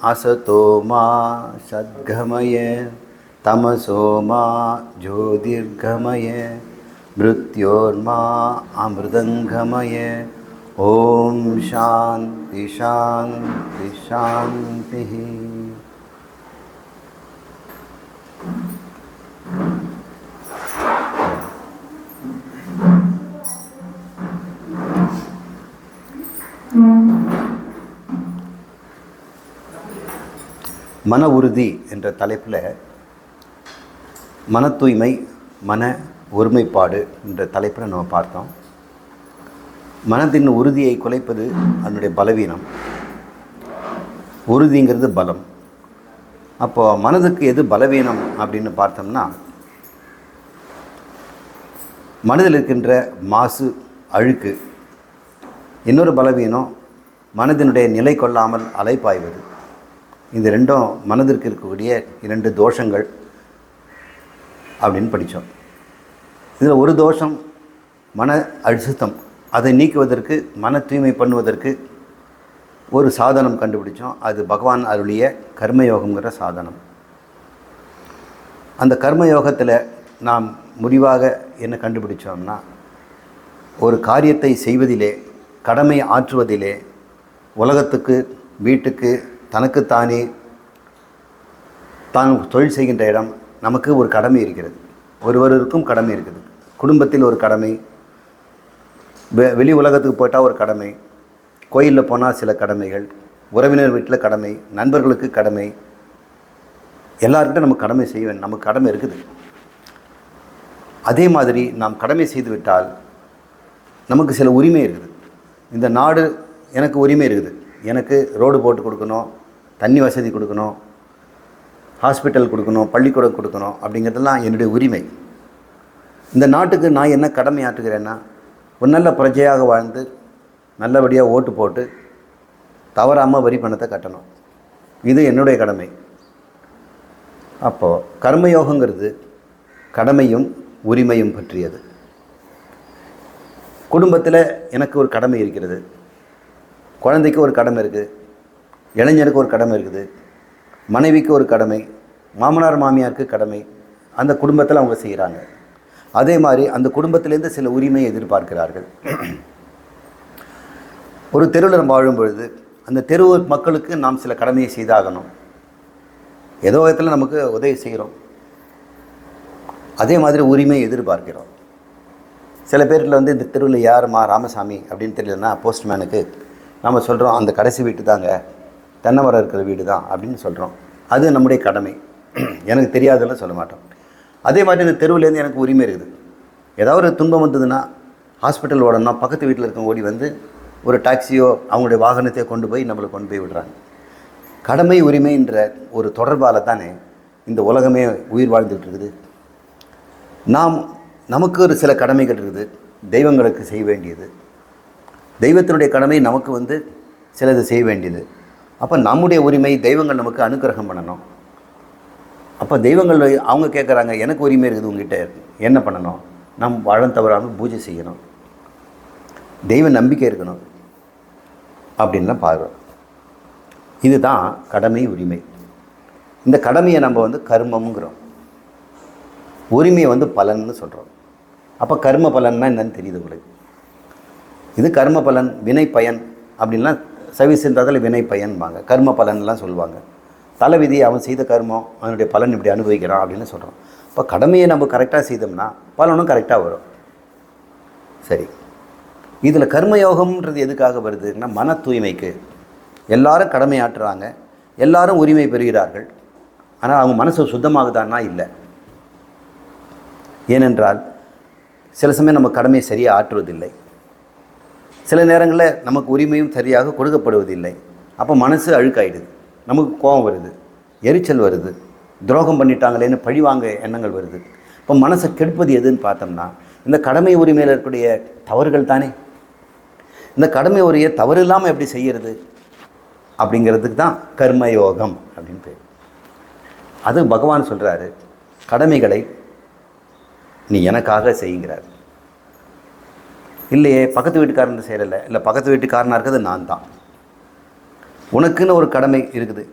असतो मा सद्गमय तमसो मा ज्योतिर्गमय मृत्योर्मा अमृतंगमय. ओम शांति शांति शांति. மன உறுதி என்ற தலைப்பில் மன தூய்மை, மன ஒருமைப்பாடு என்ற தலைப்பில் நம்ம பார்த்தோம். மனதின் உறுதியை குலைப்பது அதனுடைய பலவீனம், உறுதிங்கிறது பலம். அப்போது மனதுக்கு எது பலவீனம் அப்படின்னு பார்த்தோம்னா, மனதில் இருக்கின்ற மாசு, அழுக்கு. இன்னொரு பலவீனம் மனதினுடைய நிலை கொள்ளாமல் அலைப்பாய்வது. இந்த ரெண்டும் மனதிற்கு இருக்கக்கூடிய 2 தோஷங்கள் அப்படின்னு படித்தோம். இதில் ஒரு தோஷம் மன அழுத்தம். அதை நீக்குவதற்கு, மன தூய்மை பண்ணுவதற்கு ஒரு சாதனம் கண்டுபிடிச்சோம். அது பகவான் அருளிய கர்மயோகங்கிற சாதனம். அந்த கர்மயோகத்தில் நாம் முடிவாக என்ன கண்டுபிடிச்சோம்னா, ஒரு காரியத்தை செய்வதிலே, கடமை ஆற்றுவதிலே, உலகத்துக்கு, வீட்டுக்கு, தனக்குத்தானே தான் தொழில் செய்கின்ற இடம், நமக்கு ஒரு கடமை இருக்கிறது. ஒருவருக்கும் கடமை இருக்குது. குடும்பத்தில் ஒரு கடமை, வெளி உலகத்துக்கு போயிட்டால் ஒரு கடமை, கோயிலில் போனால் சில கடமைகள், உறவினர் வீட்டில் கடமை, நண்பர்களுக்கு கடமை, எல்லார்கிட்ட நம்ம கடமை செய்ய வேண்டும். நமக்கு கடமை இருக்குது. அதே மாதிரி நாம் கடமை செய்து விட்டால் நமக்கு சில உரிமை இருக்குது. இந்த நாடு எனக்கு உரிமை இருக்குது. எனக்கு ரோடு போட்டு கொடுக்கணும், தண்ணி வசதி கொடுக்கணும், ஹாஸ்பிட்டல் கொடுக்கணும், பள்ளிக்கூடம் கொடுக்கணும், அப்படிங்கிறதெல்லாம் என்னுடைய உரிமை. இந்த நாட்டுக்கு நான் என்ன கடமை ஆற்றுகிறேன்னா, ஒரு நல்ல பிரஜையாக வாழ்ந்து நல்லபடியாக ஓட்டு போட்டு தவறாமல் வரி பணத்தை கட்டணும். இது என்னுடைய கடமை. அப்போது கர்மயோகங்கிறது கடமையும் உரிமையும் பற்றியது. குடும்பத்தில் எனக்கு ஒரு கடமை இருக்கிறது, குழந்தைக்கு ஒரு கடமை இருக்குது, இளைஞருக்கு ஒரு கடமை இருக்குது, மனைவிக்கு ஒரு கடமை, மாமனார் மாமியாருக்கு கடமை, அந்த குடும்பத்தில் அவங்க செய்கிறாங்க. அதே மாதிரி அந்த குடும்பத்திலேருந்து சில உரிமையை எதிர்பார்க்கிறார்கள். ஒரு தெருவில் நம்ம வாழும் பொழுது அந்த தெரு மக்களுக்கு நாம் சில கடமையை செய்தாகணும். ஏதோ விதத்தில் நமக்கு உதவி செய்கிறோம். அதே மாதிரி உரிமையை எதிர்பார்க்கிறோம். சில பேரில் இந்த தெருவில் யாருமா ராமசாமி அப்படின்னு தெரியலன்னா, போஸ்ட்மேனுக்கு நம்ம சொல்கிறோம், அந்த கடைசி வீட்டு தாங்க, தென்னை மரம் இருக்கிற வீடு தான் அப்படின்னு சொல்கிறோம். அது நம்முடைய கடமை. எனக்கு தெரியாதெல்லாம் சொல்ல மாட்டோம். அதே மாதிரி இந்த தெருவிலேருந்து எனக்கு உரிமை இருக்குது. ஏதாவது ஒரு துன்பம் வந்ததுன்னா, ஹாஸ்பிட்டல் ஓடணும்னா, பக்கத்து வீட்டில் இருக்க ஓடி வந்து ஒரு டாக்ஸியோ அவங்களுடைய வாகனத்தையோ கொண்டு போய் நம்மளை கொண்டு போய் விடுறாங்க. கடமை உரிமைன்ற ஒரு தொடர்பால் தானே இந்த உலகமே உயிர் வாழ்ந்துகிட்டு இருக்குது. நமக்கு ஒரு சில கடமைகள் இருக்குது, தெய்வங்களுக்கு செய்ய வேண்டியது. தெய்வத்தினுடைய கடமை நமக்கு சிலது செய்ய வேண்டியது. அப்போ நம்முடைய உரிமை, தெய்வங்கள் நமக்கு அனுக்கிரகம் பண்ணணும். அப்போ தெய்வங்கள் அவங்க கேட்குறாங்க, எனக்கு உரிமை இருக்குது உங்ககிட்ட, என்ன பண்ணணும்? நம் வாழம் தவறாமல் பூஜை செய்யணும், தெய்வ நம்பிக்கை இருக்கணும் அப்படின்லாம் பார்க்குறோம். இதுதான் கடமை, உரிமை. இந்த கடமையை நம்ம கர்மம்ங்கிறோம், உரிமையை பலன்னு சொல்கிறோம். அப்போ கர்ம பலன்னா என்னன்னு தெரியுது உங்களுக்கு. இது கர்ம பலன், வினை பயன் அப்படின்லாம் சவிசின்றதில் வினை பயன்பாங்க, கர்ம பலன்லாம் சொல்லுவாங்க. தலைவிதி, அவன் செய்த கர்மம், அவனுடைய பலன் இப்படி அனுபவிக்கிறான் அப்படின்னு சொல்கிறோம். இப்போ கடமையை நம்ம கரெக்டாக செய்தோம்னா பலனும் கரெக்டாக வரும். சரி, இதில் கர்மயோகம்ன்றது எதுக்காக வருதுன்னா, மன தூய்மைக்கு. எல்லாரும் கடமை ஆற்றுறாங்க, எல்லாரும் உரிமை பெறுகிறார்கள். ஆனால் அவங்க மனசு சுத்தமாகுதான்னா இல்லை. ஏனென்றால் சில சமயம் நம்ம கடமையை சரியாக ஆற்றுவதில்லை. சில நேரங்களில் நமக்கு உரிமையும் சரியாக கொடுக்கப்படுவதில்லை. அப்போ மனசு அழுக்காயிடுது, நமக்கு கோபம் வருது, எரிச்சல் வருது, துரோகம் பண்ணிட்டாங்களேன்னு பழிவாங்க எண்ணங்கள் வருது. இப்போ மனசை கெடுப்பது எதுன்னு பார்த்தோம்னா, இந்த கடமை உரிமையில் இருக்கக்கூடிய தவறுகள் தானே. இந்த கடமை உரிமையை தவறு இல்லாமல் எப்படி செய்கிறது அப்படிங்கிறதுக்கு தான் கர்மயோகம் அப்படின்னு பேர். அது பகவான் சொல்கிறாரு, கடமைகளை நீ எனக்காக செய்யுங்கிறார். இல்லையே, பக்கத்து வீட்டுக்காரன் செய்யலை, இல்லை பக்கத்து வீட்டுக்காரனாக இருக்கிறது நான் தான். உனக்குன்னு ஒரு கடமை இருக்குது,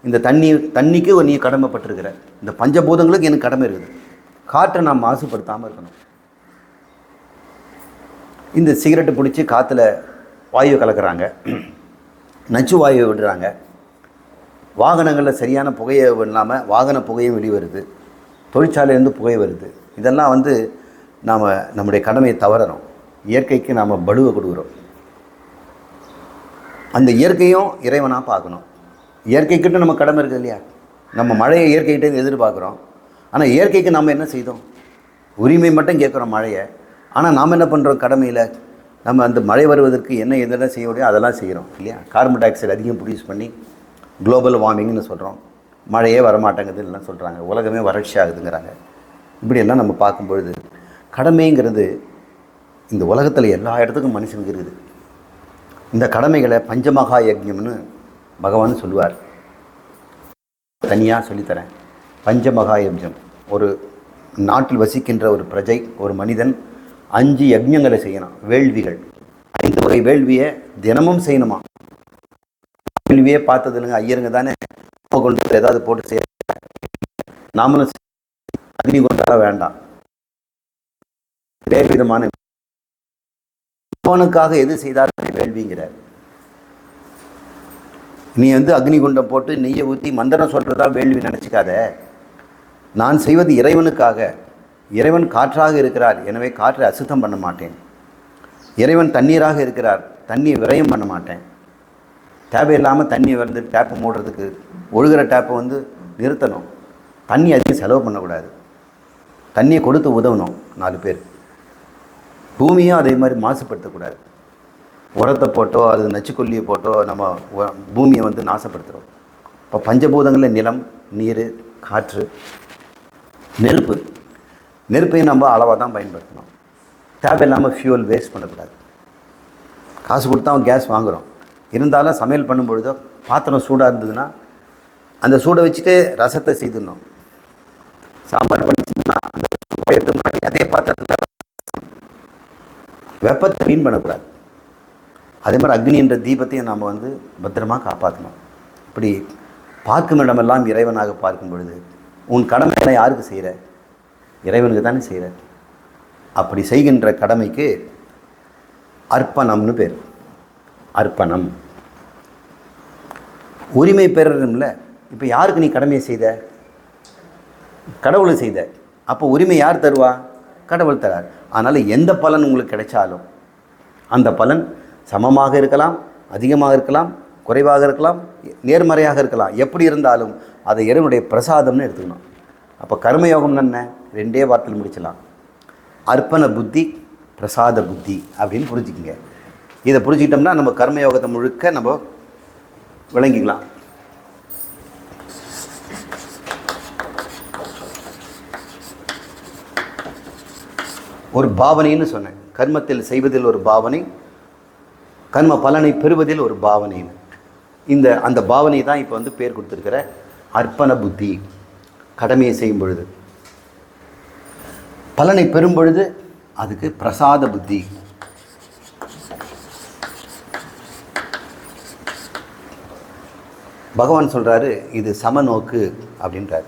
இந்த தண்ணிக்கு நீ கடமைப்பட்டிருக்கிற, இந்த பஞ்சபூதங்களுக்கு எனக்கு கடமை இருக்குது. காற்றை நாம் மாசுபடுத்தாமல் இருக்கணும். இந்த சிகரெட்டு பிடிச்சி காற்றுல வாயு கலக்கிறாங்க, நச்சு வாயு விடுறாங்க, வாகனங்களில் சரியான புகையை இல்லாமல் வாகன புகையும் வெளிவருது, தொழிற்சாலையிலேருந்து புகை வருது. இதெல்லாம் நாம் நம்முடைய கடமையை தவறணும். இயற்கைக்கு நாம் பலுவை கொடுக்குறோம். அந்த இயற்கையும் இறைவனாக பார்க்கணும். இயற்கைக்கிட்ட நம்ம கடமை இருக்குது இல்லையா? நம்ம மழையை இயற்கைக்கிட்டே எதிர்பார்க்குறோம். ஆனால் இயற்கைக்கு நம்ம என்ன செய்தோம்? உரிமை மட்டும் கேட்குறோம் மழையை. ஆனால் நாம் என்ன பண்ணுறோம்? கடமையில் நம்ம அந்த மழை வருவதற்கு என்ன எதெல்லாம் செய்ய முடியும் அதெல்லாம் செய்கிறோம் இல்லையா? கார்பன் டை ஆக்சைடு அதிகம் ப்ரொடியூஸ் பண்ணி குளோபல் வார்மிங்னு சொல்கிறோம். மழையே வரமாட்டேங்குது எல்லாம் சொல்கிறாங்க. உலகமே வறட்சி ஆகுதுங்கிறாங்க. இப்படியெல்லாம் நம்ம பார்க்கும்பொழுது கடமைங்கிறது இந்த உலகத்தில் எல்லா இடத்துக்கும் மனுஷனுக்கு இருக்குது. இந்த கடமைகளை பஞ்சமகா யஜ்ஞம்னு பகவான் சொல்லுவார். தனியாக சொல்லித்தரேன். பஞ்சமகா யஜ்ஞம். ஒரு நாட்டில் வசிக்கின்ற ஒரு பிரஜை, ஒரு மனிதன் 5 யஜ்ஞங்களை செய்யணும். வேள்விகள், 5 வகை வேள்வியை தினமும் செய்யணுமா. வேள்வியே பார்த்தது இல்லைங்க, ஐயருங்க தானே கொண்டு ஏதாவது போட்டு செய்ய. நாமளும் அக்னி கொண்டாட வேண்டாம். வேறு விதமான அவனுக்காக எது செய்தார் வேள்விங்கிறார். நீ அக்னி குண்டம் போட்டு நெய்யை ஊற்றி மந்திரம் சொல்கிறதா வேள்வி நினச்சிக்காத. நான் செய்வது இறைவனுக்காக. இறைவன் காற்றாக இருக்கிறார், எனவே காற்றை அசுத்தம் பண்ண மாட்டேன். இறைவன் தண்ணீராக இருக்கிறார், தண்ணி விரயம் பண்ண மாட்டேன். தேவையில்லாமல் தண்ணி டேப்பை மூடுறதுக்கு ஒழுகிற டேப்பை நிறுத்தணும். தண்ணி அதிகம் செலவு பண்ணக்கூடாது. தண்ணியை கொடுத்து உதவணும் 4 பேர். பூமியும் அதே மாதிரி மாசுபடுத்தக்கூடாது. உரத்தை போட்டோ அது நச்சுக்கொல்லியை போட்டோ நம்ம பூமியை நாசப்படுத்துகிறோம். இப்போ பஞ்சபூதங்களில் நிலம், நீர், காற்று, நெருப்பு. நெருப்பையும் நம்ம அளவாக தான் பயன்படுத்தணும். தேவையில்லாமல் ஃபியூவல் வேஸ்ட் பண்ணக்கூடாது. காசு கொடுத்தா கேஸ் வாங்குகிறோம். இருந்தாலும் சமையல் பண்ணும்பொழுதோ பாத்திரம் சூடாக இருந்ததுன்னா அந்த சூடை வச்சுட்டு ரசத்தை செய்துடணும். சாம்பார் பண்ணிச்சுன்னா அதே பாத்திரத்தில் வெப்பத்தை வீண் பண்ணக்கூடாது. அதே மாதிரி அக்னி என்ற தீபத்தையும் நாம் பத்திரமாக காப்பாற்றணும். இப்படி பார்க்கும் இடமெல்லாம் இறைவனாக பார்க்கும் பொழுது உன் கடமைகளை யாருக்கு செய்கிற? இறைவனுக்கு தானே செய்கிற. அப்படி செய்கின்ற கடமைக்கு அர்ப்பணம்னு பேர். அர்ப்பணம். உரிமை பெறணும்ல. இப்போ யாருக்கு நீ கடமையை செய்த? கடவுளை செய்த. அப்போ உரிமை யார் தருவா? கடவுள் தரார். அதனால் எந்த பலன் உங்களுக்கு கிடைச்சாலும் அந்த பலன் சமமாக இருக்கலாம், அதிகமாக இருக்கலாம், குறைவாக இருக்கலாம், நேர்மறையாக இருக்கலாம். எப்படி இருந்தாலும் அதை இறைவனுடைய பிரசாதம்னு எடுத்துக்கணும். அப்போ கர்மயோகம்னு என்ன? 2 வார்த்தையில் முடிச்சலாம். அர்ப்பண புத்தி, பிரசாத புத்தி அப்படின்னு புரிஞ்சுக்கிங்க. இதை புரிஞ்சுக்கிட்டோம்னா நம்ம கர்மயோகத்தை முழுக்க நம்ம விளங்கிக்கலாம். ஒரு பாவனைன்னு சொன்னேன். கர்மத்தில் செய்வதில் ஒரு பாவனை, கர்ம பலனை பெறுவதில் ஒரு பாவனைன்னு. அந்த பாவனை தான் இப்போ பேர் கொடுத்துருக்கிற அர்ப்பண புத்தி. கடமையை செய்யும் பொழுது பலனை பெறும் பொழுது அதுக்கு பிரசாத புத்தி. பகவான் சொல்கிறாரு இது சமநோக்கு அப்படின்றார்.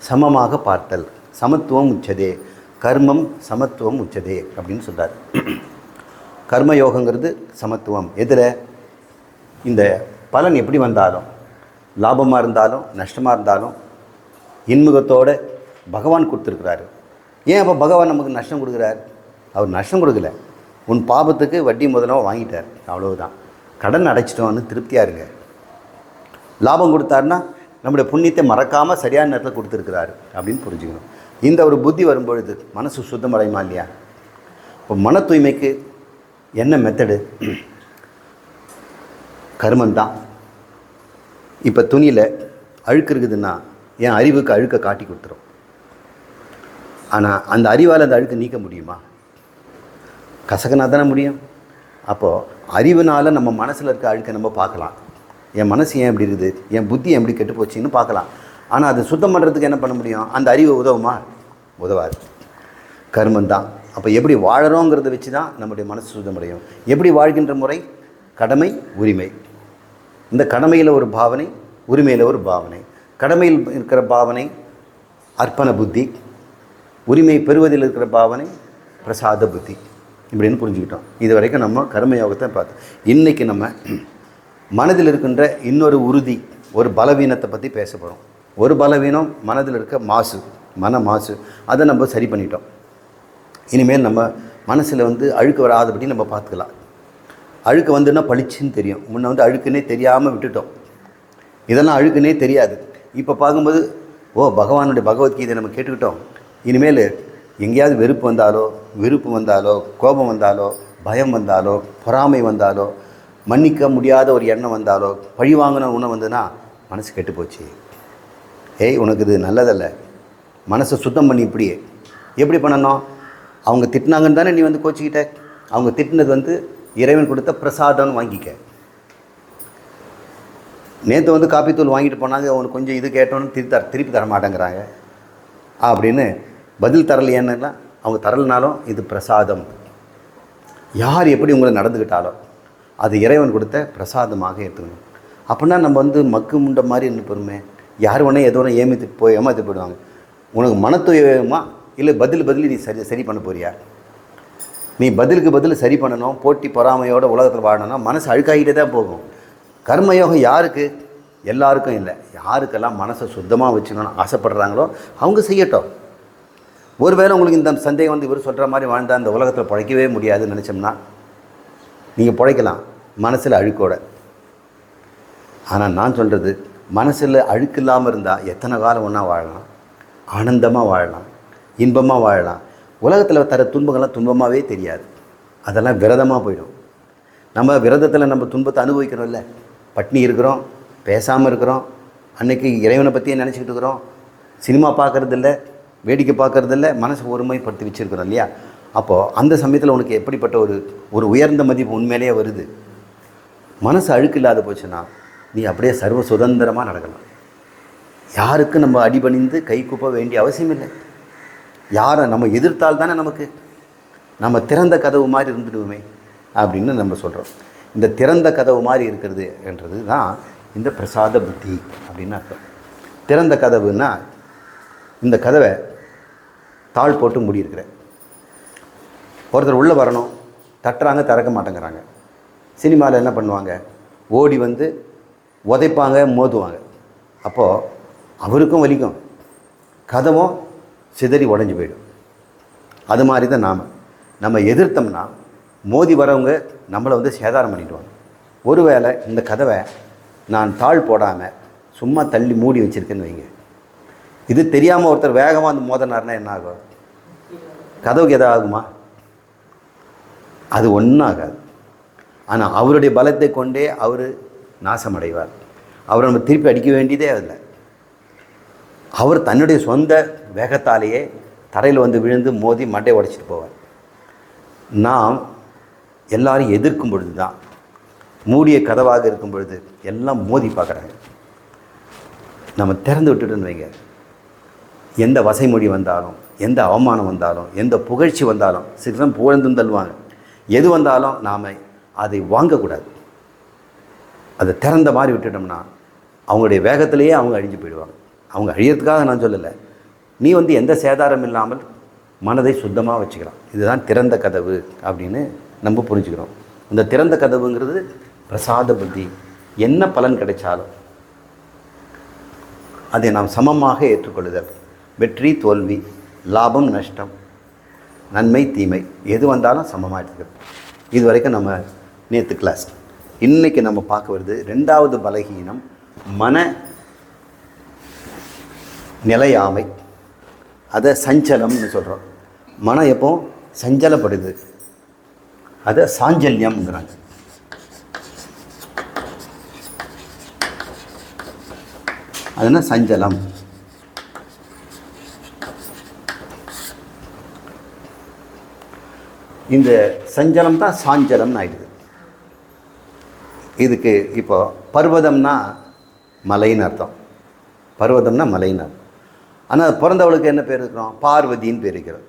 சமமாக பார்த்தல், சமத்துவம் உச்சதே, கர்மம் சமத்துவம் உச்சதே அப்படின்னு சொல்கிறார். கர்மயோகங்கிறது சமத்துவம். எதில்? இந்த பலன் எப்படி வந்தாலும், லாபமாக இருந்தாலும் நஷ்டமாக இருந்தாலும் இன்முகத்தோடு பகவான் கொடுத்துருக்கிறாரு. ஏன் அப்போ பகவான் நமக்கு நஷ்டம் கொடுக்குறார்? அவர் நஷ்டம் கொடுக்கல, உன் பாபத்துக்கு வட்டி முதலாக வாங்கிட்டார், அவ்வளவுதான். கடன் அடைச்சிட்டோன்னு திருப்தியாக இருங்க. லாபம் கொடுத்தாருன்னா நம்முடைய புண்ணியத்தை மறக்காமல் சரியான நேரத்தில் கொடுத்துருக்கிறாரு அப்படின்னு புரிஞ்சுக்கணும். இந்த ஒரு புத்தி வரும்பொழுது மனசு சுத்தமடையுமா இல்லையா? இப்போ மன தூய்மைக்கு என்ன மெத்தடு? கர்மந்தான். இப்போ துணியில் அழுக்கு இருக்குதுன்னா என் அறிவுக்கு அழுக்கை காட்டி கொடுத்துரும். ஆனால் அந்த அறிவால் அந்த அழுக்கு நீக்க முடியுமா? கசகனா தானே முடியும். அப்போது அறிவுனால் நம்ம மனசில் இருக்க அழுக்கை நம்ம பார்க்கலாம். என் மனசு ஏன் எப்படி இருக்குது, என் புத்தி எப்படி கெட்டு போச்சுன்னு பார்க்கலாம். ஆனால் அதை சுத்தம் பண்ணுறதுக்கு என்ன பண்ண முடியும்? அந்த அறிவு உதவுமா? உதவாது. கர்மந்தான். அப்போ எப்படி வாழறோங்கிறத வச்சு தான் நம்முடைய மனசு சுத்தமடையும். எப்படி வாழ்கின்ற முறை? கடமை, உரிமை. இந்த கடமையில் ஒரு பாவனை, உரிமையில் ஒரு பாவனை. கடமையில் இருக்கிற பாவனை அர்ப்பண புத்தி, உரிமை பெறுவதில் இருக்கிற பாவனை பிரசாத புத்தி, இப்படின்னு புரிஞ்சுக்கிட்டோம். இது வரைக்கும் நம்ம கர்மயோகத்தை பார்த்தோம். இன்றைக்கி நம்ம மனதில் இருக்கின்ற இன்னொரு உறுதி, ஒரு பலவீனத்தை பற்றி பேச போகிறோம். ஒரு பலவீனம் மனதில் இருக்க மாசு, மன மாசு, அதை நம்ம சரி பண்ணிட்டோம். இனிமேல் நம்ம மனசில் அழுக்கு வராதபடி நம்ம பார்த்துக்கலாம். அழுக்கு வந்துன்னா பளிச்சுன்னு தெரியும். முன்ன அழுக்குன்னே தெரியாமல் விட்டுட்டோம். இதெல்லாம் அழுக்குன்னே தெரியாது. இப்போ பார்க்கும்போது பகவானுடைய பகவத்கீதை நம்ம கேட்டுக்கிட்டோம். இனிமேல் எங்கேயாவது வெறுப்பு வந்தாலோ, விருப்பு வந்தாலோ, கோபம் வந்தாலோ, பயம் வந்தாலோ, பொறாமை வந்தாலோ, மன்னிக்க முடியாத ஒரு எண்ணம் வந்தாலோ, பழி வாங்கின உணவு வந்ததுன்னா மனசு கெட்டு போச்சு. உனக்கு இது நல்லதல்ல. மனசை சுத்தம் பண்ணி எப்படி பண்ணணும்? அவங்க திட்டினாங்கன்னு தானே நீ கோச்சிக்கிட்ட. அவங்க திட்டினது இறைவன் கொடுத்த பிரசாதம்னு வாங்கிக்க. நேற்று காப்பித்தூள் வாங்கிட்டு போனாங்க, அவனுக்கு கொஞ்சம் இது கேட்டோன்னு திருப்பி தர மாட்டேங்கிறாங்க அப்படின்னு பதில் தரலையேன்னா, அவங்க தரலைனாலும் இது பிரசாதம். யார் எப்படி உங்களை நடந்துக்கிட்டாலும் அது இறைவன் கொடுத்த பிரசாதமாக எடுத்துக்கணும். அப்படின்னா நம்ம மக்கு முண்ட மாதிரி என்ன பொறுமை. யார் ஒன்றே ஏதோ ஒன்று ஏமாற்றி போயிடுவாங்க. உனக்கு மனத்துவமா இல்லை பதில் நீ சரி பண்ண போறியா? நீ பதிலுக்கு பதில் சரி பண்ணணும். போட்டி பொறாமையோட உலகத்தில் வாழணும்னா மனசு அழுக்காகிட்டே தான் போகும். கர்மயோகம் யாருக்கு? எல்லாருக்கும் இல்லை. யாருக்கெல்லாம் மனசை சுத்தமாக வச்சுக்கணும்னு ஆசைப்படுறாங்களோ அவங்க செய்யட்டும். ஒருவேளை உங்களுக்கு இந்த சந்தேகம் இவர் சொல்கிற மாதிரி வாழ்ந்தால் இந்த உலகத்தில் பிழைக்கவே முடியாதுன்னு நினச்சோம்னா நீங்கள் பிழைக்கலாம் மனசில் அழுக்கோட. ஆனால் நான் சொல்கிறது, மனசில் அழுக்கு இல்லாமல் இருந்தால் எத்தனை காலம் ஒன்றா வாழலாம், ஆனந்தமாக வாழலாம், இன்பமாக வாழலாம். உலகத்தில் தர துன்பங்கள்லாம் துன்பமாகவே தெரியாது. அதெல்லாம் விரதமாக போயிடும். நம்ம விரதத்தில் நம்ம துன்பத்தை அனுபவிக்கிறோம்ல. பட்னி இருக்கிறோம், பேசாமல் இருக்கிறோம், அன்றைக்கி இறைவனை பற்றியே நினச்சிக்கிட்டு இருக்கிறோம், சினிமா பார்க்குறதில்ல, வேடிக்கை பார்க்குறதில்ல, மனசு ஒருமைப்படுத்தி வச்சுருக்கிறோம் இல்லையா? அப்போது அந்த சமயத்தில் உனக்கு எப்படிப்பட்ட ஒரு உயர்ந்த மதிப்பு உண்மையிலேயே வருது. மனசு அழுக்கு இல்லாத போச்சுன்னா நீ அப்படியே சர்வ சுதந்திரமாக நடக்கலாம். யாருக்கும் நம்ம அடிபணிந்து கை கூப்ப வேண்டிய அவசியம் இல்லை. யாரை நம்ம எதிர்த்தால் தானே நம்ம திறந்த கதவு மாதிரி இருந்துடுவோமே அப்படின்னு நம்ம சொல்கிறோம். இந்த திறந்த கதவு மாதிரி இருக்கிறது என்றது தான் இந்த பிரசாத புத்தி அப்படின்னு அர்த்தம். திறந்த கதவுன்னா இந்த கதவை தாழ் போட்டு மூடியிருக்கிற ஒருத்தர் உள்ளே வரணும், தட்டுறாங்க, திறக்க மாட்டேங்கிறாங்க. சினிமாவில் என்ன பண்ணுவாங்க? ஓடி உதைப்பாங்க, மோதுவாங்க. அப்போது அவருக்கும் வலிக்கும், கதவும் சிதறி உடஞ்சி போயிடும். அது மாதிரி தான் நம்ம எதிர்த்தோம்னா மோதி வரவங்க நம்மளை சேதாரம் பண்ணிடுவாங்க. ஒருவேளை இந்த கதவை நான் தாழ் போடாமல் சும்மா தள்ளி மூடி வச்சுருக்கேன்னு வைங்க, இது தெரியாமல் ஒருத்தர் வேகமாக மோதினார்னா என்ன ஆகும்? கதவுக்கு எதாவது ஆகுமா? அது ஒன்றும் ஆகாது. ஆனால் அவருடைய பலத்தை கொண்டே அவர் நாசமடைவார். அவரை நம்ம திருப்பி அடிக்க வேண்டியதே இல்லை. அவர் தன்னுடைய சொந்த வேகத்தாலேயே தரையில் விழுந்து மோதி மண்டை உடைச்சிட்டு போவார். நாம் எல்லாரும் எதிர்க்கும் பொழுது தான், மூடிய கதவாக இருக்கும் பொழுது எல்லாம் மோதி பார்க்குறாங்க. நம்ம திறந்து விட்டுட்டுன்னு வைங்க, எந்த வசைமொழி வந்தாலும், எந்த அவமானம் வந்தாலும், எந்த புகழ்ச்சி வந்தாலும் சீக்கிரம் புகழ்ந்தும் தள்ளுவாங்க. எது வந்தாலும் நாம் அதை வாங்கக்கூடாது. அதை திறந்த மாதிரி விட்டுட்டோம்னா அவங்களுடைய வேகத்திலேயே அவங்க அழிஞ்சு போயிடுவாங்க. அவங்க அழியறதுக்காக நான் சொல்லலை. நீ எந்த சேதாரம் இல்லாமல் மனதை சுத்தமாக வச்சுக்கலாம். இதுதான் திறந்த கதவு அப்படின்னு நம்ம புரிஞ்சுக்கிறோம். இந்த திறந்த கதவுங்கிறது பிரசாத புத்தி. என்ன பலன் கிடைச்சாலும் அதை நாம் சமமாக ஏற்றுக்கொள்ளுதல். வெற்றி தோல்வி, லாபம் நஷ்டம், நன்மை தீமை, எது வந்தாலும் சமமாக எடுத்துக்கிறது. இது வரைக்கும் நம்ம நேற்று கிளாஸ். இன்றைக்கி நம்ம பார்க்க வருது ரெண்டாவது பலகீனம், மன நிலையாமை. அதை சஞ்சலம்னு சொல்கிறோம். மனம் எப்போ சஞ்சலப்படுது, அதை சாஞ்சல்யம்ங்கிறாங்க. அதுனா சஞ்சலம். இந்த சஞ்சலம் தான் சாஞ்சலம்னு ஆயிடுது. இதுக்கு இப்போ பர்வதம்னா மலைன்னு அர்த்தம். பர்வதம்னா மலைன்னு அர்த்தம். ஆனால் பிறந்தவளுக்கு என்ன பேர் இருக்கிறோம்? பார்வதின்னு பேர் இருக்கிறோம்.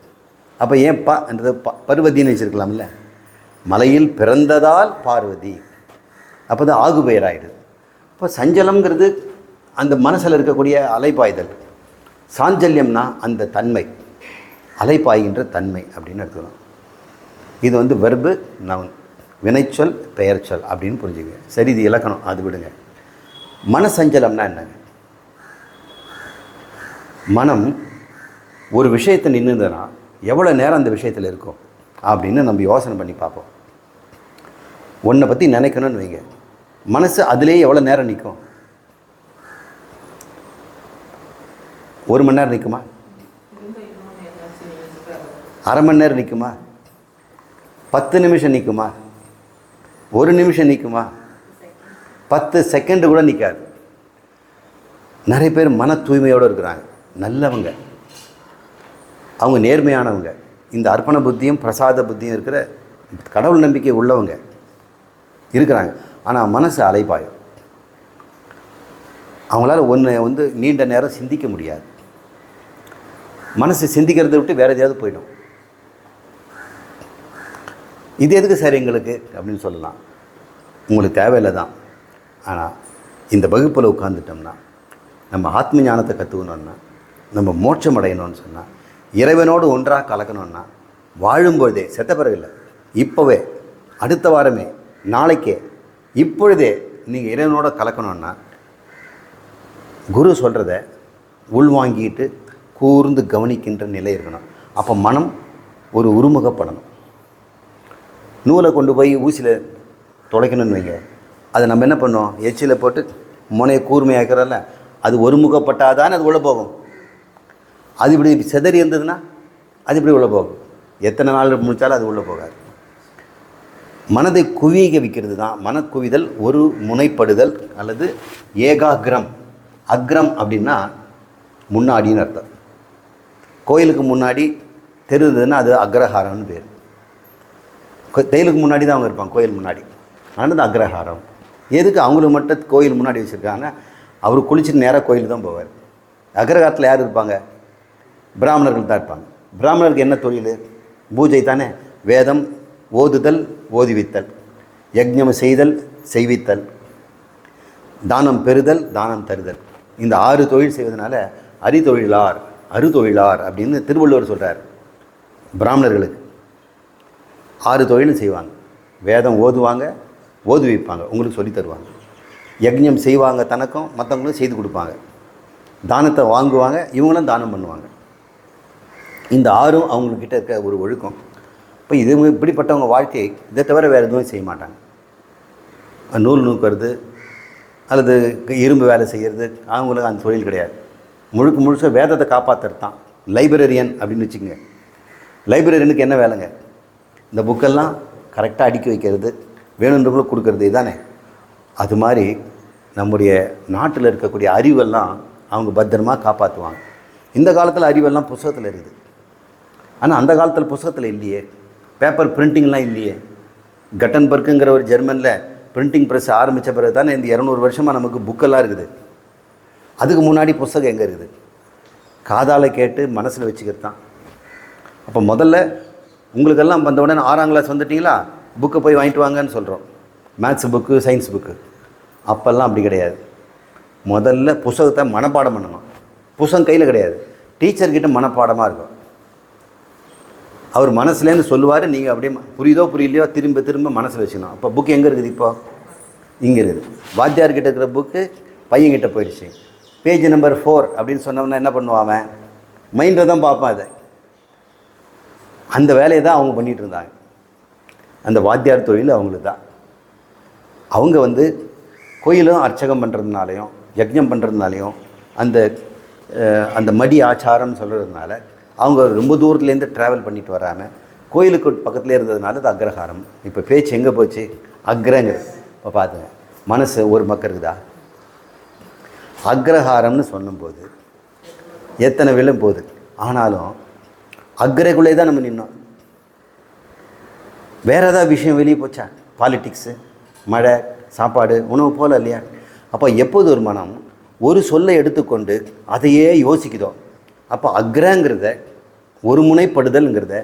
அப்போ ஏன் என்றது பர்வதின்னு வச்சுருக்கலாம்ல. மலையில் பிறந்ததால் பார்வதி, அப்போ தான் ஆகு பெயராகிடுது. இப்போ சஞ்சலம்ங்கிறது அந்த மனசில் இருக்கக்கூடிய அலைப்பாய்தல். சாஞ்சல்யம்னா அந்த தன்மை, அலைப்பாய்கின்ற தன்மை அப்படின்னு எடுத்துக்கணும். இது வந்து வெர்பு நவுன், வினைச்சொல் பெயர்ச்சொல் அப்படின்னு புரிஞ்சுங்க. சரி, இது இலக்கணம், அது விடுங்க. மனசஞ்சலம்னா என்னங்க? மனம் ஒரு விஷயத்தை நின்றுதுன்னா எவ்வளோ நேரம் அந்த விஷயத்தில் இருக்கும் அப்படின்னு நம்ம யோசனை பண்ணி பார்ப்போம். ஒன்றை பற்றி நினைக்கணும்னு வைங்க, மனசு அதுலேயே எவ்வளோ நேரம் நிற்கும்? 1 மணி நேரம் நிற்குமா? 1/2 மணி நேரம் நிற்குமா? 10 நிமிஷம் நிற்குமா? 1 நிமிஷம் நிற்குமா? 10 செகண்டு கூட நிற்காது. நிறைய பேர் மன தூய்மையோடு இருக்கிறாங்க, நல்லவங்க, அவங்க நேர்மையானவங்க, இந்த அர்ப்பண புத்தியும் பிரசாத புத்தியும் இருக்கிற கடவுள் நம்பிக்கை உள்ளவங்க இருக்கிறாங்க. ஆனால் மனசு அலைபாயும். அவங்களால ஒன்று வந்து நீண்ட நேரம் சிந்திக்க முடியாது. மனசு சிந்திக்கிறத விட்டு வேறு எதையாவது போயிடும். இது எதுக்கு சார் எங்களுக்கு அப்படின்னு சொல்லலாம். உங்களுக்கு தேவையில்லை தான். ஆனால் இந்த வகுப்பில் உட்காந்துட்டோம்னா, நம்ம ஆத்ம ஞானத்தை கற்றுக்கணுன்னா, நம்ம மோட்சம் அடையணும்னு சொன்னால், இறைவனோடு ஒன்றாக கலக்கணும்னா, வாழும்போதே, செத்த பிறகு இல்லை, இப்போவே, அடுத்த வாரமே, நாளைக்கே, இப்பொழுதே நீங்கள் இறைவனோட கலக்கணும்னா, குரு சொல்கிறத உள்வாங்கிட்டு கூர்ந்து கவனிக்கின்ற நிலை இருக்கணும். அப்போ மனம் ஒரு உருமுகப்படணும். நூலை கொண்டு போய் ஊசியில் துளைக்கணும்னு வைங்க, அதை நம்ம என்ன பண்ணோம்? எச்சில் போட்டு முனையை கூர்மையாக்கிறோம்ல, அது ஒருமுகப்பட்டாதான் அது உள்ளே போகும். அது இப்படி சிதறி இருந்ததுன்னா அது இப்படி உள்ளே போகும். எத்தனை நாள் முடித்தாலும் அது உள்ளே போகாது. மனதை குவிக வைக்கிறது தான் மனக்குவிதல், ஒரு முனைப்படுதல் அல்லது ஏகாகிரம். அக்ரம் அப்படின்னா முன்னாடின்னு அர்த்தம். கோயிலுக்கு முன்னாடி தெரு இருந்ததுன்னா அது அக்ரஹாரம்னு பேர். தேயிலுக்கு முன்னாடி தான் அவங்க இருப்பாங்க, கோயில் முன்னாடி. ஆனால் அக்ரஹாரம். எதுக்கு அவங்களுக்கு மட்டும் கோயில் முன்னாடி வச்சுருக்காங்க? அவர் குளிச்சுட்டு நேராக கோயிலுக்கு தான் போவார். அக்ரஹாரத்தில் யார் இருப்பாங்க? பிராமணர்கள் தான் இருப்பாங்க. பிராமணருக்கு என்ன தொழில்? பூஜை தானே. வேதம் ஓதுதல், ஓதுவித்தல், யஜ்ஞம் செய்தல், செய்வித்தல், தானம் பெறுதல், தானம் தருதல். இந்த 6 தொழில் செய்வதனால அரிதொழிலார், அறுதொழிலார் அப்படின்னு திருவள்ளுவர் சொல்கிறார். பிராமணர்களுக்கு 6 தொழிலும் செய்வாங்க. வேதம் ஓதுவாங்க, ஓதுவிப்பாங்க, உங்களுக்கு சொல்லி தருவாங்க. யஜ்ஞம் செய்வாங்க, தனக்கும் மற்றவங்களும் செய்து கொடுப்பாங்க. தானத்தை வாங்குவாங்க, இவங்களும் தானம் பண்ணுவாங்க. இந்த 6ம் அவங்கக்கிட்ட இருக்க ஒரு ஒழுக்கம். இப்போ இது இப்படிப்பட்டவங்க வாழ்க்கை இதை தவிர வேறு எதுவும் செய்ய மாட்டாங்க. நூல் நூக்கிறது அல்லது இரும்பு வேலை செய்கிறது அவங்களுக்கு அந்த தொழில் கிடையாது. முழுக்க வேதத்தை காப்பாற்றுறது தான் லைப்ரரியன் அப்படின்னு வச்சுக்கோங்க. லைப்ரரியனுக்கு என்ன வேலைங்க? இந்த புக்கெல்லாம் கரெக்டாக அடுக்கி வைக்கிறது, வேணுன்றவங்களுக்கு கொடுக்கறது, இதுதானே. அது மாதிரி நம்முடைய நாட்டில் இருக்கக்கூடிய அறிவெல்லாம் அவங்க பத்திரமாக காப்பாற்றுவாங்க. இந்த காலத்தில் அறிவெல்லாம் புத்தகத்தில் இருக்குது. ஆனால் அந்த காலத்தில் புத்தகத்தில் இல்லையே, பேப்பர் பிரிண்டிங்லாம் இல்லையே. கட்டன்பர்க்குங்கிற ஒரு ஜெர்மனில் பிரிண்டிங் ப்ரெஸ் ஆரம்பித்த பிறகு தானே இந்த 200 வருஷமாக நமக்கு புக்கெல்லாம் இருக்குது. அதுக்கு முன்னாடி புத்தகம் எங்கே இருக்குது? காதால் கேட்டு மனசில் வச்சுக்கிறது தான். அப்போ முதல்ல உங்களுக்கெல்லாம் வந்த உடனே 6ஆம் கிளாஸ் வந்துட்டிங்களா, புக்கை போய் வாங்கிட்டு வாங்கன்னு சொல்கிறோம். Maths book, science book. அப்போல்லாம் அப்படி கிடையாது. முதல்ல புத்தகத்தை மனப்பாடம் பண்ணணும். புத்தகம் கையில் கிடையாது, டீச்சர்கிட்ட மனப்பாடமாக இருக்கும். அவர் மனசுலேருந்து சொல்லுவார், நீங்கள் அப்படியே புரியுதோ புரியலையோ திரும்ப திரும்ப மனசில் வச்சுக்கணும். அப்போ புக்கு எங்கே இருக்குது? இப்போ இங்கே இருக்குது. வாத்தியார்கிட்ட இருக்கிற புக்கு பையன்கிட்ட போயிடுச்சு. பேஜ் நம்பர் 4 அப்படின்னு சொன்னோம்னா என்ன பண்ணுவான்? மைண்டில் தான் பார்ப்பான். அதை அந்த வேலையை தான் அவங்க பண்ணிகிட்டு இருந்தாங்க. அந்த வாத்தியார் தொழில் அவங்களுக்கு தான். அவங்க கோயிலும் அர்ச்சகம் பண்ணுறதுனாலையும் யஜ்ஞம் பண்ணுறதுனாலையும் அந்த மடி ஆச்சாரம்னு சொல்கிறதுனால அவங்க ரொம்ப தூரத்துலேருந்து ட்ராவல் பண்ணிட்டு வராமல் கோயிலுக்கு பக்கத்துலேயே இருந்ததுனால அது அக்ரஹாரம். இப்போ பேச்சு எங்கே போச்சு? அக்ரங்கிறது. இப்போ பார்த்துங்க, மனசு ஒரு பக்கம் இருக்குதா? அக்ரஹாரம்னு சொல்லும்போது எத்தனை விலும் போகுது. ஆனாலும் அக்ரகுள்ளே தான் நம்ம நின்னோம். வேறு ஏதாவது விஷயம் வெளியே போச்சா? பாலிட்டிக்ஸு, மழை, சாப்பாடு, உணவு போல் இல்லையா? அப்போ எப்போது ஒரு மனம் ஒரு சொல்லை எடுத்துக்கொண்டு அதையே யோசிக்குதோ, அப்போ அக்ரங்கிறத, ஒரு முனைப்படுதல்ங்கிறத,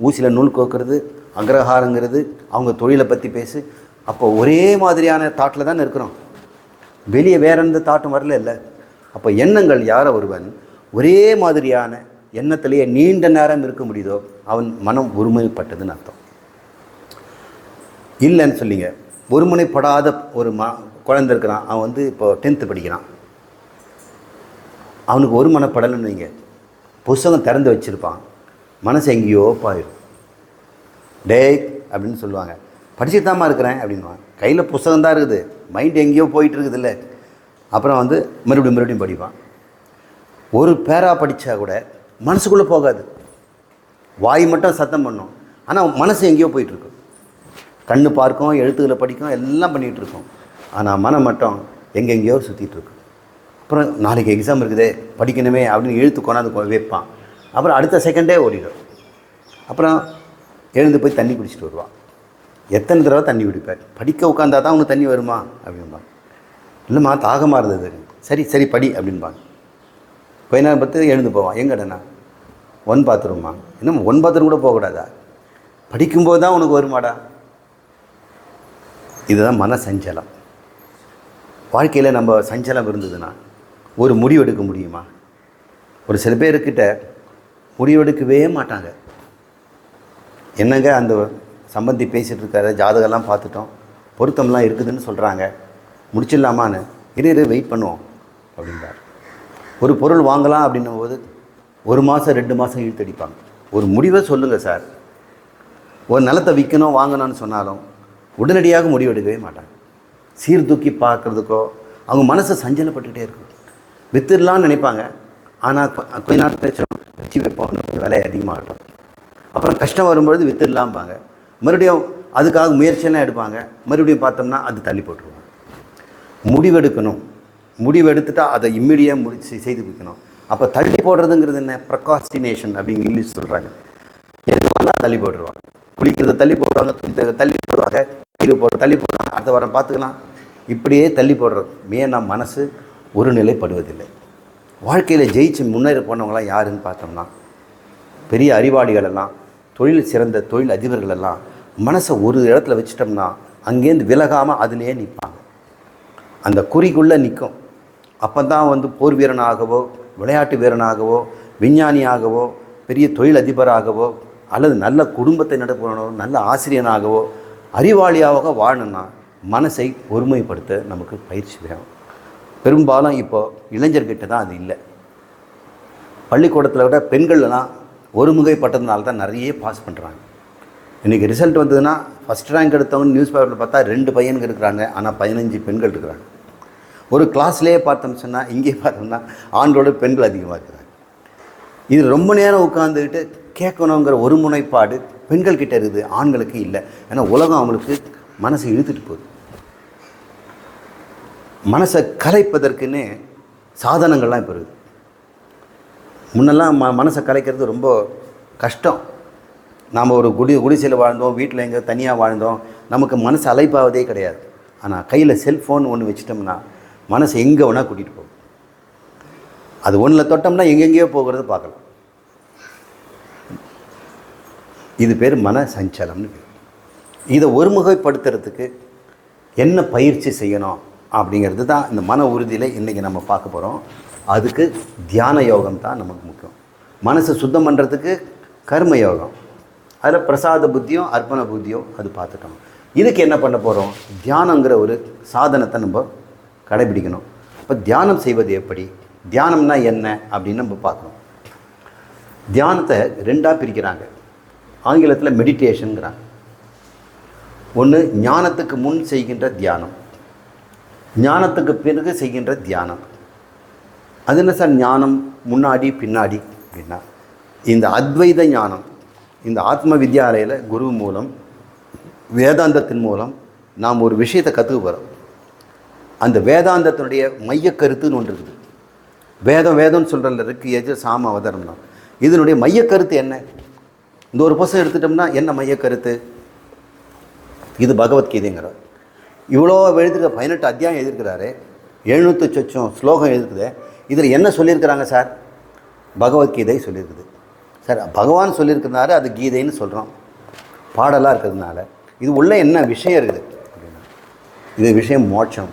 ஊசியில் நூல் கோக்கிறது, அக்ரஹாரங்கிறது, அவங்க தொழிலை பற்றி பேசு. அப்போ ஒரே மாதிரியான தாட்டில் தானே இருக்கிறோம். வெளியே வேறு எந்த தாட்டும் வரல. இல்லை, அப்போ எண்ணங்கள் யார ஒருவன் ஒரே மாதிரியான எண்ணத்திலேயே நீண்ட நேரம் இருக்க முடியுதோ அவன் மனம் ஒருமுனைப்பட்டதுன்னு அர்த்தம். இல்லைன்னு சொல்லிங்க, ஒருமுனைப்படாத ஒரு குழந்தை இருக்கிறான், அவன் வந்து இப்போ 10th படிக்கிறான், அவனுக்கு ஒரு மனப்படலைன்னு வைங்க, புஸ்தகம் திறந்து வச்சுருப்பான், மனசு எங்கேயோ போயிடும். டேய் அப்படின்னு சொல்லுவாங்க, படிச்சுட்டு தாம்மா இருக்கிறேன் அப்படின்வான், கையில் புஸ்தகம் தான் இருக்குது, மைண்ட் எங்கேயோ போயிட்டு இருக்குது இல்லை. அப்புறம் வந்து மறுபடியும் படிப்பான். ஒரு பேரா படித்தா கூட மனசுக்குள்ளே போகாது, வாய் மட்டும் சத்தம் பண்ணும், ஆனால் மனசு எங்கேயோ போயிட்டுருக்கும். கண்ணு பார்க்கும், எழுத்துக்களை படிக்கும், எல்லாம் பண்ணிகிட்ருக்கோம், ஆனால் மனம் மட்டும் எங்கெங்கேயோ சுற்றிட்டுருக்கும். அப்புறம் நாளைக்கு எக்ஸாம் இருக்குதே படிக்கணுமே அப்படின்னு எழுத்து கொண்டாந்து வைப்பான். அப்புறம் அடுத்த செகண்டே ஓடிடும். அப்புறம் எழுந்து போய் தண்ணி குடிச்சிட்டு வருவான். எத்தனை தடவை தண்ணி குடிப்பார்? படிக்க உட்காந்தா தான் உனக்கு தண்ணி வருமா அப்படின்பாங்க. இல்லைம்மா தாகமாக இருந்தது. சரி படி அப்படின்பாங்க. கொஞ்ச நேரம் பார்த்து எழுந்து போவான். எங்கடனா 1 பாத்ரூம்மா. இன்னும் 1 பாத்ரூம் கூட போகக்கூடாதா? படிக்கும்போது தான் உனக்கு வருமாடா. இதுதான் மன சஞ்சலம். வாழ்க்கையில் நம்ம சஞ்சலம் இருந்ததுன்னா ஒரு முடிவெடுக்க முடியுமா? ஒரு சில பேர்கிட்ட முடிவெடுக்கவே மாட்டாங்க. என்னங்க அந்த சம்பந்தி பேசிகிட்டு இருக்காரு, ஜாதகம்லாம் பார்த்துட்டோம், பொருத்தம்லாம் இருக்குதுன்னு சொல்கிறாங்க, முடிச்சிடலாமான்னு. இரு வெயிட் பண்ணுவோம் அப்படின்றார். ஒரு பொருள் வாங்கலாம் அப்படின்னும் போது 1 மாதம் 2 மாதம் இழுத்தடிப்பாங்க. ஒரு முடிவை சொல்லுங்கள் சார். ஒரு நிலத்தை விற்கணும் வாங்கணும்னு சொன்னாலும் உடனடியாக முடிவெடுக்கவே மாட்டாங்க. சீர்தூக்கி பார்க்குறதுக்கோ அவங்க மனசை சஞ்சலப்பட்டுக்கிட்டே இருக்கும். வித்துடலான்னு நினைப்பாங்க, ஆனால் கொஞ்ச நாள் வச்சு வைப்போம், விலை அதிகமாகட்டும். அப்புறம் கஷ்டம் வரும்பொழுது வித்துடலாம்பாங்க. மறுபடியும் அதுக்காக முயற்சியெல்லாம் எடுப்பாங்க. மறுபடியும் பார்த்தோம்னா அது தள்ளி போட்டுருவாங்க. முடிவெடுக்கணும், முடிவெடுத்துட்டால் அதை இம்மிடியாக செய்து வைக்கணும். அப்போ தள்ளி போடுறதுங்கிறது என்ன? ப்ரொக்ராஸ்டினேஷன் அப்படின்னு இங்கிலீஷ் சொல்கிறாங்க. எதுவாலாம் தள்ளி போட்டுருவாங்க. குளிக்கிறத தள்ளி போடுவாங்க, தள்ளி போடுவாங்க, கீழே போட தள்ளி போடுவாங்க, அடுத்த வாரம் பார்த்துக்கலாம். இப்படியே தள்ளி போடுறது. ஏன்னா மனசு ஒரு நிலைப்படுவதில்லை. வாழ்க்கையில் ஜெயிச்சு முன்னேறி போனவங்களாம் யாருன்னு பார்த்தோம்னா, பெரிய அறிவாளிகளெல்லாம், தொழில் சிறந்த தொழில் அதிபர்களெல்லாம் மனசை ஒரு இடத்துல வச்சிட்டோம்னா அங்கேருந்து விலகாமல் அதிலே நிற்பாங்க. அந்த குறிக்குள்ளே நிற்கும். அப்போ தான் வந்து போர் வீரனாகவோ, விளையாட்டு வீரனாகவோ, விஞ்ஞானியாகவோ, பெரிய தொழில் அதிபராகவோ, அல்லது நல்ல குடும்பத்தை நடப்பவனோ, நல்ல ஆசிரியனாகவோ, அறிவாளியாக வாழணும்னா மனசை ஒருமைப்படுத்த நமக்கு பயிற்சி வேணும். பெரும்பாலும் இப்போது இளைஞர்கிட்ட தான் அது இல்லை. பள்ளிக்கூடத்தில் விட பெண்கள்லாம் ஒருமுகைப்பட்டதுனால தான் நிறைய பாஸ் பண்ணுறாங்க. இன்றைக்கி ரிசல்ட் வந்ததுன்னா ஃபஸ்ட் ரேங்க் எடுத்தவங்க நியூஸ் பேப்பரில் பார்த்தா 2 பையனுங்க இருக்கிறாங்க, ஆனால் 15 பெண்கள் இருக்கிறாங்க. ஒரு கிளாஸ்லேயே பார்த்தோம்னு சொன்னால் இங்கே பார்த்தோம்னா ஆண்களோட பெண்கள் அதிகமாக இருக்கிறாங்க. இது ரொம்ப நேரம் உட்காந்துக்கிட்டு கேட்கணுங்கிற ஒரு முனைப்பாடு பெண்கள்கிட்ட இருக்குது, ஆண்களுக்கு இல்லை. ஏன்னா உலகம் அவங்களுக்கு மனசை இழுத்துட்டு போகுது. மனசை கலைப்பதற்குன்னு சாதனங்கள்லாம் இப்போ இருக்குது. முன்னெல்லாம் மனசை கலைக்கிறது ரொம்ப கஷ்டம். நாம் ஒரு குடிசையில் வாழ்ந்தோம், வீட்டில் எங்கே தனியாக வாழ்ந்தோம், நமக்கு மனசு அலைப்பாவதே கிடையாது. ஆனால் கையில் செல்ஃபோன் ஒன்று வச்சிட்டோம்னா மனசு எங்கே வேணால் கூட்டிகிட்டு போகும். அது ஒன்றில் தொட்டோம்னா எங்கெங்கேயோ போகிறது பார்க்கலாம். இது பேர் மன சஞ்சலம்னு பேர். இதை ஒருமுகப்படுத்துறதுக்கு என்ன பயிற்சி செய்யணும் அப்படிங்கிறது தான் இந்த மன உறுதியில் இன்றைக்கி நம்ம பார்க்க போகிறோம். அதுக்கு தியான யோகம் தான் நமக்கு முக்கியம். மனசை சுத்தம் பண்ணுறதுக்கு கர்ம யோகம், அதில் பிரசாத புத்தியும் அர்ப்பண புத்தியும் அது பார்த்துட்டோம். இதுக்கு என்ன பண்ண போகிறோம்? தியானங்கிற ஒரு சாதனத்தை நம்ம கடைபிடிக்கணும். இப்போ தியானம் செய்வது எப்படி, தியானம்னா என்ன அப்படின்னு நம்ம பார்க்கணும். தியானத்தை 2ஆக பிரிக்கிறாங்க. ஆங்கிலத்தில் மெடிடேஷனுங்கிறாங்க. ஒன்று ஞானத்துக்கு முன் செய்கின்ற தியானம், ஞானத்துக்கு பிறகு செய்கின்ற தியானம். அது என்ன சார் ஞானம் முன்னாடி பின்னாடி அப்படின்னா, இந்த அத்வைத ஞானம் இந்த ஆத்ம வித்யாலயில் குரு மூலம் வேதாந்தத்தின் மூலம் நாம் ஒரு விஷயத்தை கற்றுக்க போகிறோம். அந்த வேதாந்தத்தினுடைய மையக்கருத்துன்னு ஒன்று இருக்குது. வேதம்னு சொல்கிறதுல இருக்கு எஜ சாம அவதரம் தான். இதனுடைய மையக்கருத்து என்ன? இந்த ஒரு புத்தகம் எடுத்துட்டோம்னா என்ன மையக்கருத்து? இது பகவத்கீதைங்கிறார். இவ்வளோ எழுதிருக்க 18 அத்தியாயம் எழுதியிருக்கிறாரு, 700 சொச்சம் ஸ்லோகம் எழுதுக்குது. இதில் என்ன சொல்லியிருக்கிறாங்க சார்? பகவத்கீதை சொல்லியிருக்குது சார். பகவான் சொல்லியிருக்கிறதுனால அது கீதைன்னு சொல்கிறோம், பாடலாக இருக்கிறதுனால. இது உள்ள என்ன விஷயம் இருக்குது அப்படின்னா, இது விஷயம் மோட்சம்.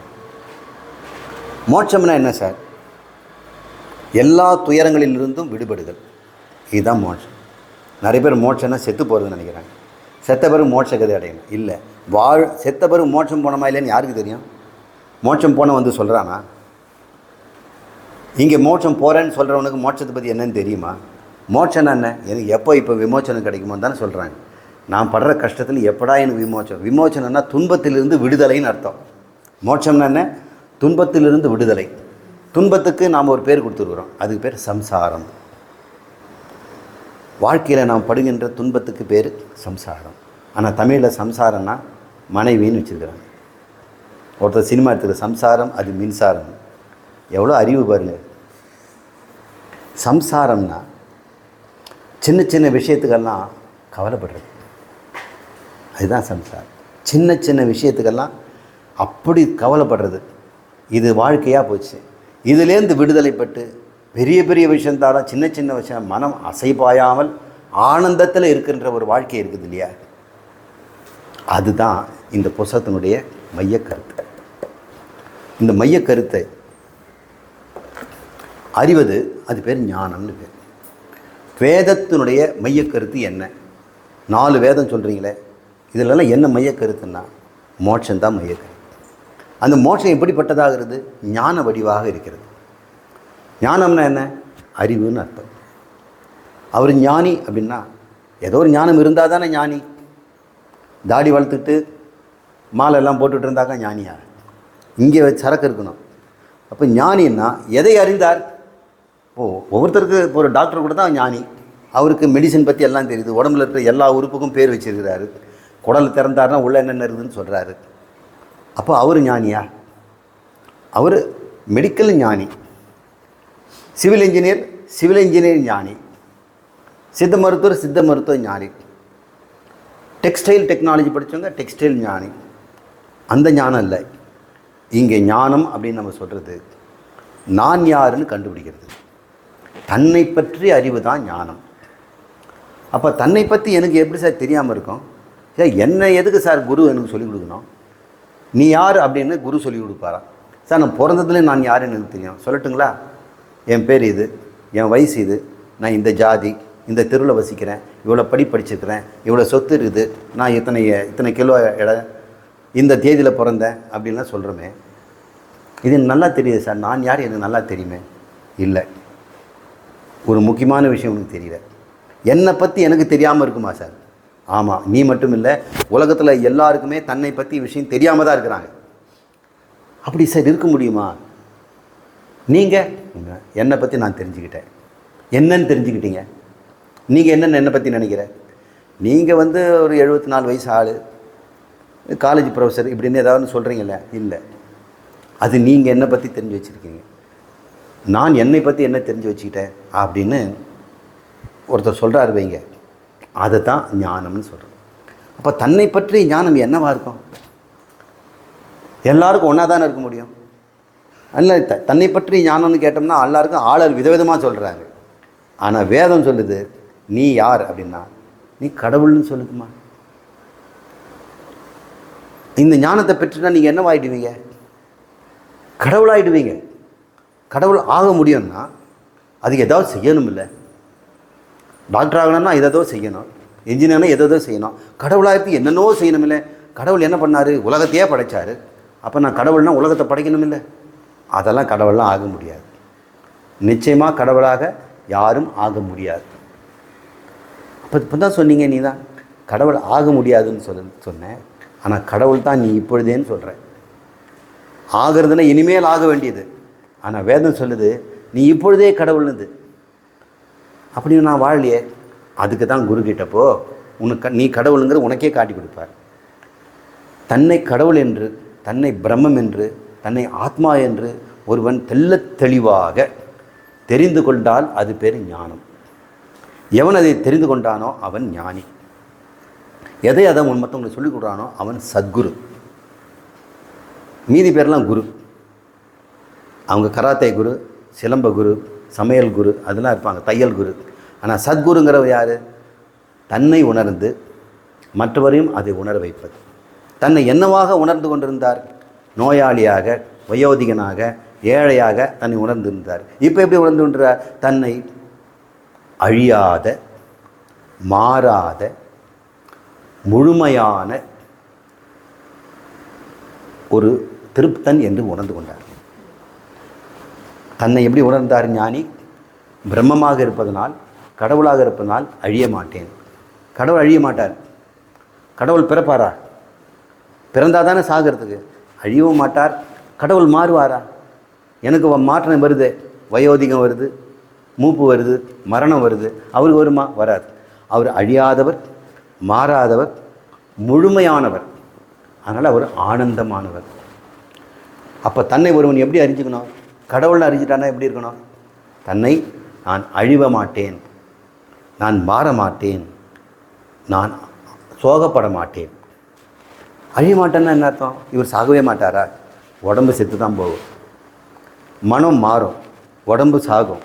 மோட்சம்னா என்ன சார்? எல்லா துயரங்களிலிருந்தும் விடுபடுதல், இதுதான் மோட்சம். நிறைய பேர் மோட்சம்னா செத்து போகிறதுன்னு நினைக்கிறாங்க. செத்த பிறகு மோட்ச கதை அடையணும் இல்லை. செத்த பிறகு மோட்சம் போனமா இல்லைன்னு யாருக்கு தெரியும்? மோட்சம் போன வந்து சொல்கிறானா? இங்கே மோட்சம் போகிறேன்னு சொல்கிறவனுக்கு மோட்சத்தை பற்றி என்னன்னு தெரியுமா? மோட்சம்னா என்ன? எனக்கு இப்போ விமோச்சனம் கிடைக்குமோன்னு தானே சொல்கிறாங்க. நான் படுற கஷ்டத்தில் எப்படா எனக்கு விமோச்சனம்னா துன்பத்திலிருந்து விடுதலைன்னு அர்த்தம். மோட்சம்னா என்ன? துன்பத்திலிருந்து விடுதலை. துன்பத்துக்கு நாம் ஒரு பேர் கொடுத்துருக்குறோம், அதுக்கு பேர் சம்சாரம். வாழ்க்கையில் நாம் படுகின்ற துன்பத்துக்கு பேர் சம்சாரம். ஆனால் தமிழில் சம்சாரம்னா மனைவின்னு வச்சுருக்கிறாங்க. ஒருத்தர் சினிமா எடுத்துக்கிற சம்சாரம், அது மின்சாரம். எவ்வளோ அறிவு பாருங்கள். சம்சாரம்னா சின்ன சின்ன விஷயத்துக்கெல்லாம் கவலைப்படுறது, அதுதான் சம்சாரம். சின்ன சின்ன விஷயத்துக்கெல்லாம் அப்படி கவலைப்படுறது, இது வாழ்க்கையாக போச்சு. இதுலேருந்து விடுதலைப்பட்டு பெரிய பெரிய விஷயந்தாலும் சின்ன சின்ன விஷயம் மனம் அசைபாயாமல் ஆனந்தத்தில் இருக்கின்ற ஒரு வாழ்க்கை இருக்குது இல்லையா? அதுதான் இந்த புஸ்தகத்தினுடைய மையக்கருத்து. இந்த மையக்கருத்தை அறிவது, அது பேர் ஞானம்னு பேர். வேதத்தினுடைய மையக்கருத்து என்ன? 4 வேதம் சொல்கிறீங்களே, இதிலெல்லாம் என்ன மையக்கருத்துன்னா மோட்சம்தான் மையக்கருத்து. அந்த மோட்சம் எப்படிப்பட்டதாகிறது? ஞான வடிவாக இருக்கிறது. ஞானம்னா என்ன? அறிவுன்னு அர்த்தம். அவர் ஞானி அப்படின்னா ஏதோ ஒரு ஞானம் இருந்தால் தானே ஞானி. தாடி வளர்த்துட்டு மாலெல்லாம் போட்டுட்டு இருந்தாக்கா ஞானியா? இங்கே சரக்கு இருக்கணும். அப்போ ஞானின்னா எதை அறிந்தார்? ஒவ்வொருத்தருக்கு ஒரு டாக்டர் கூட தான் ஞானி. அவருக்கு மெடிசன் பற்றி எல்லாம் தெரியுது, உடம்புல இருக்கிற எல்லா உறுப்புக்கும் பேர் வச்சிருக்கிறாரு. குடல் திறந்தாருன்னா உள்ள என்னென்ன இருக்குதுன்னு சொல்கிறாரு. அப்போ அவர் ஞானியா? அவர் மெடிக்கல் ஞானி. சிவில் இன்ஜினியர் ஞானி. சித்த மருத்துவ ஞானி. டெக்ஸ்டைல் டெக்னாலஜி படித்தவங்க டெக்ஸ்டைல் ஞானி. அந்த ஞானம் இல்லை. இங்கே ஞானம் அப்படின்னு நம்ம சொல்கிறது நான் யாருன்னு கண்டுபிடிக்கிறது. தன்னை பற்றி அறிவு தான் ஞானம். அப்போ தன்னை பற்றி எனக்கு எப்படி சார் தெரியாமல் இருக்கும்? சார் என்ன எதுக்கு சார் குரு எனக்கு சொல்லிக் கொடுக்கணும்? நீ யார் அப்படின்னு குரு சொல்லிக் கொடுப்பாரா? சார் நான் பிறந்ததுலேயே நான் யாருன்னு எனக்கு தெரியும், சொல்லட்டுங்களா? என் பேர் இது, என் வயசு இது, நான் இந்த ஜாதி, இந்த தெருவில் வசிக்கிறேன், இவ்வளோ படிச்சிருக்கிறேன், இவ்வளோ சொத்து இருக்குது, நான் இத்தனை கிலோ எடை, இந்த தேதியில் பிறந்தேன் அப்படின்லாம் சொல்கிறோமே. இது நல்லா தெரியுது சார், நான் யார் எனக்கு நல்லா தெரியுமே. இல்லை, ஒரு முக்கியமான விஷயம் உனக்கு தெரியல. என்னை பற்றி எனக்கு தெரியாமல் இருக்குமா சார்? ஆமாம், நீ மட்டும் இல்லை, உலகத்தில் எல்லாருக்குமே தன்னை பற்றி விஷயம் தெரியாமல் தான் இருக்கிறாங்க. அப்படி சார் இருக்க முடியுமா? நீங்கள் என்னை பற்றி நான் தெரிஞ்சுக்கிட்டேன். என்னன்னு தெரிஞ்சுக்கிட்டீங்க? நீங்கள் என்னென்னு என்னை பற்றி நினைக்கிற? நீங்கள் ஒரு 74 வயசு ஆள், காலேஜ் ப்ரொஃபஸர் இப்படின்னு ஏதாவது சொல்கிறீங்களே. இல்லை, அது நீங்கள் என்னை பற்றி தெரிஞ்சு வச்சுருக்கீங்க. நான் என்னை பற்றி என்ன தெரிஞ்சு வச்சுக்கிட்டேன் அப்படின்னு ஒருத்தர் சொல்கிறாரு வைங்க, அதை தான் ஞானம்னு சொல்கிறோம். அப்போ தன்னை பற்றி ஞானம் என்னவா இருக்கும்? எல்லாருக்கும் ஒன்றா தானே இருக்க முடியும். அல்ல, தன்னை பற்றி ஞானம்னு கேட்டோம்னா எல்லாருக்கும் ஆளர் விதவிதமாக சொல்கிறாங்க. ஆனால் வேதம் சொல்லுது, நீ யார் அப்படின்னா நீ கடவுள்னு சொல்லுதுமா. இந்த ஞானத்தை பெற்றுனா நீங்கள் என்னவாயிடுவீங்க? கடவுளாயிடுவீங்க. கடவுள் ஆக முடியும்னா அதுக்கு ஏதாவது செய்யணும். இல்லை, டாக்டர் ஆகணும்னா ஏதோ செய்யணும், இன்ஜினியர்னா ஏதோ செய்யணும், கடவுளாக என்னென்னோ செய்யணும். இல்லை, கடவுள் என்ன பண்ணார்? உலகத்தையே படைத்தார். அப்போ நான் கடவுள்னா உலகத்தை படைக்கணும். இல்லை, அதெல்லாம் கடவுள்லாம் ஆக முடியாது. நிச்சயமாக கடவுளாக யாரும் ஆக முடியாது. அப்போ இப்போ தான் சொன்னீங்க, நீ தான் கடவுள் ஆக முடியாதுன்னு சொன்னேன். ஆனால் கடவுள் தான் நீ இப்பொழுதேன்னு சொல்கிற. ஆகிறதுனா இனிமேல் ஆக வேண்டியது. ஆனால் வேதம் சொல்லுது நீ இப்பொழுதே கடவுள்னுது. அப்படின்னு நான் வாழலையே. அதுக்கு தான் குரு கிட்டப்போ நீ கடவுளுங்கிற உனக்கே காட்டி கொடுப்பார். தன்னை கடவுள் என்று, தன்னை பிரம்மம் என்று, தன்னை ஆத்மா என்று ஒருவன் தெளிவாக தெரிந்து கொண்டால் அது பேர் ஞானம். எவன் அதை தெரிந்து கொண்டானோ அவன் ஞானி. எதை அதை மற்றவங்களுக்கு சொல்லிக் கொடுறானோ அவன் சத்குரு. மீதி பேர்லாம் குரு. அவங்க கராத்தே குரு, சிலம்ப குரு, சமையல் குரு, அதெல்லாம் இருப்பாங்க, தையல் குரு. ஆனால் சத்குருங்கிறவர் யார்? தன்னை உணர்ந்து மற்றவரையும் அதை உணர வைப்பது. தன்னை என்னவாக உணர்ந்து கொண்டிருந்தார்? நோயாளியாக, வயோதிகனாக, ஏழையாக தன்னை உணர்ந்திருந்தார். இப்போ எப்படி உணர்ந்துன்றார்? தன்னை அழியாத, மாறாத, முழுமையான ஒரு திருப்தன் என்று உணர்ந்து கொண்டார். தன்னை எப்படி உணர்ந்தார் ஞானி? பிரம்மமாக இருப்பதனால், கடவுளாக இருப்பதனால் அழிய மாட்டேன். கடவுள் அழிய மாட்டார். கடவுள் பிறப்பாரா? பிறந்தால் தானே சாகிறதுக்கு. அழியவும் மாட்டார். கடவுள் மாறுவாரா? எனக்கு மாற்றம் வருது, வயோதிகம் வருது, மூப்பு வருது, மரணம் வருது. அவருக்கு வருமா? வராது. அவர் அழியாதவர், மாறாதவர், முழுமையானவர். அதனால் அவர் ஆனந்தமானவர். அப்போ தன்னை ஒருவன் எப்படி அறிஞ்சுக்கணும்? கடவுள்னு அறிஞ்சிட்டானா எப்படி இருக்கணும்? தன்னை நான் அழிவ மாட்டேன், நான் மாற மாட்டேன், நான் சோகப்பட மாட்டேன். அழிய மாட்டேன்னா என்ன அர்த்தம்? இவர் சாகவே மாட்டாரா? உடம்பு செத்து தான் போகும், மனம் மாறும், உடம்பு சாகும்.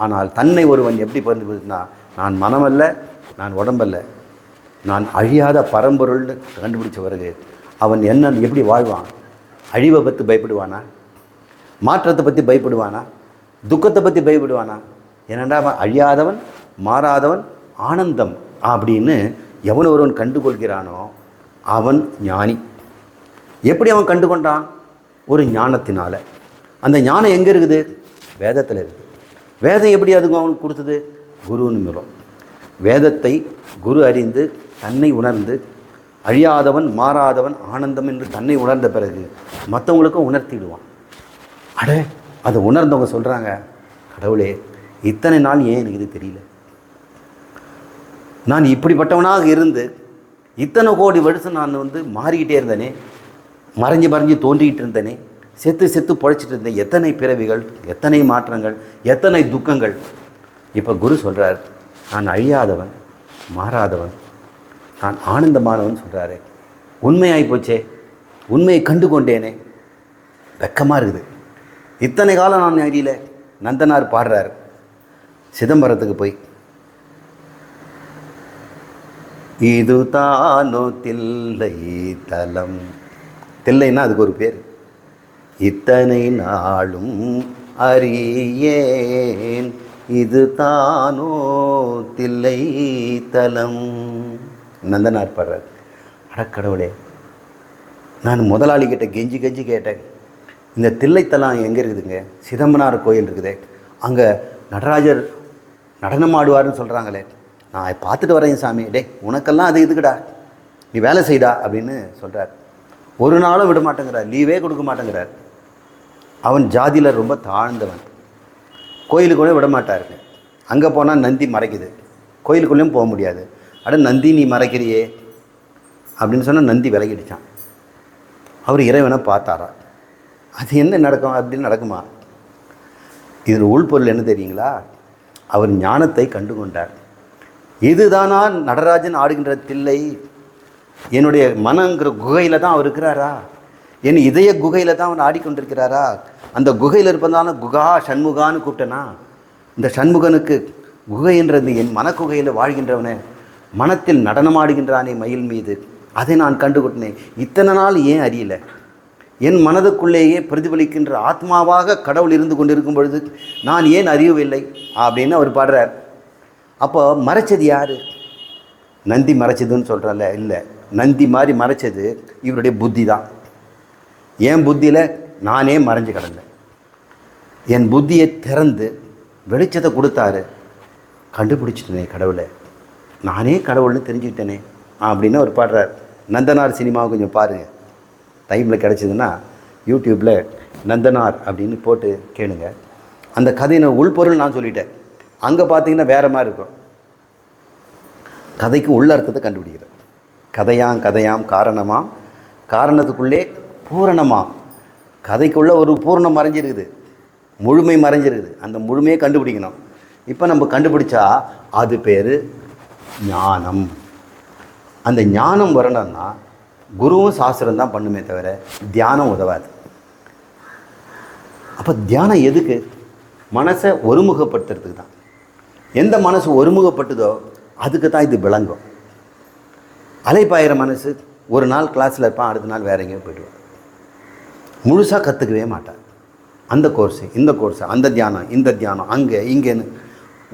ஆனால் தன்னை ஒருவன் எப்படி புரிந்துனா, நான் மனமல்ல, நான் உடம்பல்ல, நான் அழியாத பரம்பொருள்னு கண்டுபிடிச்ச பிறகு அவன் என்ன எப்படி வாழ்வான்? அழிவை பற்றி பயப்படுவானா? மாற்றத்தை பற்றி பயப்படுவானா? துக்கத்தை பற்றி பயப்படுவானா? ஏனென்றா அவன் அழியாதவன், மாறாதவன், ஆனந்தம் அப்படின்னு எவன் ஒருவன் கண்டுகொள்கிறானோ அவன் ஞானி. எப்படி அவன் கண்டுகொண்டான்? ஒரு ஞானத்தினால. அந்த ஞானம் எங்கே இருக்குது? வேதத்தில் இருக்குது. வேதம் எப்படி அதுக்கு அவனுக்கு கொடுத்தது? குருவின் மூலம். வேதத்தை குரு அறிந்து தன்னை உணர்ந்து அழியாதவன், மாறாதவன், ஆனந்தம் என்று தன்னை உணர்ந்த பிறகு மற்றவங்களுக்கும் உணர்த்திடுவான். அடே, அதை உணர்ந்தவங்க சொல்கிறாங்க, கடவுளே இத்தனை நாள் ஏன் எனக்கு இது தெரியல? நான் இப்படிப்பட்டவனாக இருந்து இத்தனை கோடி வருஷம் நான் மாறிக்கிட்டே இருந்தேனே, மறைஞ்சு தோன்றிக்கிட்டு இருந்தேனே, செத்து பொழைச்சிட்டு இருந்தேன். எத்தனை பிறவிகள், எத்தனை மாற்றங்கள், எத்தனை துக்கங்கள். இப்போ குரு சொல்கிறார், நான் அழியாதவன், மாறாதவன், நான் ஆனந்தமானவன் சொல்கிறாரு. உண்மையாகி போச்சே, உண்மையை கண்டு கொண்டேனே, வெக்கமாக இருக்குது. இத்தனை காலம் நான் அறியல. நந்தனார் பாடுறார் சிதம்பரத்துக்கு போய், இது தானோ தில்லை தலம். தில்லைன்னா அதுக்கு ஒரு பேர். இத்தனை நாளும் அறியேன், இது தானோ தில்லை தலம். நந்தனார் பாடுறார். அடக்கடவுளே, நான் முதலாளிகிட்ட கெஞ்சி கேட்டேன், இந்த தில்லைத்தலம் எங்கே இருக்குதுங்க? சிதம்பரனார் கோயில் இருக்குது, அங்கே நடராஜர் நடனம் ஆடுவார்னு சொல்கிறாங்களே, நான் பார்த்துட்டு வரேன் சாமி. டே, உனக்கெல்லாம் அது இதுக்குடா, நீ வேலை செய்டா அப்படின்னு சொல்கிறார். ஒரு நாளும் விட மாட்டேங்கிறார், லீவே கொடுக்க மாட்டேங்கிறார். அவன் ஜாதியில் ரொம்ப தாழ்ந்தவன். கோயிலுக்குள்ளே விட மாட்டாருங்க. அங்கே போனால் நந்தி மறைக்குது, கோயிலுக்குள்ளேயும் போக முடியாது. அட நந்தி, நீ மறைக்கிறியே அப்படின்னு சொன்னால் நந்தி விலகிடுச்சான். அவர் இறைவனை பார்த்தாரா? அது என்ன நடக்கும்? அப்படின்னு நடக்குமா? இதில் உள்பொருள் என்ன தெரியுங்களா? அவர் ஞானத்தை கண்டு கொண்டார். இதுதானா நடராஜன் ஆடுகின்ற தில்லை? என்னுடைய மனங்கிற குகையில் தான் அவர் இருக்கிறாரா? என் இதய குகையில் தான் அவர் ஆடிக்கொண்டிருக்கிறாரா? அந்த குகையில் இருப்பதான குகா சண்முகான்னு கூப்பிட்டேனா? இந்த சண்முகனுக்கு குகை என்றது என் மனக்குகையில் வாழ்கின்றவனே, மனத்தில் நடனமாடுகின்றானே மயில் மீது, அதை நான் கண்டுகொண்டேன். இத்தனை நாள் ஏன் அறியல? என் மனதுக்குள்ளேயே பிரதிபலிக்கின்ற ஆத்மாவாக கடவுள் இருந்து கொண்டிருக்கும் பொழுது நான் ஏன் அறியவில்லை அப்படின்னு அவர் பாடுறார். அப்போ மறைச்சது யார்? நந்தி மறைச்சதுன்னு சொல்கிறல்ல, இல்லை, நந்தி மாதிரி மறைச்சது இவருடைய புத்தி தான். என் புத்தியில் நானே மறைஞ்சு கிடந்தேன். என் புத்தியை திறந்து வெளிச்சத்தை கொடுத்தாரு. கண்டுபிடிச்சிட்டேனே கடவுளை, நானே கடவுள்னு தெரிஞ்சுக்கிட்டேனே அப்படின்னு அவர் பாடுறார். நந்தனார் சினிமாவை கொஞ்சம் பாருங்கள், டைமில் கிடச்சிதுன்னா யூடியூப்பில் நந்தனார் அப்படின்னு போட்டு கேளுங்க. அந்த கதையின் உள்பொருள் நான் சொல்லிட்டேன். அங்கே பார்த்தீங்கன்னா வேறு மாதிரி இருக்கும். கதைக்கு உள்ள அர்த்தத்தை கண்டுபிடிக்கிறேன். கதையாம் காரணமாம், காரணத்துக்குள்ளே பூரணமாம். கதைக்குள்ளே ஒரு பூரணம் மறைஞ்சிருக்குது, முழுமை மறைஞ்சிருக்குது. அந்த முழுமையை கண்டுபிடிக்கணும். இப்போ நம்ம கண்டுபிடிச்சா அது பேர் ஞானம். அந்த ஞானம் வரணும்னா குருவும் சாஸ்திரம் தான் பண்ணுமே தவிர தியானம் உதவாது. அப்போ தியானம் எதுக்கு? மனசை ஒருமுகப்படுத்துறதுக்கு தான். எந்த மனசு ஒருமுகப்பட்டுதோ அதுக்கு தான் இது விளங்கும். அலைப்பாயிர மனசு ஒரு நாள் கிளாஸில் இருப்பான், அடுத்த நாள் வேற எங்கேயோ போய்டுவான், முழுசாக கற்றுக்கவே மாட்டான். அந்த கோர்ஸு இந்த கோர்ஸு, அந்த தியானம் இந்த தியானம், அங்கே இங்கேன்னு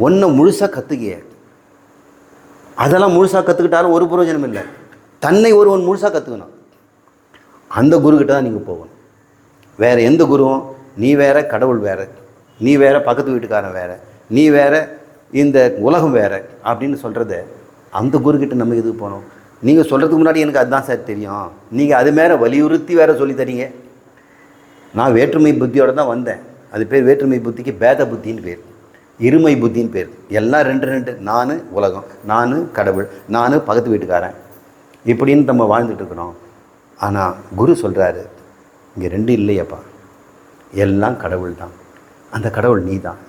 ஒன்றை முழுசாக கற்றுக்கிய. அதெல்லாம் முழுசாக கற்றுக்கிட்டாலும் ஒரு பிரயோஜனம் இல்லை. தன்னை ஒருவன் முழுசாக கற்றுக்கணும். அந்த குருக்கிட்ட தான் நீங்கள் போகணும். வேறு எந்த குருவும் நீ வேற, கடவுள் வேறு, நீ வேற, பக்கத்து வீட்டுக்காரன் வேறு, நீ வேற, இந்த உலகம் வேறு அப்படின்னு சொல்கிறத அந்த குருக்கிட்ட நம்ம எதுக்கு போகணும்? நீங்கள் சொல்கிறதுக்கு முன்னாடி எனக்கு அதுதான் சார் தெரியும், நீங்கள் அது மேலே வலியுறுத்தி வேறு சொல்லி தரீங்க. நான் வேற்றுமை புத்தியோடு தான் வந்தேன். அது பேர் வேற்றுமை புத்திக்கு பேத புத்தின்னு பேர், இருமை புத்தின்னு பேர். எல்லாம் ரெண்டு ரெண்டு, நான் உலகம், நான் கடவுள், நான் பக்கத்து வீட்டுக்காரன், இப்படின்னு நம்ம வாழ்ந்துட்டு இருக்கிறோம். ஆனால் குரு சொல்கிறாரு, இங்கே ரெண்டு இல்லையப்பா, எல்லாம் கடவுள் தான், அந்த கடவுள் நீ தான்.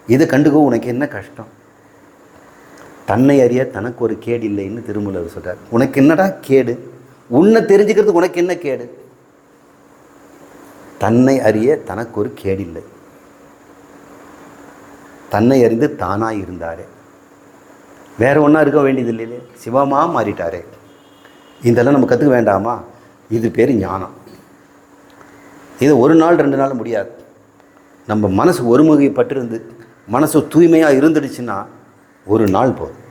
இதை கண்டுக்கோ, உனக்கு என்ன கஷ்டம்? தன்னை அறிய தனக்கு ஒரு கேடு இல்லைன்னு திருமூலர் சொல்கிறார். உனக்கு என்னடா கேடு? உன்னை தெரிஞ்சுக்கிறதுக்கு உனக்கு என்ன கேடு? தன்னை அறிய தனக்கு ஒரு கேடில்லை, தன்னை அறிந்து தானாக இருந்தாரே, வேற ஒன்றா இருக்க வேண்டியது இல்லையே, சிவமாக மாறிட்டாரே. இதெல்லாம் நம்ம கற்றுக்க வேண்டாமா? இது பேர் ஞானம். இது ஒரு நாள் 2 நாள் முடியாது. நம்ம மனசு ஒருமுகைப்பட்டிருந்து மனசு தூய்மையாக இருந்துடுச்சுன்னா ஒரு நாள் போதும்,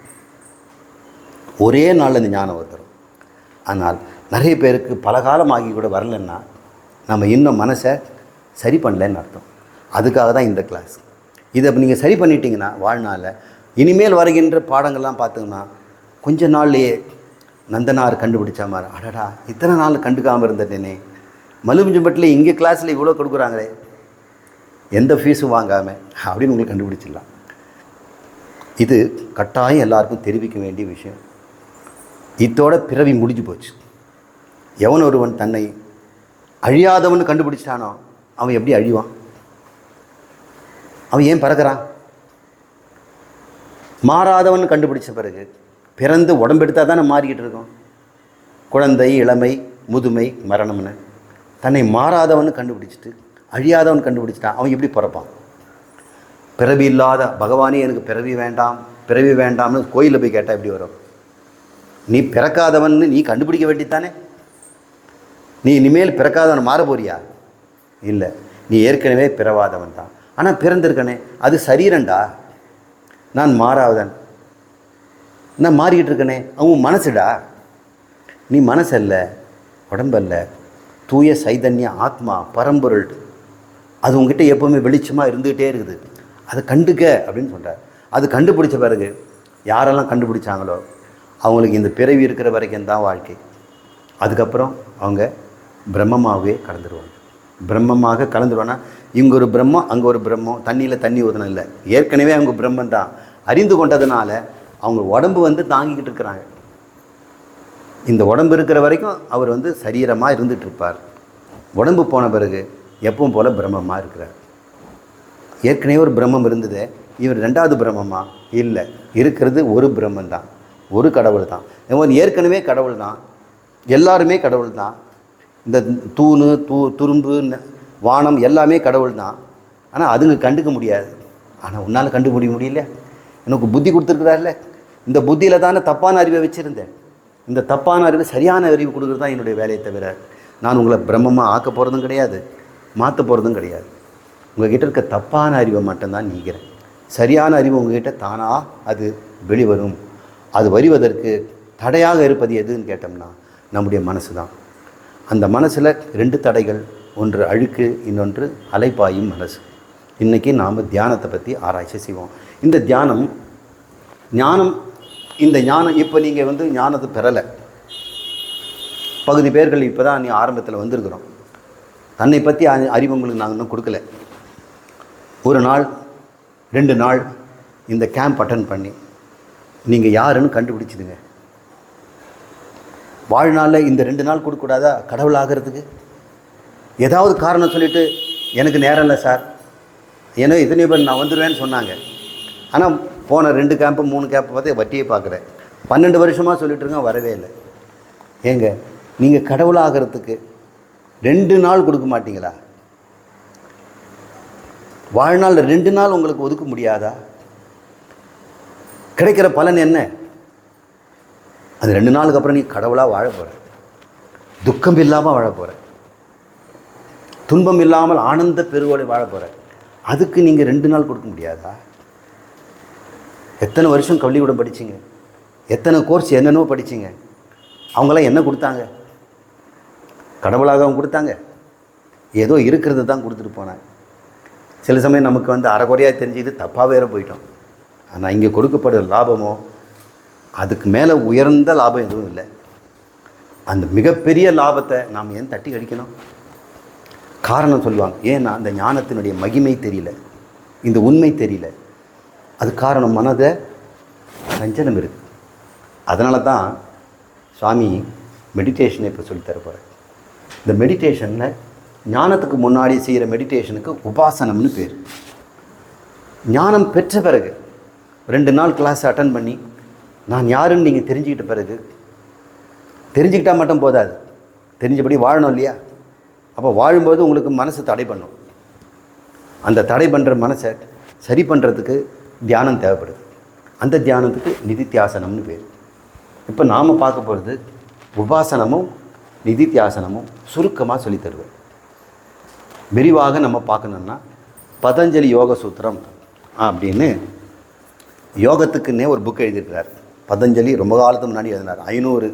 ஒரே நாளில் இந்த ஞானம் வந்துடும். ஆனால் நிறைய பேருக்கு பல காலமாகி கூட வரலன்னா நம்ம இன்னும் மனசை சரி பண்ணலன்னு அர்த்தம். அதுக்காக தான் இந்த கிளாஸ். இதை நீங்கள் சரி பண்ணிட்டீங்கன்னா வாழ்நாளில் இனிமேல் வருகின்ற பாடங்கள்லாம் பார்த்தோம்னா கொஞ்ச நாள்லையே நந்தனார் கண்டுபிடிச்ச மாதிரி, அடடா இத்தனை நாள் கண்டுக்காமல் இருந்தேனே, மலுமிஞ்சம்பட்டில் இங்கே கிளாஸில் இவ்வளோ கொடுக்குறாங்களே, எந்த ஃபீஸும் வாங்காமல் அப்படின்னு உங்களுக்கு கண்டுபிடிச்சிடலாம். இது கட்டாயம் எல்லாருக்கும் தெரிவிக்க வேண்டிய விஷயம். இதோட பிறவி முடிஞ்சு போச்சு. எவன் ஒருவன் தன்னை அழியாதவன் கண்டுபிடிச்சிட்டானோ அவன் எப்படி அழிவான்? அவன் ஏன் பறக்கிறான்? மாறாதவன் கண்டுபிடிச்ச பிறகு பிறந்து உடம்பெடுத்தால் தானே மாறிக்கிட்டு இருக்கோம். குழந்தை, இளமை, முதுமை, மரணம்னு தன்னை மாறாதவன் கண்டுபிடிச்சிட்டு அழியாதவன் கண்டுபிடிச்சிட்டான். அவன் எப்படி பிறப்பான்? பிறவி இல்லாத பகவானே எனக்கு பிறவி வேண்டாம், பிறவி வேண்டாம்னு கோயிலில் போய் கேட்டால் எப்படி வரும்? நீ பிறக்காதவன்னு நீ கண்டுபிடிக்க வேண்டித்தானே. நீ இனிமேல் பிறக்காதவன் மாற போறியா? இல்லை, நீ ஏற்கனவே பிறவாதவன் தான். ஆனால் பிறந்திருக்கனே, அது சரீரண்டா, நான் மாறாதவன், நான் மாறிக்கிட்டு இருக்கனே, அவன் மனசுடா. நீ மனசல்ல, உடம்பல்ல, தூய சைதன்ய ஆத்மா, பரம்பொருள். அது உங்ககிட்ட எப்போவுமே வெளிச்சமாக இருந்துகிட்டே இருக்குது. அதை கண்டுக்க அப்படின்னு சொல்கிறார். அது கண்டுபிடிச்ச பிறகு யாரெல்லாம் கண்டுபிடிச்சாங்களோ அவங்களுக்கு இந்த பிறவி இருக்கிற வரைக்கும் தான் வாழ்க்கை. அதுக்கப்புறம் அவங்க பிரம்மமாகவே கலந்துருவாங்க. பிரம்மமாக கலந்துருவான்னா இங்கே ஒரு பிரம்மம், அங்கே ஒரு பிரம்மம், தண்ணியில் தண்ணி ஊதணும் இல்லை, ஏற்கனவே அவங்க பிரம்மன் தான். அறிந்து கொண்டதுனால அவங்க உடம்பு தாங்கிக்கிட்டு இருக்கிறாங்க. இந்த உடம்பு இருக்கிற வரைக்கும் அவர் சரீரமாக இருந்துகிட்டு இருப்பார். உடம்பு போன பிறகு எப்பவும் போல் பிரம்மமாக இருக்கிறார். ஏற்கனவே ஒரு பிரம்மம் இருந்தது, இவர் 2வது பிரம்மமா? இல்லை, இருக்கிறது ஒரு பிரம்மன் தான், ஒரு கடவுள் தான். இவன் ஏற்கனவே கடவுள் தான், எல்லாருமே கடவுள் தான். இந்த தூணு, துரும்பு, வானம் எல்லாமே கடவுள் தான். ஆனால் அதுங்க கண்டுக்க முடியாது. ஆனால் உன்னால் கண்டுபிடிக்க முடியல. எனக்கு புத்தி கொடுத்துருக்குறாருல, இந்த புத்தியில் தானே தப்பான அறிவை வச்சுருந்தேன். இந்த தப்பான அறிவு சரியான அறிவு கொடுக்குறது தான் என்னுடைய வேலையை தவிர நான் உங்களை பிரம்மமாக ஆக்க போகிறதும் கிடையாது, மாற்ற போகிறதும் கிடையாது. உங்கள்கிட்ட இருக்க தப்பான அறிவை மட்டும்தான் நீக்கிறேன். சரியான அறிவு உங்கள்கிட்ட தானாக அது வெளிவரும். அது வருவதற்கு தடையாக இருப்பது எதுன்னு கேட்டோம்னா நம்முடைய மனசு தான். அந்த மனசில் 2 தடைகள், ஒன்று அழுக்கு, இன்னொன்று அலைப்பாயும் மனசு. இன்றைக்கி நாம் தியானத்தை பற்றி ஆராய்ச்சி செய்வோம். இந்த ஞானம் இந்த ஞானம் இப்போ நீங்கள் ஞானத்தை பெறலை. பகுதி பேர்கள் இப்போ தான் ஆரம்பத்தில் வந்திருக்கிறோம். தன்னை பற்றி அறிவு உங்களுக்கு நாங்கள் இன்னும் கொடுக்கல. ஒரு நாள் 2 நாள் இந்த கேம்ப் அட்டன் பண்ணி நீங்கள் யாருன்னு கண்டுபிடிச்சிடுங்க. வாழ்நாளில் இந்த 2 நாள் கொடுக்கக்கூடாதா கடவுள் ஆகிறதுக்கு? ஏதாவது காரணம் சொல்லிவிட்டு எனக்கு நேரம் இல்லை சார், ஏன்னா இத்தனை பேர் நான் வந்துடுவேன்னு சொன்னாங்க. ஆனால் போன 2 கேம்ப்பு 3 கேம்ப்பு பார்த்து வட்டியே பார்க்குறேன். 12 வருஷமாக சொல்லிட்டு இருக்கேன், வரவே இல்லை. ஏங்க நீங்கள் கடவுளாகிறதுக்கு 2 நாள் கொடுக்க மாட்டீங்களா? வாழ்நாளில் 2 நாள் உங்களுக்கு ஒதுக்க முடியாதா? கிடைக்கிற பலன் என்ன? அது 2 நாளுக்கு அப்புறம் நீ கடவுளாக வாழ போகிற, துக்கம் இல்லாமல் வாழ போகிற, துன்பம் இல்லாமல் ஆனந்த பெருவோடு வாழ போகிற. அதுக்கு நீங்கள் 2 நாள் கொடுக்க முடியாதா? எத்தனை வருஷம் பள்ளிக்கூடம் படிச்சிங்க, எத்தனை கோர்ஸ் என்னென்னோ படிச்சிங்க, அவங்களாம் என்ன கொடுத்தாங்க? கடவுளாக அவங்க கொடுத்தாங்க? ஏதோ இருக்கிறது தான் கொடுத்துட்டு போனாங்க. சில சமயம் நமக்கு அரைக்குறையாக தெரிஞ்சுது, தப்பாக வேற போயிட்டோம். ஆனால் இங்கே கொடுக்கப்படுற லாபமோ அதுக்கு மேலே உயர்ந்த லாபம் எதுவும் இல்லை. அந்த மிகப்பெரிய லாபத்தை நாம் ஏன் தட்டி கழிக்கணும்? காரணம் சொல்லுவாங்க, ஏன்னா அந்த ஞானத்தினுடைய மகிமை தெரியல, இந்த உண்மை தெரியல. அது காரணம் மனதை சஞ்சலம் இருக்குது. அதனால தான் சுவாமி மெடிடேஷனை இப்போ சொல்லித்தர போகிறேன். இந்த மெடிடேஷனில் ஞானத்துக்கு முன்னாடி செய்கிற மெடிடேஷனுக்கு உபாசனம்னு பேர். ஞானம் பெற்ற பிறகு 2 நாள் கிளாஸ் அட்டன் பண்ணி நான் யாருன்னு நீங்கள் தெரிஞ்சுக்கிட்ட பிறகு, தெரிஞ்சுக்கிட்டால் மட்டும் போதாது, தெரிஞ்சபடி வாழணும் இல்லையா? அப்போ வாழும்போது உங்களுக்கு மனசு தடை பண்ணும். அந்த தடை பண்ணுற மனசை சரி பண்ணுறதுக்கு தியானம் தேவைப்படுது. அந்த தியானத்துக்கு நிதித்தியாசனம்னு பேர். இப்போ நாம் பார்க்க போகிறது உபாசனமும் நிதித்தியாசனமும் சுருக்கமாக சொல்லித் தருவேன். விரிவாக நம்ம பார்க்கணுன்னா பதஞ்சலி யோக சூத்திரம் அப்படின்னு யோகத்துக்குன்னே ஒரு புக் எழுதியிருக்கிறார். பதஞ்சலி ரொம்ப காலத்துக்கு முன்னாடி எழுதினார். 500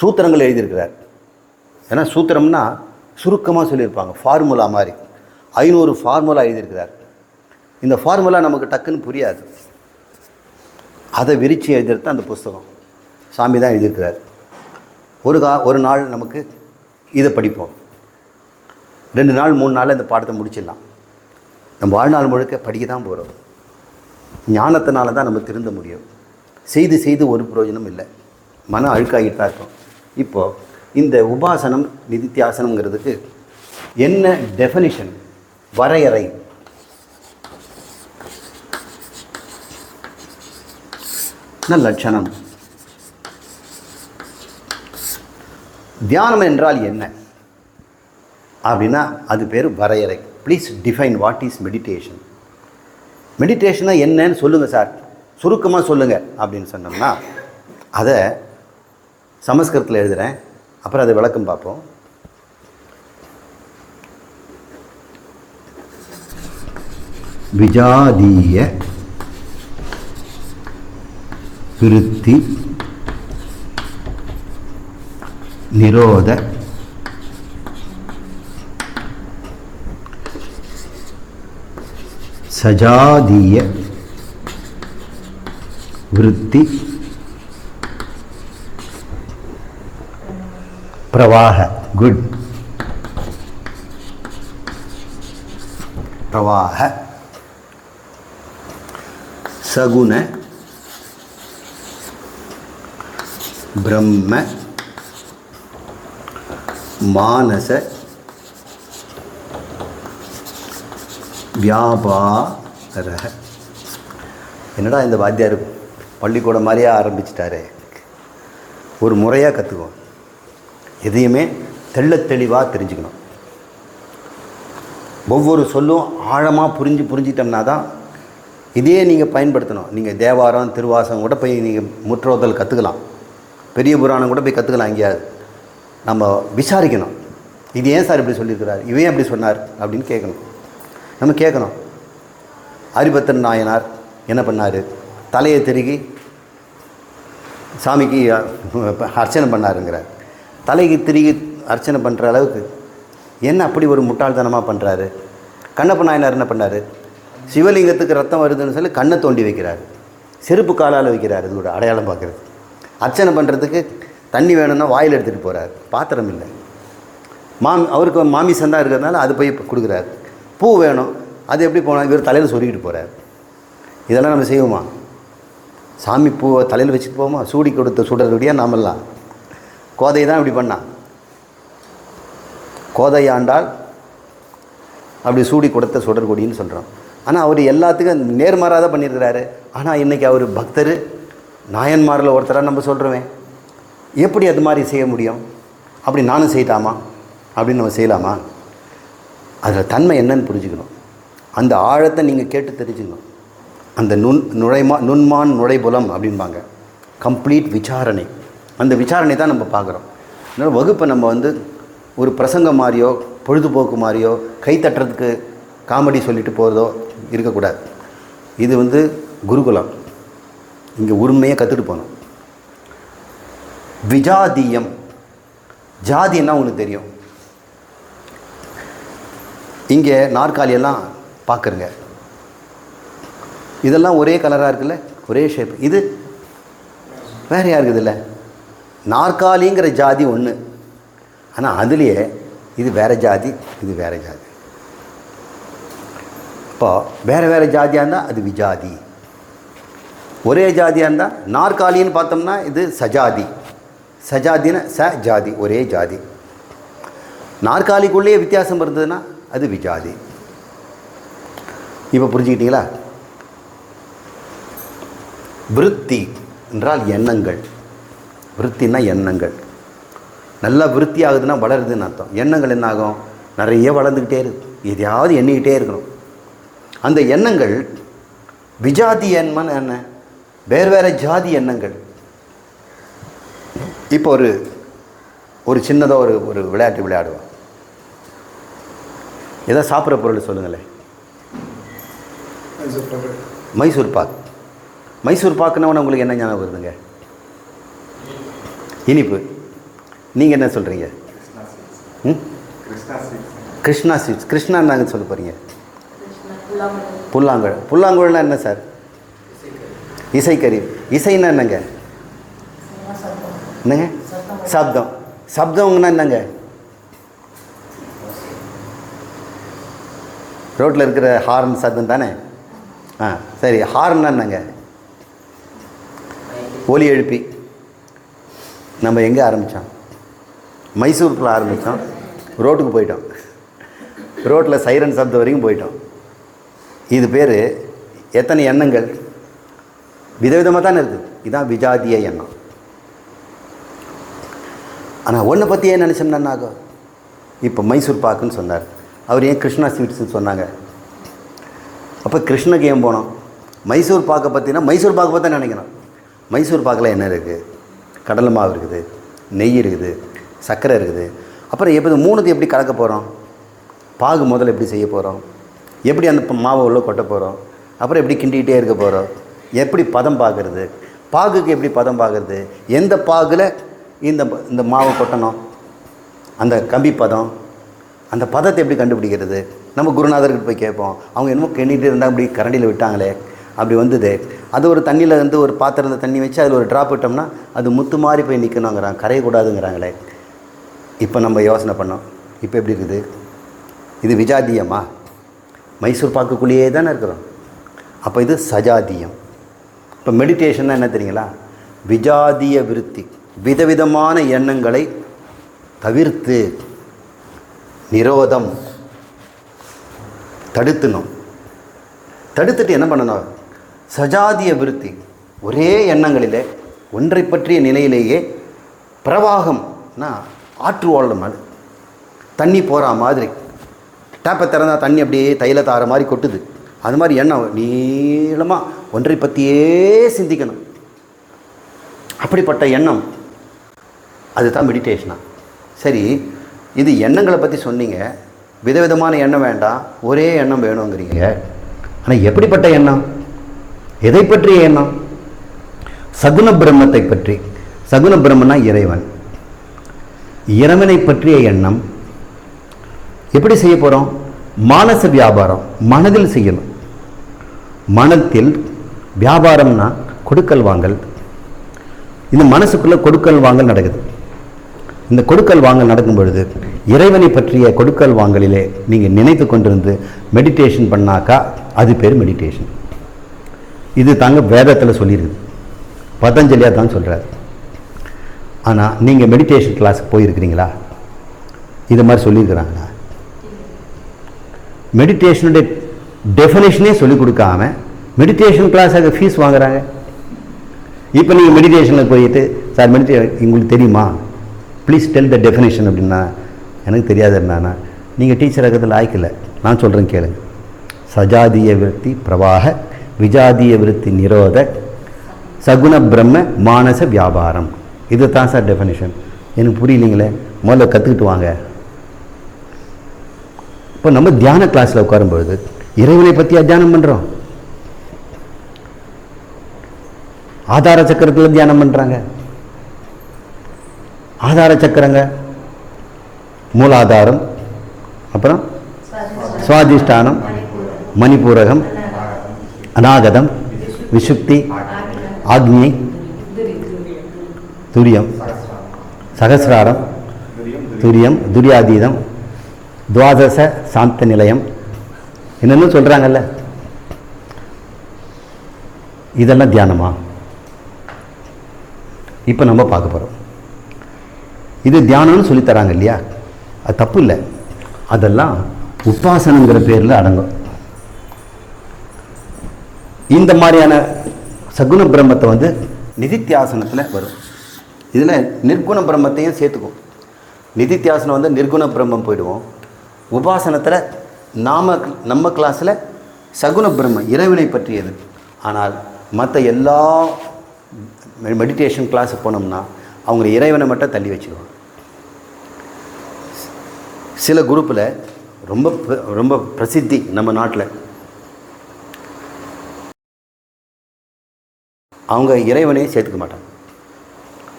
சூத்திரங்கள் எழுதியிருக்கிறார். ஏன்னா சூத்திரம்னா சுருக்கமாக சொல்லியிருப்பாங்க, ஃபார்முலா மாதிரி. 500 ஃபார்முலா எழுதியிருக்கிறார். இந்த ஃபார்முலா நமக்கு டக்குன்னு புரியாது. அதை விரித்து எழுதியிருத்த அந்த புஸ்தகம் சாமி தான் எழுதியிருக்கிறார். ஒரு நாள் நமக்கு இதை படிப்போம், 2 நாள் 3 நாளில் இந்த பாடத்தை முடிச்சிடலாம். நம்ம வாழ்நாள் முழுக்க படிக்க தான் போகிறோம். ஞானத்தினால தான் நம்ம திருந்த முடியும். செய்து செய்து ஒரு பிரயோஜனம் இல்லை, மன அழுக்காகிட்டு தான் இருக்கும். இப்போது இந்த உபாசனம் நிதித்தியாசனம்ங்கிறதுக்கு என்ன டெஃபினிஷன், வரையறை? லட்சணம். தியானம் என்றால் என்ன அப்படின்னா அது பேர் வரையறை. Please define what is meditation. மெடிடேஷனா என்னன்னு சொல்லுங்கள் சார், சுருக்கமாக சொல்லுங்கள் அப்படின்னு சொன்னோம்னா அதை சமஸ்கிருதத்தில் எழுதுகிறேன், அப்புறம் அதை விளக்கம் பார்ப்போம். விஜாதீய விருத்தி நிரோத சஜாதீய விருத்தி பிரவாக. குட். பிரவாக சகுண பிரம்ம மானச வியாபார. என்னடா இந்த வாத்தியார் பள்ளிக்கூடம் மாதிரியே ஆரம்பிச்சிட்டாரு. ஒரு முறையாக கற்றுக்குவோம். எதையுமே தெளிவாக தெரிஞ்சுக்கணும். ஒவ்வொரு சொல்லும் ஆழமாக புரிஞ்சிட்டோம்னா தான் இதே நீங்கள் பயன்படுத்தணும். நீங்கள் தேவாரம் திருவாசகம் கூட போய் நீங்கள் முற்றோதல் கற்றுக்கலாம், பெரிய புராணம் கூட போய் கற்றுக்கலாம். எங்கேயாவது நம்ம விசாரிக்கணும், இது ஏன் சார் இப்படி சொல்லியிருக்கிறார், இவன் எப்படி சொன்னார் அப்படின்னு கேட்கணும். நம்ம கேட்கணும். ஹரிபத்தன் நாயனார் என்ன பண்ணார், தலையை திருகி சாமிக்கு அர்ச்சனை பண்ணாருங்கிறார். தலைக்கு திருகி அர்ச்சனை பண்ணுற அளவுக்கு என்ன அப்படி ஒரு முட்டாள்தனமாக பண்ணுறாரு. கண்ணப்ப நாயனார் என்ன பண்ணார், சிவலிங்கத்துக்கு ரத்தம் வருதுன்னு சொல்லி கண்ணை தோண்டி வைக்கிறார், செருப்பு காலால் வைக்கிறார். இது கூட அடையாளம் பார்க்குறது. அர்ச்சனை பண்ணுறதுக்கு தண்ணி வேணும்னா வாயில் எடுத்துகிட்டு போகிறார், பாத்திரம் இல்லை. அவருக்கு மாமி சந்தா இருக்கிறதுனால அது போய் கொடுக்குறாரு. பூ வேணும், அது எப்படி போனால் இவர் தலையில் சொருகிட்டு போகிறார். இதெல்லாம் நம்ம செய்வோமா? சாமி பூவை தலையில் வச்சுட்டு போவோமா? சூடி கொடுத்த சுடருடையா நாமெல்லாம். கோதை தான் இப்படி பண்ணான். கோதை ஆண்டால் அப்படி சூடி கொடுத்த சுடர்கொடின்னு சொல்கிறோம். ஆனால் அவர் எல்லாத்துக்கும் நேர்மாறாக தான் பண்ணியிருக்கிறாரு. ஆனால் இன்றைக்கி அவர் பக்தர், நாயன்மாரில் ஒருத்தராக நம்ம சொல்கிறோமே. எப்படி அது மாதிரி செய்ய முடியும்? அப்படி நானும் செய்யலாமா அப்படின்னு நம்ம செய்யலாமா? அதில் தன்மை என்னன்னு புரிஞ்சுக்கணும். அந்த ஆழத்தை நீங்கள் கேட்டு தெரிஞ்சுக்கணும். அந்த நுண்மான் நுழைபுலம் அப்படின்பாங்க, கம்ப்ளீட் விசாரணை. அந்த விசாரணை தான் நம்ம பார்க்குறோம். அதனால் வகுப்பை நம்ம ஒரு பிரசங்கம் மாதிரியோ பொழுதுபோக்கு மாதிரியோ கை தட்டுறதுக்கு காமெடி சொல்லிட்டு போகிறதோ இருக்கக்கூடாது. இது குருகுலம். இங்கே உரிமையை கற்றுட்டு போகணும். விஜாதியம், ஜாதின்னா உங்களுக்கு தெரியும். இங்கே நாற்காலியெல்லாம் பார்க்குறங்க, இதெல்லாம் ஒரே கலராக இருக்குல்ல, ஒரே ஷேப். இது வேறையாக இருக்குதுல்ல. நாற்காலிங்கிற ஜாதி ஒன்று, ஆனால் அதுலேயே இது வேறு ஜாதி, இது வேறு ஜாதி. இப்போ வேறு வேறு ஜாதியாக இருந்தால் அது விஜாதி. ஒரே ஜாதியாக இருந்தால் நாற்காலின்னு பார்த்தோம்னா இது சஜாதி. சஜாதின்னா ச ஜாதி, ஒரே ஜாதி. நாற்காலிக்குள்ளேயே வித்தியாசம் இருந்ததுன்னா அது விஜாதி. இப்போ புரிஞ்சுக்கிட்டீங்களா? விருத்தி என்றால் எண்ணங்கள். விருத்தின்னா எண்ணங்கள். நல்லா விருத்தி ஆகுதுன்னா வளருதுன்னு அர்த்தம். எண்ணங்கள் என்ன ஆகும்? நிறைய வளர்ந்துக்கிட்டே இருக்கு, எதையாவது எண்ணிக்கிட்டே இருக்கணும். அந்த எண்ணங்கள் விஜாதி எண்ணம் என்ன? வேறு வேறு ஜாதி எண்ணங்கள். இப்போ ஒரு சின்னதாக ஒரு விளையாட்டு விளையாடுவோம். ஏதோ சாப்பிட்ற பொருள் சொல்லுங்களேன். மைசூர் பாக். மைசூர் பாக்குன்னா உங்களுக்கு என்ன ஞாபகம் வருதுங்க? இனிப்பு. நீங்கள் என்ன சொல்கிறீங்க? கிருஷ்ணா ஸ்வீட்ஸ். கிருஷ்ணா என்னங்க சொல்ல போகிறீங்க? புல்லாங்குழல். புல்லாங்குழல்னா என்ன சார்? இசைக்கருவி. இசைன்னா என்னங்க? என்னங்க? சப்தம். சப்தம்னா என்னங்க? ரோட்டில் இருக்கிற ஹார்ன் சத்தம் தானே? சரி, ஹார்ன்னா என்னங்க? ஒலி எழுப்பி. நம்ம எங்கே ஆரம்பித்தோம்? மைசூரில் ஆரம்பித்தோம், ரோட்டுக்கு போயிட்டோம். ரோட்டில் சைரன் சப்தம் வரைக்கும் போயிட்டோம். இது பேர் எத்தனை எண்ணங்கள்? விதவிதமாக தானே இருக்குது. இதுதான் விஜாதிய எண்ணம். ஆனால் ஒன்றை பற்றி ஏன் நினச்சோம்னா ஆகும்? இப்போ மைசூர் பாக்குன்னு சொன்னார், அவர் ஏன் கிருஷ்ணா ஸ்வீட்ஸ்ன்னு சொன்னாங்க? அப்போ கிருஷ்ணக்கு ஏன் போனோம்? மைசூர் பாக்கை பற்றினா மைசூர் பாக்கை பற்றி தான் நினைக்கணும். மைசூர் பாக்கில் என்ன இருக்குது? கடலை மாவு இருக்குது, நெய் இருக்குது, சர்க்கரை இருக்குது. அப்புறம் எப்படி மூணுக்கு எப்படி கலக்க போகிறோம்? பாகு முதல்ல எப்படி செய்ய போகிறோம்? எப்படி அந்த மாவை உள்ள கொட்ட போகிறோம்? அப்புறம் எப்படி கிண்டிகிட்டே இருக்க போகிறோம்? எப்படி பதம் பார்க்குறது? பாகுக்கு எப்படி பதம் பார்க்குறது? எந்த பாகில் இந்த மாவை கொட்டணும்? அந்த கம்பி பதம், அந்த பதத்தை எப்படி கண்டுபிடிக்கிறது? நம்ம குருநாதர்கிட்ட போய் கேட்போம். அவங்க என்னமோ கிண்டிகிட்டே இருந்தால் அப்படி கரண்டியில் விட்டாங்களே, அப்படி வந்தது. அது ஒரு தண்ணியில் ஒரு பாத்திரத்தில் தண்ணி வச்சு அதில் ஒரு ட்ராப் விட்டோம்னா அது முத்து மாதிரி போய் நிற்கணுங்கிறாங்க, கரையக்கூடாதுங்கிறாங்களே. இப்போ நம்ம யோசனை பண்ணோம், இப்போ எப்படி இருக்குது? இது விஜாதியமா? மைசூர் பாக்குக்குள்ளேயே தானே இருக்கிறோம். அப்போ இது சஜாதியம். இப்போ மெடிடேஷன்னா என்ன தெரியுங்களா? விஜாதிய விருத்தி, விதவிதமான எண்ணங்களை தவிர்த்து நிரோதம், தடுத்துணும். தடுத்துட்டு என்ன பண்ணணும்? சஜாதிய விருத்தி, ஒரே எண்ணங்களிலே ஒன்றை பற்றிய நிலையிலேயே பிரவாகம்னா ஆற்று ஓடுற மாதிரி, தண்ணி போகிற மாதிரி. டேப்பை திறந்தால் தண்ணி அப்படியே தைல தார மாதிரி கொட்டுது. அது மாதிரி எண்ணம் நீளமாக ஒன்றை பற்றியே சிந்திக்கணும். அப்படிப்பட்ட எண்ணம் அதுதான் மெடிடேஷனா? சரி, இது எண்ணங்களை பற்றி சொன்னீங்க. விதவிதமான எண்ணம் வேண்டாம், ஒரே எண்ணம் வேணுங்கிறீங்க. ஆனால் எப்படிப்பட்ட எண்ணம்? எதை பற்றிய எண்ணம்? சகுண பிரம்மத்தை பற்றி. சகுண பிரம்மனா இறைவன். இறைவனை பற்றிய எண்ணம். எப்படி செய்ய போகிறோம்? மானச வியாபாரம், மனதில் செய்யணும். மனத்தில் வியாபாரம்னா கொடுக்கல் வாங்கல். இந்த மனசுக்குள்ளே கொடுக்கல் வாங்கல் நடக்குது. இந்த கொடுக்கல் வாங்கல் நடக்கும் பொழுது இறைவனை பற்றிய கொடுக்கல் வாங்கலிலே நீங்கள் நினைத்து கொண்டிருந்து மெடிடேஷன் பண்ணாக்கா அது பேர் மெடிடேஷன். இது தாங்க வேதத்தில் சொல்லியிருக்குது, பதஞ்சலியாக தான் சொல்கிறார். ஆனால் நீங்கள் மெடிடேஷன் கிளாஸுக்கு போயிருக்கிறீங்களா? இது மாதிரி சொல்லியிருக்கிறாங்களா? மெடிடேஷனுடைய டெஃபினேஷனே சொல்லிக் கொடுக்காம மெடிடேஷன் கிளாஸாக ஃபீஸ் வாங்குறாங்க. இப்போ நீங்கள் மெடிடேஷனில் போயிட்டு, சார் உங்களுக்கு தெரியுமா, ப்ளீஸ் டெல் த டெஃபினேஷன் அப்படின்னா எனக்கு தெரியாது. என்னன்னா நீங்கள் டீச்சர் ஆகிறதுல ஆய்க்கலை. நான் சொல்கிறேன் கேளுங்க. சஜாதிய விருத்தி பிரவாக, விஜாதிய விருத்தி நிரோத, சகுண பிரம்ம மானச வியாபாரம். இது தான் சார் டெஃபினேஷன். எனக்கு புரியலைங்களே. முதல்ல கற்றுக்கிட்டு வாங்க. இப்போ நம்ம தியான கிளாஸில் உட்காரும்பொழுது இறைவனை பற்றியா தியானம் பண்ணுறோம்? ஆதார சக்கரத்தில் தியானம் பண்ணுறாங்க. ஆதார சக்கரங்க மூலாதாரம், அப்புறம் சுவாதிஷ்டானம், மணிப்பூரகம், அநாகதம், விசுப்தி, ஆக்ஞை, துரியம், சகசிராரம், துரியம், துரியாதீதம், துவாதச சாந்த நிலையம், என்னென்னு சொல்கிறாங்கல்ல. இதெல்லாம் தியானமா? இப்போ நம்ம பார்க்க போகிறோம். இது தியானம்னு சொல்லித்தராங்க இல்லையா? அது தப்பு இல்லை. அதெல்லாம் உபாசனங்கிற பேரில் அடங்கும். இந்த மாதிரியான சகுண பிரம்மத்தை நிதித்தியாசனத்தில் வரும். இதில் நிர்குண பிரம்மத்தையும் சேர்த்துக்கும். நிதித்தியாசனம் நிர்குண பிரம்மம் போயிடுவோம். உபாசனத்தில் நம்ம கிளாஸில் சகுண பிரம்மம் இறைவனை பற்றியது. ஆனால் மற்ற எல்லா மெடிடேஷன் கிளாஸுக்கு போனோம்னா அவங்க இறைவனை மட்டும் தள்ளி வச்சுருவாங்க. சில குரூப்பில் ரொம்ப ரொம்ப பிரசித்தி நம்ம நாட்டில், அவங்க இறைவனையே சேர்த்துக்க மாட்டாங்க.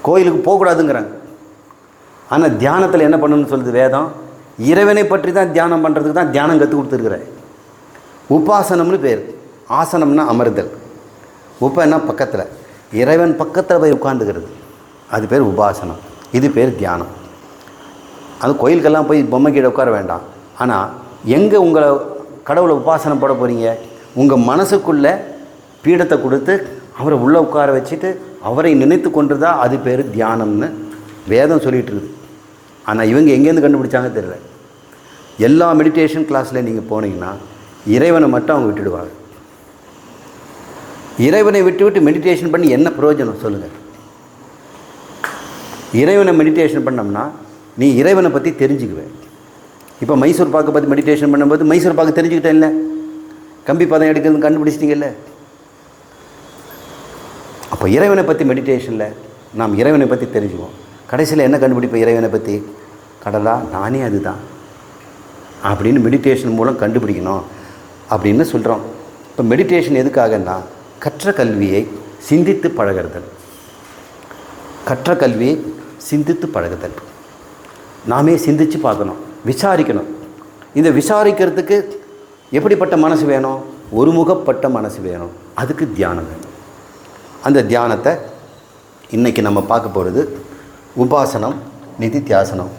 கோயிலுக்கு போகக்கூடாதுங்கிறாங்க. ஆனால் தியானத்தில் என்ன பண்ணணும்னு சொல்லுது வேதம்? இறைவனை பற்றி தான் தியானம் பண்ணுறதுக்கு தான் தியானம் கற்றுக் கொடுத்துருக்குறேன். உபாசனம்னு பேர். ஆசனம்னா அமர்தல், உப்பன்னா பக்கத்தில், இறைவன் பக்கத்தில் போய் உட்காந்துக்கிறது, அது பேர் உபாசனம். இது பேர் தியானம். அது கோயிலுக்கெல்லாம் போய் பொம்மை கீழே உட்கார வேண்டாம். ஆனால் எங்கே உங்களை கடவுளை உபாசனம் போட போகிறீங்க? உங்கள் மனசுக்குள்ளே பீடத்தை கொடுத்து அவரை உள்ளே உட்கார வச்சுட்டு அவரை நினைத்து கொண்டுதா அது பேர் தியானம்னு வேதம் சொல்லிகிட்டு இருக்குது. ஆனால் இவங்க எங்கேருந்து கண்டுபிடிச்சாங்க தெரியல. எல்லா மெடிடேஷன் கிளாஸில் நீங்கள் போனீங்கன்னா இறைவனை மட்டும் அவங்க விட்டுடுவாங்க. இறைவனை விட்டு மெடிடேஷன் பண்ணி என்ன பிரயோஜனம் சொல்லுங்கள்? இறைவனை மெடிடேஷன் பண்ணோம்னா நீ இறைவனை பற்றி தெரிஞ்சுக்குவேன். இப்போ மைசூர் பாக்கை பற்றி மெடிடேஷன் பண்ணும்போது மைசூர் பாக்கு தெரிஞ்சுக்கிட்டேன் இல்லை, கம்பி பதம் எடுக்கிறது கண்டுபிடிச்சிட்டிங்கல்ல. அப்போ இறைவனை பற்றி மெடிடேஷனில் நாம் இறைவனை பற்றி தெரிஞ்சுக்குவோம். கடைசியில் என்ன கண்டுபிடிப்போம்? இறைவனை பற்றி கடலா நானே அதுதான் அப்படின்னு மெடிடேஷன் மூலம் கண்டுபிடிக்கணும் அப்படின்னு சொல்கிறோம். இப்போ மெடிடேஷன் எதுக்காகன்னா கற்ற கல்வியை சிந்தித்து பழகுதல். கற்ற கல்வியை சிந்தித்து பழகுதல். நாமே சிந்தித்து பார்க்கணும், விசாரிக்கணும். இந்த விசாரிக்கிறதுக்கு எப்படிப்பட்ட மனசு வேணும்? ஒருமுகப்பட்ட மனசு வேணும். அதுக்கு தியானம் வேணும். அந்த தியானத்தை இன்றைக்கி நம்ம பார்க்க போகிறது உபாசனம், நிதித்தியாசனம்.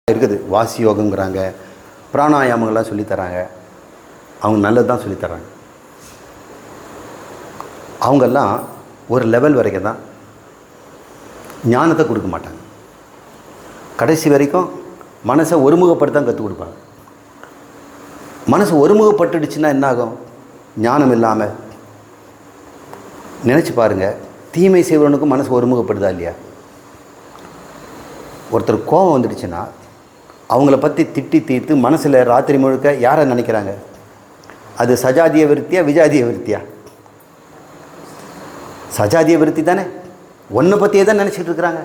இருக்குது. வாசி யோகங்கிறாங்க, பிராணாயாமங்கள்லாம் சொல்லித்தராங்க. அவங்க நல்லது தான் சொல்லித்தராங்க. அவங்கெல்லாம் ஒரு லெவல் வரைக்கும் தான், ஞானத்தை கொடுக்க மாட்டாங்க. கடைசி வரைக்கும் மனசை ஒருமுகப்படுத்த தான் கற்றுக் கொடுப்பாங்க. மனசு ஒருமுகப்பட்டுடுச்சுன்னா என்ன ஆகும்? ஞானம் இல்லாமல் நினச்சி பாருங்கள். தீமை செய்வனுக்கும் மனசு ஒருமுகப்படுதா இல்லையா? ஒருத்தர் கோபம் வந்துடுச்சுன்னா அவங்கள பற்றி திட்டி தீர்த்து மனசில் ராத்திரி முழுக்க யாரை நினைக்கிறாங்க? அது சஜாதிய விருத்தியா விஜாதிய விருத்தியா? சஜாதிய விருத்தி தானே. ஒன்றை பற்றியே தான் நினச்சிட்டு இருக்கிறாங்க.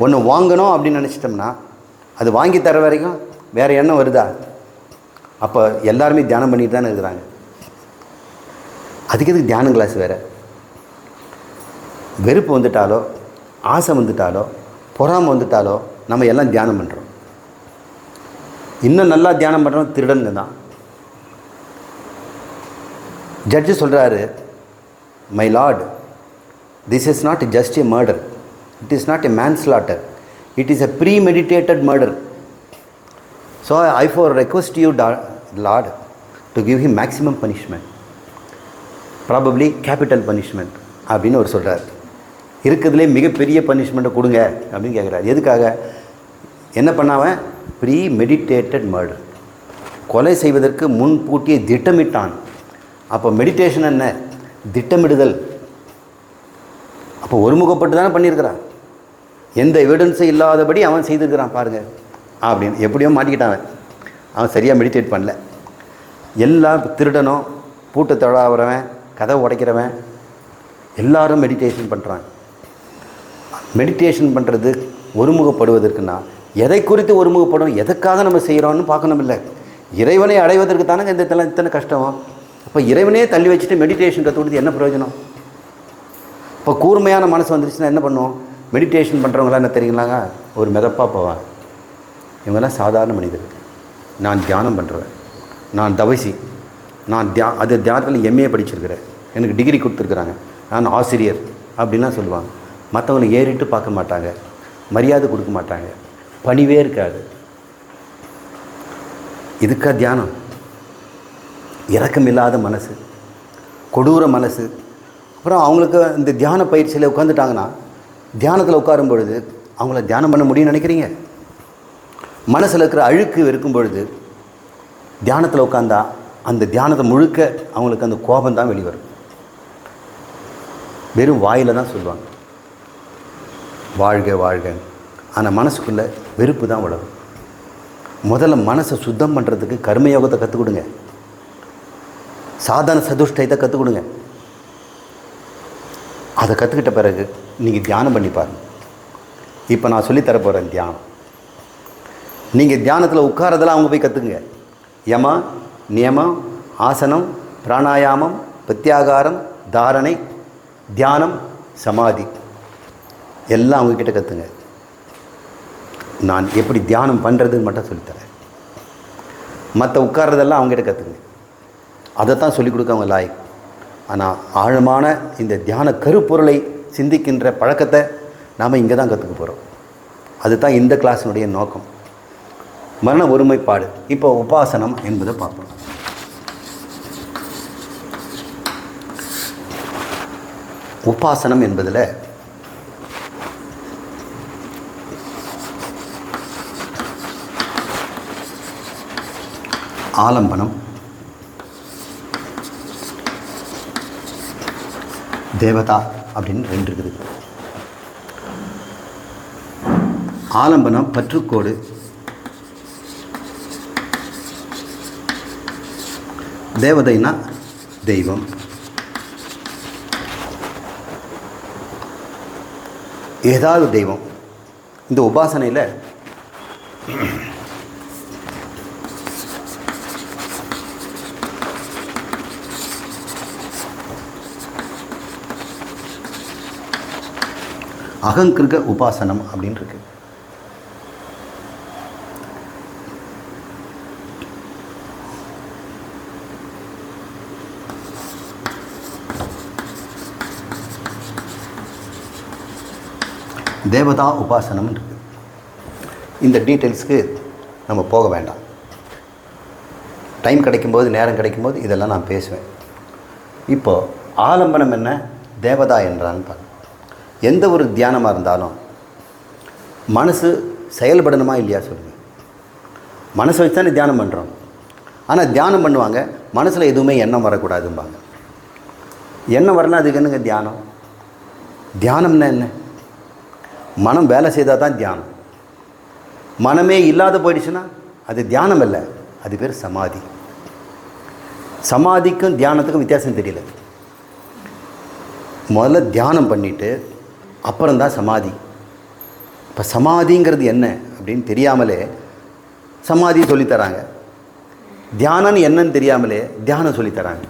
ஒன்று வாங்கணும் அப்படின்னு நினச்சிட்டோம்னா அது வாங்கி தர வரைக்கும் வேறு எண்ணம் வருதா? அப்போ எல்லாருமே தியானம் பண்ணிட்டு தானே இருக்கிறாங்க. அதுக்கு எதுக்கு தியானம் கிளாஸ் வேறு? வெறுப்பு வந்துட்டாலோ, ஆசை வந்துட்டாலோ, பொறாமை வந்துட்டாலோ நம்ம எல்லாம் தியானம் பண்ணுறோம். இன்னும் நல்லா தியானம் பண்ணுறோம் திருடனுங்க தான். ஜட்ஜு சொல்கிறாரு, my lord, this is not just a murder, it is not a manslaughter, it is a premeditated murder. So I for request you lord to give him maximum punishment, probably capital punishment அப்படின்னு அவர் சொல்கிறார். இருக்கிறதுலே மிகப்பெரிய பனிஷ்மெண்ட்டை கொடுங்க அப்படின்னு கேட்குறாரு. எதுக்காக? என்ன பண்ணாவன்? ப்ரீ மெடிடேட்டட் மர்டர், கொலை செய்வதற்கு முன்கூட்டியே திட்டமிட்டான். அப்போ மெடிடேஷன் என்ன? திட்டமிடுதல். அப்போ ஒருமுகப்பட்டு தானே பண்ணியிருக்கிறான். எந்த எவிடன்ஸும் இல்லாதபடி அவன் செய்திருக்கிறான் பாருங்கள் அப்படின்னு. எப்படியோ மாட்டிக்கிட்டான் அவன் சரியாக மெடிடேட் பண்ணல. எல்லாம் திருடனும், பூட்டை தொழாவுறவன், கதை உடைக்கிறவன் எல்லாரும் மெடிடேஷன் பண்ணுறாங்க. மெடிடேஷன் பண்ணுறது ஒருமுகப்படுவதற்குன்னா எதை குறித்து ஒருமுகப்படும், எதுக்காக நம்ம செய்கிறோன்னு பார்க்கணும். இல்லை, இறைவனை அடைவதற்கு தானே இத்தனை கஷ்டம். அப்போ இறைவனே தள்ளி வச்சுட்டு மெடிடேஷன் கற்றுக்கிட்டு என்ன பிரயோஜனம்? இப்போ கூர்மையான மனசு வந்துருச்சுன்னா என்ன பண்ணுவோம்? மெடிடேஷன் பண்ணுறவங்களாம் என்ன தெரியுங்களாங்க, ஒரு மிதப்பாக போவாங்க. இவங்கெல்லாம் சாதாரண மனிதர்கள். நான் தியானம் பண்ணுறேன், நான் தவசி, நான் தியானத்தில் எம்ஏ படிச்சிருக்கிறேன், எனக்கு டிகிரி கொடுத்துருக்குறாங்க, நான் ஆசிரியர் அப்படின்லாம் சொல்லுவாங்க. மற்றவங்களை ஏறிட்டு பார்க்க மாட்டாங்க, மரியாதை கொடுக்க மாட்டாங்க, பணிவே இருக்காது. இதுக்கா தியானம்? இரக்கமில்லாத மனசு, கொடூர மனசு. அப்புறம் அவங்களுக்கு இந்த தியான பயிற்சியில் உட்காந்துட்டாங்கன்னா, தியானத்தில் உட்காரும் பொழுது அவங்கள தியானம் பண்ண முடியும்னு நினைக்கிறீங்க? மனசில் இருக்கிற அழுக்கு இருக்கும் பொழுது தியானத்தில் உட்காந்தா அந்த தியானத்தை முழுக்க அவங்களுக்கு அந்த கோபம் தான் வெளிவரும். வெறும் வாயில் தான் சொல்லுவாங்க வாழ்க வாழ்க, ஆனால் மனசுக்குள்ளே வெறுப்பு தான் வளரும். முதல்ல மனசை சுத்தம் பண்ணுறதுக்கு கர்மயோகத்தை கற்றுக் கொடுங்க, சாதன சதுஷ்டயத்தை கற்றுக் கொடுங்க. அதை கற்றுக்கிட்ட பிறகு நீங்கள் தியானம் பண்ணி பாருங்கள். இப்போ நான் சொல்லித்தர போகிறேன் தியானம். நீங்கள் தியானத்தில் உட்காரதெல்லாம் அவங்க போய் கற்றுக்குங்க. யம, நியமம், ஆசனம், பிராணாயாமம், பிரத்யாகாரம், தாரணை, தியானம், சமாதி எல்லாம் அவங்கக்கிட்ட கற்றுங்க. நான் எப்படி தியானம் பண்ணுறதுன்னு மட்டும் சொல்லித்தரேன். மற்ற உட்கார்றதெல்லாம் அவங்ககிட்ட கற்றுங்க. அதை தான் சொல்லிக் கொடுக்க அவங்க லாய்க். ஆனால் ஆழமான இந்த தியான கருப்பொருளை சிந்திக்கின்ற பழக்கத்தை நாம் இங்கே தான் கற்றுக்க போகிறோம். அதுதான் இந்த கிளாஸினுடைய நோக்கம். மரண ஒருமைப்பாடு. இப்போ உபாசனம் என்பதை பார்ப்போம். உபாசனம் என்பதில் ஆலம்பனம், தேவதா அப்படின்னு ரெண்டு இருக்குது. ஆலம்பனம் பற்றுக்கோடு, தேவதைனா தெய்வம். ஏதாவது தெய்வம். இந்த உபாசனையில் அகங்கிருக உபாசனம் அப்படின்னு இருக்கு. தேவதா உபாசனம் இருக்கு. இந்த டீட்டெயில்ஸ்க்கு நம்ம போக வேண்டாம். டைம் கிடைக்கும்போது, நேரம் கிடைக்கும்போது இதெல்லாம் நான் பேசுவேன். இப்போது ஆலம்பனம் என்ன, தேவதா என்றான்னு பாருங்கள். எந்த ஒரு தியானமாக இருந்தாலும் மனசு செயல்படணுமா இல்லையா சொல்லுங்கள். மனசை வச்சு தானே தியானம் பண்ணுறோம். ஆனால் தியானம் பண்ணுவாங்க, மனசில் எதுவுமே எண்ணம் வரக்கூடாதும்பாங்க. எண்ணம் வரலாம், அதுக்கு என்னங்க தியானம்? தியானம்னா என்ன? மனம் வேலை செய்தால் தான் தியானம். மனமே இல்லாத போயிடுச்சுன்னா அது தியானம் இல்லை, அது பேர் சமாதி. சமாதிக்கும் தியானத்துக்கும் வித்தியாசம் தெரியல. முதல்ல தியானம் பண்ணிவிட்டு அப்புறம்தான் சமாதி. இப்போ சமாதிங்கிறது என்ன அப்படின்னு தெரியாமலே சமாதி சொல்லித்தராங்க. தியானம் என்னன்னு தெரியாமலே தியானம் சொல்லித்தராங்க.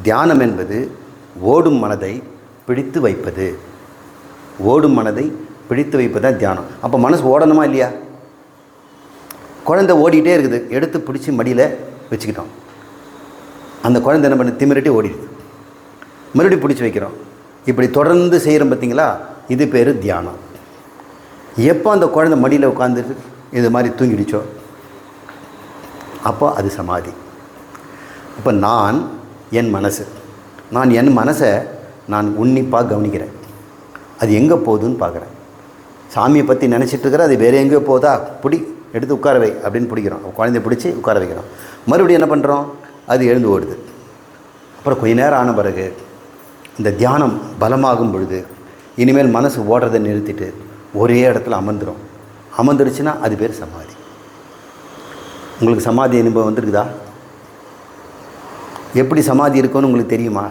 தியானம் என்பது ஓடும் மனதை பிடித்து வைப்பது. ஓடும் மனதை பிடித்து வைப்பது தான் தியானம். அப்போ மனசு ஓடணுமா இல்லையா? குழந்தை ஓடிக்கிட்டே இருக்குது, எடுத்து பிடிச்சி மடியில் வச்சுக்கிட்டோம். அந்த குழந்தை என்ன பண்ணு, திமிரட்டி ஓடிடுது. மறுபடியும் பிடிச்சி வைக்கிறோம். இப்படி தொடர்ந்து செய்கிறோம் பார்த்தீங்களா, இது பேர் தியானம். எப்போ அந்த குழந்தை மடியில் உட்காந்துட்டு இது மாதிரி தூங்கிடுச்சோ அப்போ அது சமாதி. இப்போ நான் என் மனசை நான் உன்னிப்பாக கவனிக்கிறேன். அது எங்கே போகுதுன்னு பார்க்குறேன். சாமியை பற்றி நினச்சிட்ருக்கிற, அது வேறு எங்கேயோ போதா, பிடி எடுத்து உட்கார வை அப்படின்னு பிடிக்கிறோம். குழந்தைய பிடிச்சி உட்கார வைக்கிறோம். மறுபடியும் என்ன பண்ணுறோம், அது எழுந்து ஓடுது. அப்புறம் கொஞ்ச நேரம் ஆன பிறகு இந்த தியானம் பலமாகும் பொழுது இனிமேல் மனசு ஓடுறதை நிறுத்திட்டு ஒரே இடத்துல அமர்ந்துடும். அமர்ந்துருச்சுன்னா அது பேர் சமாதி. உங்களுக்கு சமாதி அனுபவம் வந்துருக்குதா? எப்படி சமாதி இருக்குன்னு உங்களுக்கு தெரியுமா?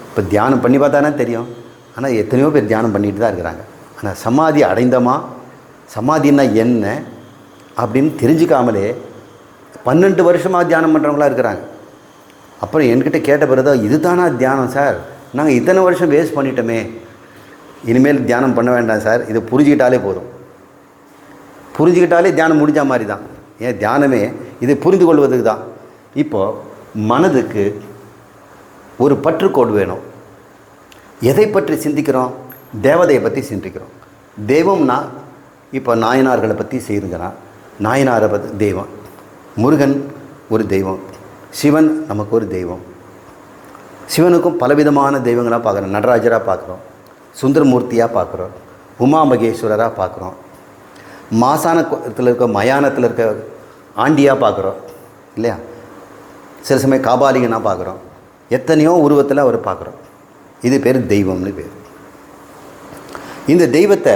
இப்போ தியானம் பண்ணி பார்த்தானே தெரியும். ஆனால் எத்தனையோ பேர் தியானம் பண்ணிட்டு தான் இருக்கிறாங்க. ஆனால் சமாதி அடைந்தமா, சமாதின்னா என்ன அப்படின்னு தெரிஞ்சுக்காமலே 12 வருஷமாக தியானம் பண்ணுறவங்களாம் இருக்கிறாங்க. அப்புறம் என்கிட்ட கேட்ட பிறகு இது தானா தியானம் சார், நாங்கள் இத்தனை வருஷம் வேஸ்ட் பண்ணிட்டோமே, இனிமேல் தியானம் பண்ண வேண்டாம் சார், இதை புரிஞ்சுக்கிட்டாலே போதும். புரிஞ்சுக்கிட்டாலே தியானம் முடிஞ்ச மாதிரி தான். ஏன் தியானமே இதை புரிந்து கொள்வதுக்கு தான். இப்போது மனதுக்கு ஒரு பற்றுக்கோடு வேணும். எதை பற்றி சிந்திக்கிறோம்? தேவதையை பற்றி சிந்திக்கிறோம். தெய்வம்னா இப்போ நாயனார்களை பற்றி செய்துங்கிறான். நாயனாரை பற்றி தெய்வம். முருகன் ஒரு தெய்வம், சிவன் நமக்கு ஒரு தெய்வம். சிவனுக்கும் பலவிதமான தெய்வங்களாக பார்க்குறோம். நடராஜராக பார்க்குறோம், சுந்தரமூர்த்தியாக பார்க்குறோம், உமா மகேஸ்வரராக பார்க்குறோம், மாசானத்தில் இருக்க மயானத்தில் இருக்க ஆண்டியாக பார்க்குறோம் இல்லையா? சில சமயம் காபாலிகனாக பார்க்குறோம். எத்தனையோ உருவத்தில் அவர் பார்க்குறோம். இது பேர் தெய்வம்னு பேர். இந்த தெய்வத்தை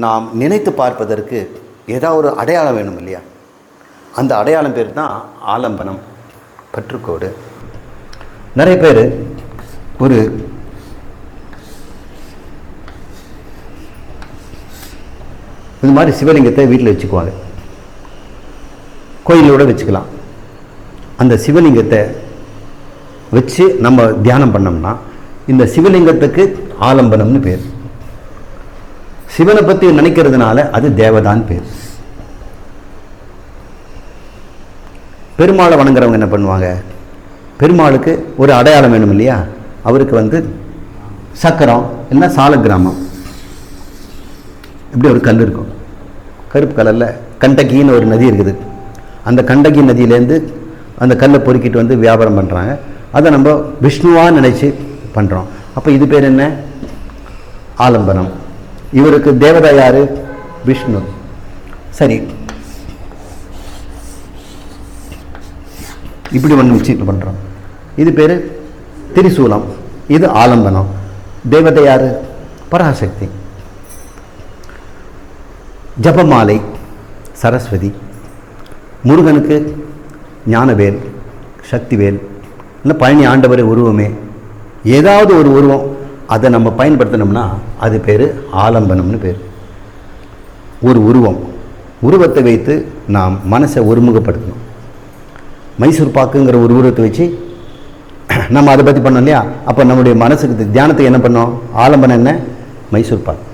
நாம் நினைத்து பார்ப்பதற்கு ஏதாவது ஒரு அடையாளம் வேணும் இல்லையா? அந்த அடையாளம் பேர் தான் ஆலம்பனம், பற்றுக்கோடு. நிறைய பேர் ஒரு இந்த மாதிரி சிவலிங்கத்தை வீட்டில் வச்சுக்குவாங்க, கோயிலோடு வச்சுக்கலாம். அந்த சிவலிங்கத்தை வச்சு நம்ம தியானம் பண்ணோம்னா இந்த சிவலிங்கத்துக்கு ஆலம்பனம்னு பேர். சிவனை பற்றி நினைக்கிறதுனால அது தேவதான் பேர். பெருமாளை வணங்குறவங்க என்ன பண்ணுவாங்க? பெருமாளுக்கு ஒரு அடையாளம் வேணும் இல்லையா? அவருக்கு சக்கரம் இல்லைன்னா சாலக்கிராமம் இப்படி ஒரு கல் இருக்கும், கருப்பு கலரில். கண்டகின்னு ஒரு நதி இருக்குது. அந்த கண்டகி நதியிலேருந்து அந்த கல்லை பொறுக்கிட்டு வியாபாரம் பண்ணுறாங்க. அதை நம்ம விஷ்ணுவாக நினச்சி பண்ணுறோம். அப்போ இது பேர் என்ன? ஆலம்பனம். இவருக்கு தேவதா யார்? விஷ்ணு. சரி, இப்படி ஒன்று வச்சுட்டு பண்ணுறோம். இது பேர் திரிசூலம். இது ஆலம்பனம். தேவதை யார்? பராசக்தி. ஜபமாலை சரஸ்வதி. முருகனுக்கு ஞானவேல், சக்திவேல், இல்லை பழனி ஆண்டவர் உருவமே, ஏதாவது ஒரு உருவம் அதை நம்ம பயன்படுத்தினோம்னா அது பேர் ஆலம்பனம்னு பேர். ஒரு உருவத்தை வைத்து நாம் மனசை ஒருமுகப்படுத்தணும். மைசூர் பாக்குங்கிற ஒரு உருவத்தை வச்சு நம்ம அதை பற்றி பண்ணோம் இல்லையா? அப்போ நம்முடைய மனசுக்கு தியானத்துக்கு என்ன பண்ணோம்? ஆலம்பனம் என்ன? மைசூர் பாக்கு.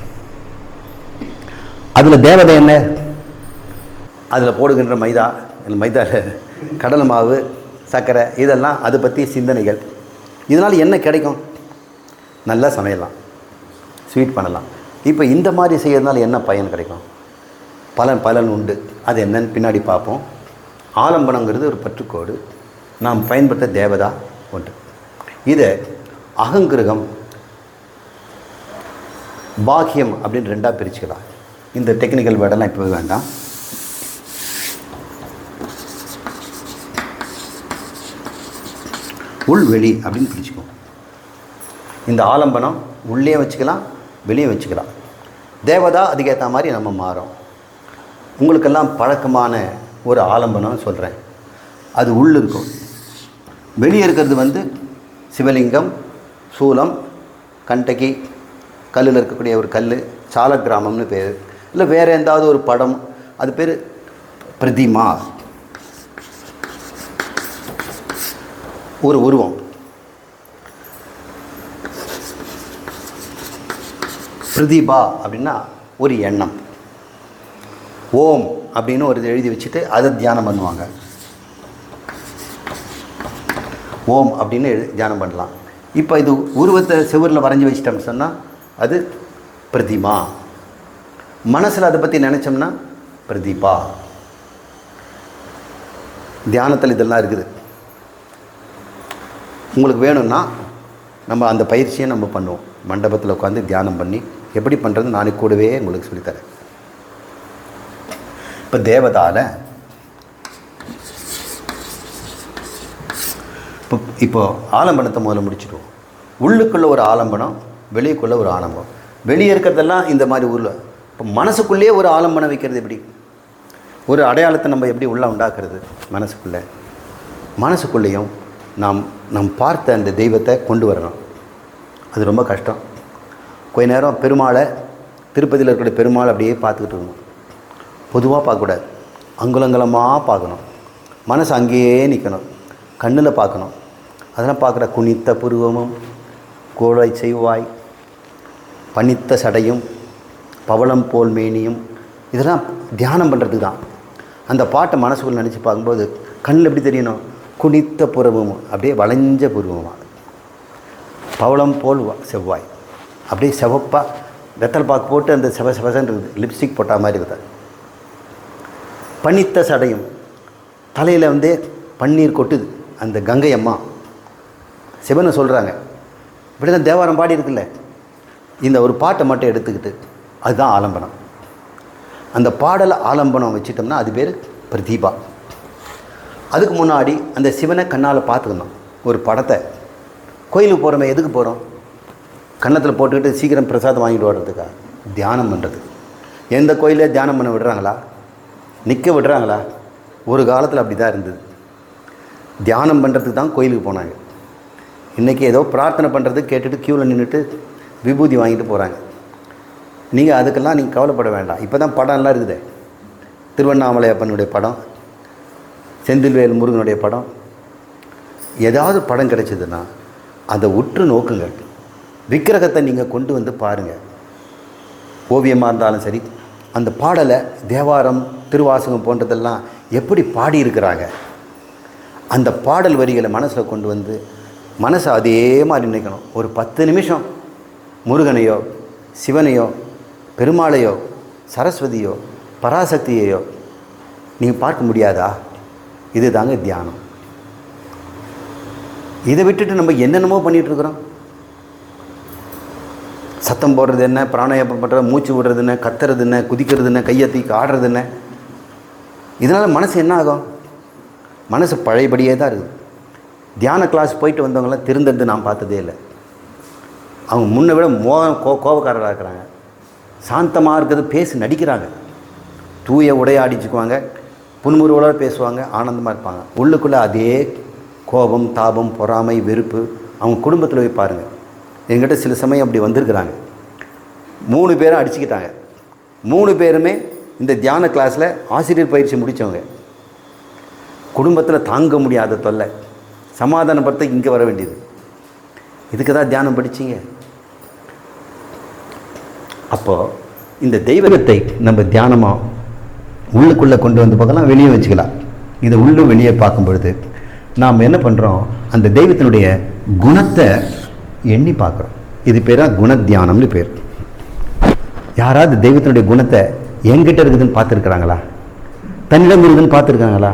அதில் தேவதை என்ன? அதில் போடுகின்ற மைதா, மைதாவில் கடலை மாவு, சர்க்கரை, இதெல்லாம் அதை பற்றி சிந்தனைகள். இதனால் என்ன கிடைக்கும்? நல்லா சமையலாம், ஸ்வீட் பண்ணலாம். இப்போ இந்த மாதிரி செய்கிறதுனால என்ன பயன் கிடைக்கும்? பலன் உண்டு. அது என்னன்னு பின்னாடி பார்ப்போம். ஆலம்பனங்கிறது ஒரு பற்றுக்கோடு. நாம் பயன்படுத்த தேவதா ஒன்று. இதை அகங்கிரகம், பாக்கியம் அப்படின்னு ரெண்டாக பிரிச்சுக்கலாம். இந்த டெக்னிக்கல் வேர்டெல்லாம் இப்போ வேண்டாம். உள்வெளி அப்படின்னு பிரிச்சுக்கோம். இந்த ஆலம்பனம் உள்ளே வச்சுக்கலாம், வெளியே வச்சுக்கலாம். தேவதா அதுக்கேற்ற மாதிரி நம்ம மாறும். உங்களுக்கெல்லாம் பழக்கமான ஒரு ஆலம்பனம் சொல்கிறேன். அது உள்ள இருக்கும். வெளியே இருக்கிறது சிவலிங்கம், சூலம், கண்டகி, கல்லில் இருக்கக்கூடிய ஒரு கல், சாலக்கிராமம்னு பேர். இல்லை வேறு எந்தாவது ஒரு படம், அது பேர் பிரதிமா. ஒரு உருவம். பிரதிபா அப்படின்னா ஒரு எண்ணம். ஓம் அப்படின்னு ஒரு எழுதி வச்சுட்டு அதை தியானம் பண்ணுவாங்க. ஓம் அப்படின்னு தியானம் பண்ணலாம். இப்போ இது உருவத்தை செவுரில் வரைஞ்சி வச்சிட்டோம்னு சொன்னால் அது பிரதிமா. மனசில் அதை பற்றி நினச்சோம்னா பிரதீபா. தியானத்தில் இதெல்லாம் இருக்குது. உங்களுக்கு வேணும்னா நம்ம அந்த பயிற்சியை நம்ம பண்ணுவோம். மண்டபத்தில் உட்காந்து தியானம் பண்ணி எப்படி பண்ணுறது நாளைக்கு கூடவே உங்களுக்கு சொல்லித்தரேன். இப்போ தேவதால இப்போ ஆலம்பனத்தை முதல்ல முடிச்சுடுவோம். உள்ளுக்குள்ளே ஒரு ஆலம்பனம், வெளியுக்குள்ளே ஒரு ஆலம்பனம். வெளியே இருக்கிறதெல்லாம் இந்த மாதிரி ஊரில். இப்போ மனசுக்குள்ளேயே ஒரு ஆலம்பனம் வைக்கிறது எப்படி? ஒரு அடையாளத்தை நம்ம எப்படி உள்ளே உண்டாக்குறது? மனசுக்குள்ளேயும் நாம் பார்த்த அந்த தெய்வத்தை கொண்டு வரணும். அது ரொம்ப கஷ்டம். கொஞ்ச நேரம் பெருமாளை, திருப்பதியில் இருக்கிற பெருமாள் அப்படியே பார்த்துக்கிட்டு இருக்கணும். பொதுவாக பார்க்கக்கூடாது, அங்குலங்கலமாக பார்க்கணும். மனசு அங்கேயே நிற்கணும், கண்ணில் பார்க்கணும். அதெல்லாம் பார்க்குற குனித்த புருவமும் கோழை செய்வாய் பனித்த சடையும் பவளம் போல் மேனியும், இதெல்லாம் தியானம் பண்ணுறதுக்கு தான். அந்த பாட்டை மனசுக்குள்ள நினச்சி பார்க்கும்போது கண்ணில் எப்படி தெரியணும்? குனித்த புருவமும் அப்படியே வளைஞ்ச புருவமாக, பவளம் போல் செவ்வாய் அப்படியே செவப்பாக வெத்தல் பாக்கு போட்டு அந்த செவசெவசன் இருக்குது, லிப்ஸ்டிக் போட்ட மாதிரி இருக்குது. பனித்த சடையும், தலையில் வந்து பன்னீர் கொட்டுது. அந்த கங்கை அம்மா சிவனை சொல்கிறாங்க. இப்படி தான் தேவாரம் பாடி இருக்குல்ல. இந்த ஒரு பாட்டை மட்டும் எடுத்துக்கிட்டு அதுதான் ஆலம்பனம். அந்த பாடலை ஆலம்பனம் வச்சுட்டோம்னா அது பேர் பிரதீபா. அதுக்கு முன்னாடி அந்த சிவனை கண்ணால் பார்த்துக்கணும். ஒரு படத்தை கோயிலுக்கு போகிறோமே, எதுக்கு போகிறோம்? கன்னத்தில் போட்டுக்கிட்டு சீக்கிரம் பிரசாதம் வாங்கிட்டு வர்றதுக்கா? தியானம் பண்ணுறது. எந்த கோயிலே தியானம் பண்ண விடுறாங்களா? நிற்க விடுறாங்களா? ஒரு காலத்தில் அப்படி தான் இருந்தது. தியானம் பண்ணுறதுக்கு தான் கோயிலுக்கு போனாங்க. இன்றைக்கி ஏதோ பிரார்த்தனை பண்ணுறதுக்கு கேட்டுட்டு க்யூவில் நின்றுட்டு விபூதி வாங்கிட்டு போகிறாங்க. நீங்கள் அதுக்கெல்லாம் நீங்கள் கவலைப்பட வேண்டாம். இப்போ தான் படம்லாம் இருக்குது. திருவண்ணாமலை அப்பனுடைய படம், செந்தில்வேல் முருகனுடைய படம், ஏதாவது படம் கிடைச்சதுன்னா அதை உற்று நோக்குங்க. விக்கிரகத்தை நீங்கள் கொண்டு வந்து பாருங்கள். ஓவியமாக இருந்தாலும் சரி, அந்த பாடலை தேவாரம் திருவாசகம் போன்றதெல்லாம் எப்படி பாடியிருக்கிறாங்க. அந்த பாடல் வரிகளை மனசில் கொண்டு வந்து மனசை அதே மாதிரி நினைக்கணும். ஒரு 10 நிமிஷம் முருகனையோ சிவனையோ பெருமாளையோ சரஸ்வதியோ பராசக்தியையோ நீங்கள் பார்க்க முடியாதா? இது தாங்க தியானம். இதை விட்டுட்டு நம்ம என்னென்னமோ பண்ணிகிட்ருக்குறோம். சத்தம் போடுறது என்ன, பிராணாயாமம் பண்ணுறது, மூச்சு விடுறது என்ன, கத்துறது என்ன, குதிக்கிறது என்ன, கையை தூக்கி ஆடுறது என்ன. இதனால் மனசு என்ன ஆகும்? மனசு பழையபடியே தான் இருக்குது. தியான கிளாஸ் போயிட்டு வந்தவங்களாம் திருந்தது நான் பார்த்ததே இல்லை. அவங்க முன்னை விட கோபக்காரராக இருக்கிறாங்க. சாந்தமாக இருக்கிறது பேசி நடிக்கிறாங்க. தூய உடையை அடிச்சுக்குவாங்க, புன்முறுவலோடு பேசுவாங்க, ஆனந்தமாக இருப்பாங்க. உள்ளுக்குள்ளே அதே கோபம், தாபம், பொறாமை, வெறுப்பு. அவங்க குடும்பத்தில் போய் பாருங்கள். என்கிட்ட சில சமயம் அப்படி வந்திருக்கிறாங்க. 3 பேரும் அடிச்சுக்கிட்டாங்க. 3 பேருமே இந்த தியான கிளாஸில் ஆசிரியர் பயிற்சி முடித்தவங்க. குடும்பத்தில் தாங்க முடியாத தொல்லை, சமாதானப்படுத்த இங்கே வர வேண்டியது. இதுக்கு தான் தியானம் படிச்சிங்க. அப்போது இந்த தெய்வத்தை நம்ம தியானமாக உள்ளுக்குள்ளே கொண்டு வந்து பார்க்கலாம், வெளியே வச்சுக்கலாம். இதை உள்ளே வெளியே பார்க்கும் பொழுது நாம் என்ன பண்ணுறோம்? அந்த தெய்வத்தினுடைய குணத்தை எண்ணி பார்க்குறோம். இது பேராக குணத்தியானம்னு பேர். யாராவது தெய்வத்தினுடைய குணத்தை என்கிட்ட இருக்குதுன்னு பார்த்துருக்குறாங்களா? தன்னிடம் இருக்குதுன்னு பார்த்துருக்காங்களா?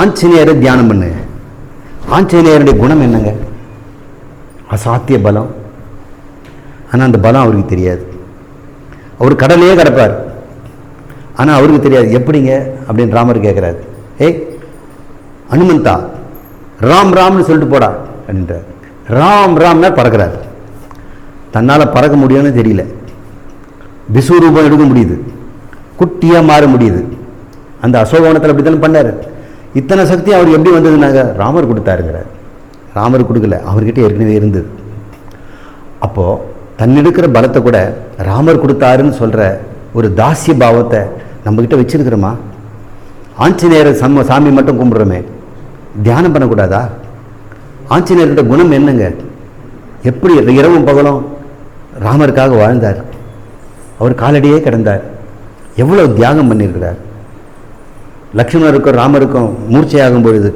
ஆஞ்சநேயரை தியானம் பண்ணு. ஆஞ்சநேயருடைய குணம் என்னங்க? அசாத்திய பலம். ஆனால் அந்த பலம் அவருக்கு தெரியாது. அவர் கடலையே கிடப்பார், ஆனால் அவருக்கு தெரியாது. எப்படிங்க அப்படின்னு ராமர் கேட்குறாரு. ஏய் அனுமந்தா, ராம் ராம்னு சொல்லிட்டு போடா அப்படின்றார். ராம் ராம்னா பறக்கிறார். தன்னால் பறக்க முடியும்னு தெரியல. விஸ்வரூபம் எடுக்க முடியுது, குட்டியாக மாற முடியுது. அந்த அசோகவனத்தில் அப்படி தானே பண்ணார். இத்தனை சக்தி அவருக்கு எப்படி வந்ததுனாங்க? ராமர் கொடுத்தாருங்கிறார். ராமர் கொடுக்கல, அவர்கிட்ட ஏற்கனவே இருந்தது. அப்போது தன்னிருக்கிற பலத்தை கூட ராமர் கொடுத்தாருன்னு சொல்கிற ஒரு தாசிய பாவத்தை நம்மக்கிட்ட வச்சுருக்கிறோமா? ஆஞ்சநேயரை சாமி மட்டும் கும்பிட்றோமே, தியானம் பண்ணக்கூடாதா? ஆஞ்சநேயர்கிட்ட குணம் என்னங்க? எப்படி இரவும் பகலும் ராமருக்காக வாழ்ந்தார். அவர் காலடியே கிடந்தார். எவ்வளோ தியாகம் பண்ணியிருக்கிறார். லக்ஷ்மணருக்கும் ராமருக்கும் மூர்ச்சையாகும் பொழுது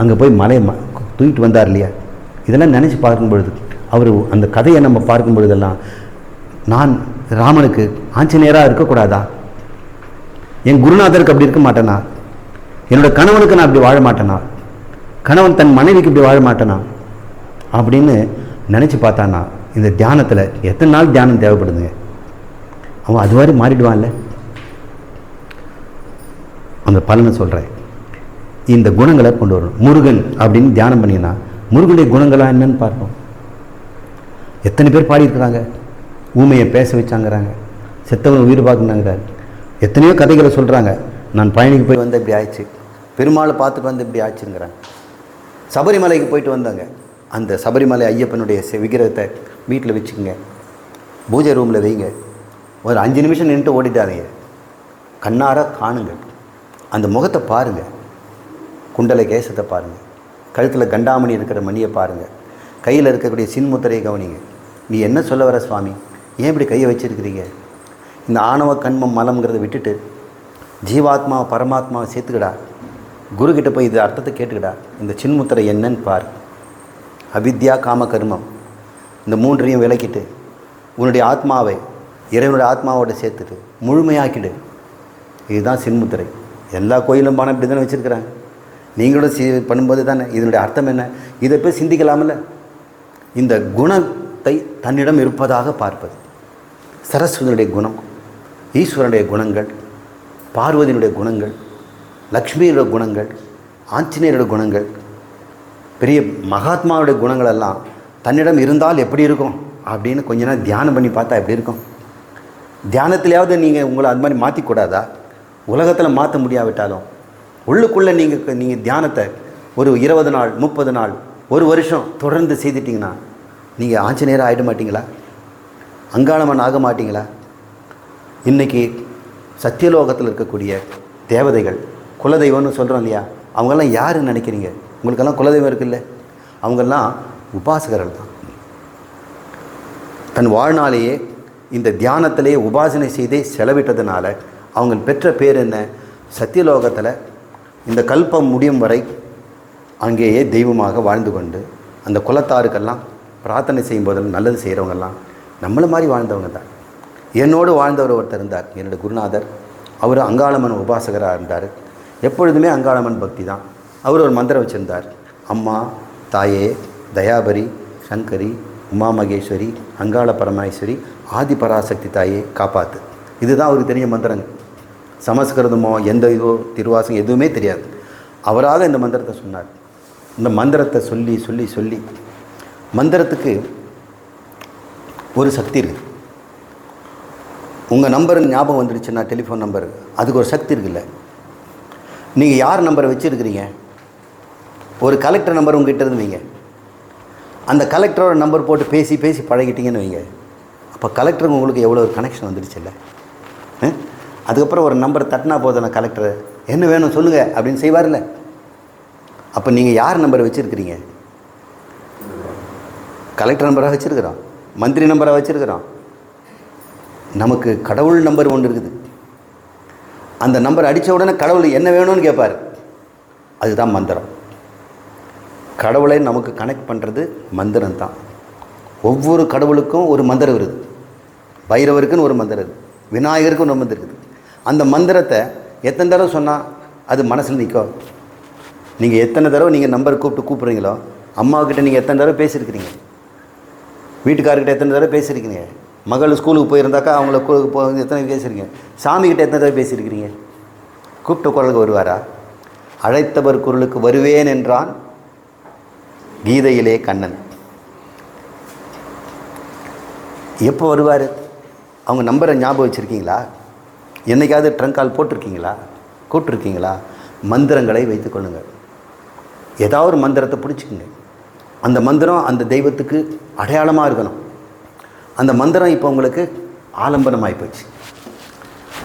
அங்கே போய் மலையை தூக்கிட்டு வந்தார் இல்லையா? இதெல்லாம் நினச்சி பார்க்கும் பொழுது, அவர் அந்த கதையை நம்ம பார்க்கும் பொழுதெல்லாம், நான் ராமனுக்கு ஆஞ்சநேயராக இருக்கக்கூடாதா? என் குருநாதருக்கு அப்படி இருக்க மாட்டேனா? என்னோடய கணவனுக்கு நான் அப்படி வாழ மாட்டேனா? கணவன் தன் மனைவிக்கு இப்படி வாழ மாட்டேனா அப்படின்னு நினச்சி பார்த்தானா, இந்த தியானத்தில் எத்தனை நாள் தியானம் தேவைப்படுதுங்க? அவன் அது மாதிரி மாறிடுவான்ல. அந்த பலனை சொல்கிறேன். இந்த குணங்களை கொண்டு வரணும். முருகன் அப்படின்னு தியானம் பண்ணினா முருகனுடைய குணங்களாக என்னன்னு பார்ப்போம். எத்தனை பேர் பாடியிருக்கிறாங்க? ஊமையை பேச வச்சாங்கிறாங்க, செத்தவனை உயிர் பார்க்கணுங்கிறாரு. எத்தனையோ கதைகளை சொல்கிறாங்க. நான் பழனிக்கு போய் வந்தால் இப்படி ஆயிடுச்சு, பெருமாளை பார்த்துட்டு வந்து இப்படி ஆயிடுச்சுங்கிறாங்க. சபரிமலைக்கு போயிட்டு வந்தாங்க. அந்த சபரிமலை ஐயப்பனுடைய விக்கிரகத்தை வீட்டில் வச்சுக்கோங்க, பூஜை ரூமில் வைங்க. ஒரு 5 நிமிஷம் நின்றுட்டு ஓடிட்டாதீங்க. கண்ணார காணுங்க, அந்த முகத்தை பாருங்கள், குண்டலை கேசத்தை பாருங்கள், கழுத்தில் கண்டாமணி இருக்கிற மணியை பாருங்கள், கையில் இருக்கக்கூடிய சின்முத்திரையை கவனிங்க. நீ என்ன சொல்ல வர சுவாமி, ஏன் இப்படி கையை வச்சுருக்கிறீங்க? இந்த ஆணவ கண்மம் மலம்ங்கிறத விட்டுட்டு ஜீவாத்மாவை பரமாத்மாவை சேர்த்துக்கிடா. குருக்கிட்ட போய் இது அர்த்தத்தை கேட்டுக்கிடா. இந்த சின்முத்திரை என்னன்னு பார். அவித்யா காம கர்மம் இந்த 3ஐயும் விளக்கிட்டு உன்னுடைய ஆத்மாவை இறைவனுடைய ஆத்மாவோடு சேர்த்துட்டு முழுமையாக்கிடு. இதுதான் சின்முத்திரை. எல்லா கோயிலும் பானம் இப்படி தானே வச்சுருக்கிறாங்க. நீங்களும் பண்ணும்போது தானே இதனுடைய அர்த்தம் என்ன, இதை போய் சிந்திக்கலாமில்ல. இந்த குணத்தை தன்னிடம் இருப்பதாக பார்ப்பது. சரஸ்வதியுடைய குணம், ஈஸ்வரனுடைய குணங்கள், பார்வதியினுடைய குணங்கள், லக்ஷ்மியோட குணங்கள், ஆஞ்சநேயரோட குணங்கள், பெரிய மகாத்மாவுடைய குணங்கள் எல்லாம் தன்னிடம் இருந்தால் எப்படி இருக்கும் அப்படின்னு கொஞ்ச நேரம் தியானம் பண்ணி பார்த்தா எப்படி இருக்கும்? தியானத்திலேயாவது நீங்கள் உங்களை அது மாதிரி மாற்றிக்கூடாதா? உலகத்தில் மாற்ற முடியாவிட்டாலும் உள்ளுக்குள்ளே நீங்கள் தியானத்தை ஒரு 20 நாள் 30 நாள் 1 வருஷம் தொடர்ந்து செய்துட்டிங்கன்னா நீங்கள் ஆஞ்சநேயராக ஆகிட மாட்டிங்களா? அங்காளம்மன் ஆக மாட்டிங்களா? இன்றைக்கி சத்தியலோகத்தில் இருக்கக்கூடிய தேவதைகள் குலதெய்வம்னு சொல்கிறோம் இல்லையா, அவங்கெல்லாம் யாருன்னு நினைக்கிறீங்க? உங்களுக்கெல்லாம் குலதெய்வம் இருக்குல்ல, அவங்கெல்லாம் உபாசகர்கள் தான். தன் வாழ்நாளையே இந்த தியானத்திலே உபாசனை செய்தே செலவிட்டதுனால அவங்க பெற்ற பேர் என்ன? சத்தியலோகத்தில் இந்த கல்பம் முடியும் வரை அங்கேயே தெய்வமாக வாழ்ந்து கொண்டு அந்த குலத்தாருக்கெல்லாம் பிரார்த்தனை செய்யும் போதெல்லாம் நல்லது செய்கிறவங்கெல்லாம் நம்மளை மாதிரி வாழ்ந்தவங்க தான். என்னோடு வாழ்ந்தவர் ஒருத்தர் இருந்தார், என்னோடய குருநாதர். அவர் அங்காளம்மன் உபாசகராக இருந்தார். எப்பொழுதுமே அங்காளம்மன் பக்தி தான். அவர் ஒரு மந்திரம் வச்சுருந்தார். அம்மா, தாயே, தயாபரி, சங்கரி, உமா மகேஸ்வரி, அங்காள பரமேஸ்வரி, ஆதி பராசக்தி தாயே காப்பாற்று. இதுதான் அவருக்கு தெரிய மந்திரங்க. சமஸ்கிருதமோ எந்த இதோ திருவாசகம் எதுவுமே தெரியாது. அவராக இந்த மந்திரத்தை சொன்னார். இந்த மந்திரத்தை சொல்லி சொல்லி சொல்லி மந்திரத்துக்கு ஒரு சக்தி இருக்குது. உங்கள் நம்பர் ஞாபகம் வந்துடுச்சுன்னா டெலிஃபோன் நம்பர், அதுக்கு ஒரு சக்தி இருக்குல்ல. நீங்கள் யார் நம்பரை வச்சுருக்கிறீங்க? ஒரு கலெக்டர் நம்பர் உங்ககிட்ட இருந்து வைங்க. அந்த கலெக்டரோட நம்பர் போட்டு பேசி பேசி பழகிட்டீங்கன்னு வைங்க. அப்போ கலெக்டருக்கு உங்களுக்கு எவ்வளோ ஒரு கனெக்ஷன் வந்துடுச்சு இல்லை? அதுக்கப்புறம் ஒரு நம்பர் தட்டினா போதும், நான் கலெக்டர் என்ன வேணும் சொல்லுங்கள் அப்படின்னு செய்வார்ல. அப்போ நீங்கள் யார் நம்பரை வச்சுருக்கிறீங்க? கலெக்டர் நம்பராக வச்சுருக்கிறோம், மந்திரி நம்பராக வச்சுருக்கிறோம். நமக்கு கடவுள் நம்பர் ஒன்று இருக்குது. அந்த நம்பர் அடித்த உடனே கடவுள் என்ன வேணும்னு கேட்பார். அதுதான் மந்திரம். கடவுளை நமக்கு கனெக்ட் பண்ணுறது மந்திரம் தான். ஒவ்வொரு கடவுளுக்கும் ஒரு மந்திரம் இருக்குது. பைரவருக்குன்னு ஒரு மந்திரம் இருக்குது, விநாயகருக்குன்னு ஒரு மந்திரம் இருக்குது. அந்த மந்திரத்தை எத்தனை தடவை சொன்னால் அது மனசில் நிற்கும். நீங்கள் எத்தனை தடவை நீங்கள் நம்பர் கூப்பிட்றீங்களோ, அம்மாவுக்கிட்ட நீங்கள் எத்தனை தடவை பேசியிருக்கிறீங்க, வீட்டுக்காரர்கிட்ட எத்தனை தடவை பேசியிருக்கீங்க, மகள் ஸ்கூலுக்கு போயிருந்தாக்கா அவங்கள எத்தனை பேசியிருக்கீங்க, சாமிக்கிட்ட எத்தனை தடவை பேசியிருக்கிறீங்க? கூப்பிட்ட குரலுக்கு வருவாரா? அழைத்தவர் குரலுக்கு வருவேன் என்றான் கீதையிலே கண்ணன். எப்போ வருவார்? அவங்க நம்பரை ஞாபகம் வச்சுருக்கீங்களா? என்றைக்காவது ட்ரங்க் கால் போட்டிருக்கீங்களா? கூப்பிட்ருக்கீங்களா? மந்திரங்களை வைத்துக்கொள்ளுங்கள். ஏதாவது ஒரு மந்திரத்தை பிடிச்சிக்குங்க. அந்த மந்திரம் அந்த தெய்வத்துக்கு அடையாளமாக இருக்கணும். அந்த மந்திரம் இப்போ உங்களுக்கு ஆலம்பனமாகி போச்சு.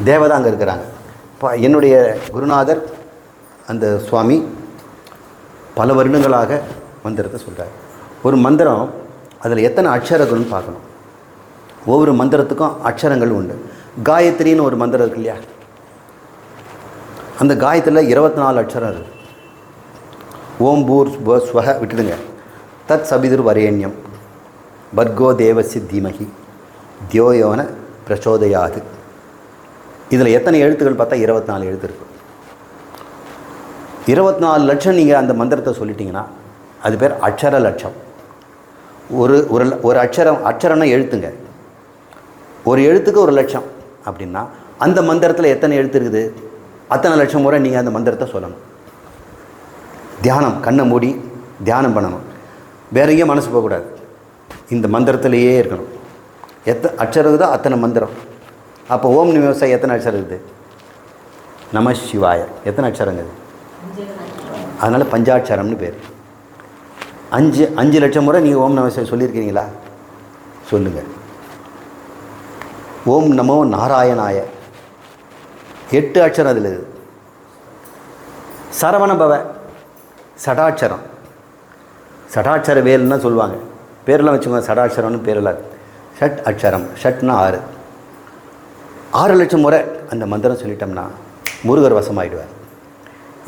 தேவதை அங்கே இருக்கிறாங்க. இப்போ என்னுடைய குருநாதர் அந்த சுவாமி பல வருடங்களாக மந்திரத்தை சொல்கிறார். ஒரு மந்திரம் அதில் எத்தனை அக்ஷரங்கள்னு பார்க்கணும். ஒவ்வொரு மந்திரத்துக்கும் அக்ஷரங்கள் உண்டு. காயத்ரின்னு ஒரு மந்திரம் இருக்கு இல்லையா, அந்த காயத்தில் 24 அக்ஷரம் இருக்குது. ஓம் பூர் ஸ்வஹ விட்டுடுங்க. தத் சபிதுர் வரேண்யம் பர்கோ தேவசி தீமகி தியோயோன பிரச்சோதயாது. இதில் எத்தனை எழுத்துக்கள் பார்த்தா 24 எழுத்து இருக்குது. 24 லட்சம் நீங்கள் அந்த மந்திரத்தை சொல்லிட்டீங்கன்னா அது பேர் அக்ஷர லட்சம். ஒரு அக்ஷரம்னா எழுத்துங்க. ஒரு எழுத்துக்கு 1 லட்சம் அப்படின்னா அந்த மந்திரத்தில் எத்தனை எழுத்து இருக்குது? அத்தனை லட்சம் முறை நீங்கள் அந்த மந்திரத்தை சொல்லணும். தியானம், கண்ணை மூடி தியானம் பண்ணணும். வேற எங்கேயும் மனசு போகக்கூடாது. இந்த மந்திரத்திலேயே இருக்கணும். அட்சரம் இருக்குதோ அத்தனை மந்திரம். அப்போ ஓம் நம எத்தனை அட்சரம் இருக்குது? நம சிவாய எத்தனை அட்சரங்க? அதனால் பஞ்சாட்சரம்னு பேர். 5 லட்சம் முறை நீங்கள் ஓம் நம சொல்லியிருக்கிறீங்களா? சொல்லுங்கள். ஓம் நமோ நாராயணாய 8 அட்சரம் அதில் இருக்குது. சரவண பவ சடாட்சரம், சடாட்சர வேல்னா சொல்லுவாங்க, பேரெல்லாம் வச்சுக்கோங்க. சடாட்சரம்னு பேரெல்லாம். ஷட் அட்சரம், ஷட்னா 6. 6 லட்சம் முறை அந்த மந்திரம் சொல்லிட்டோம்னா முருகர் வசமாயிடுவார்.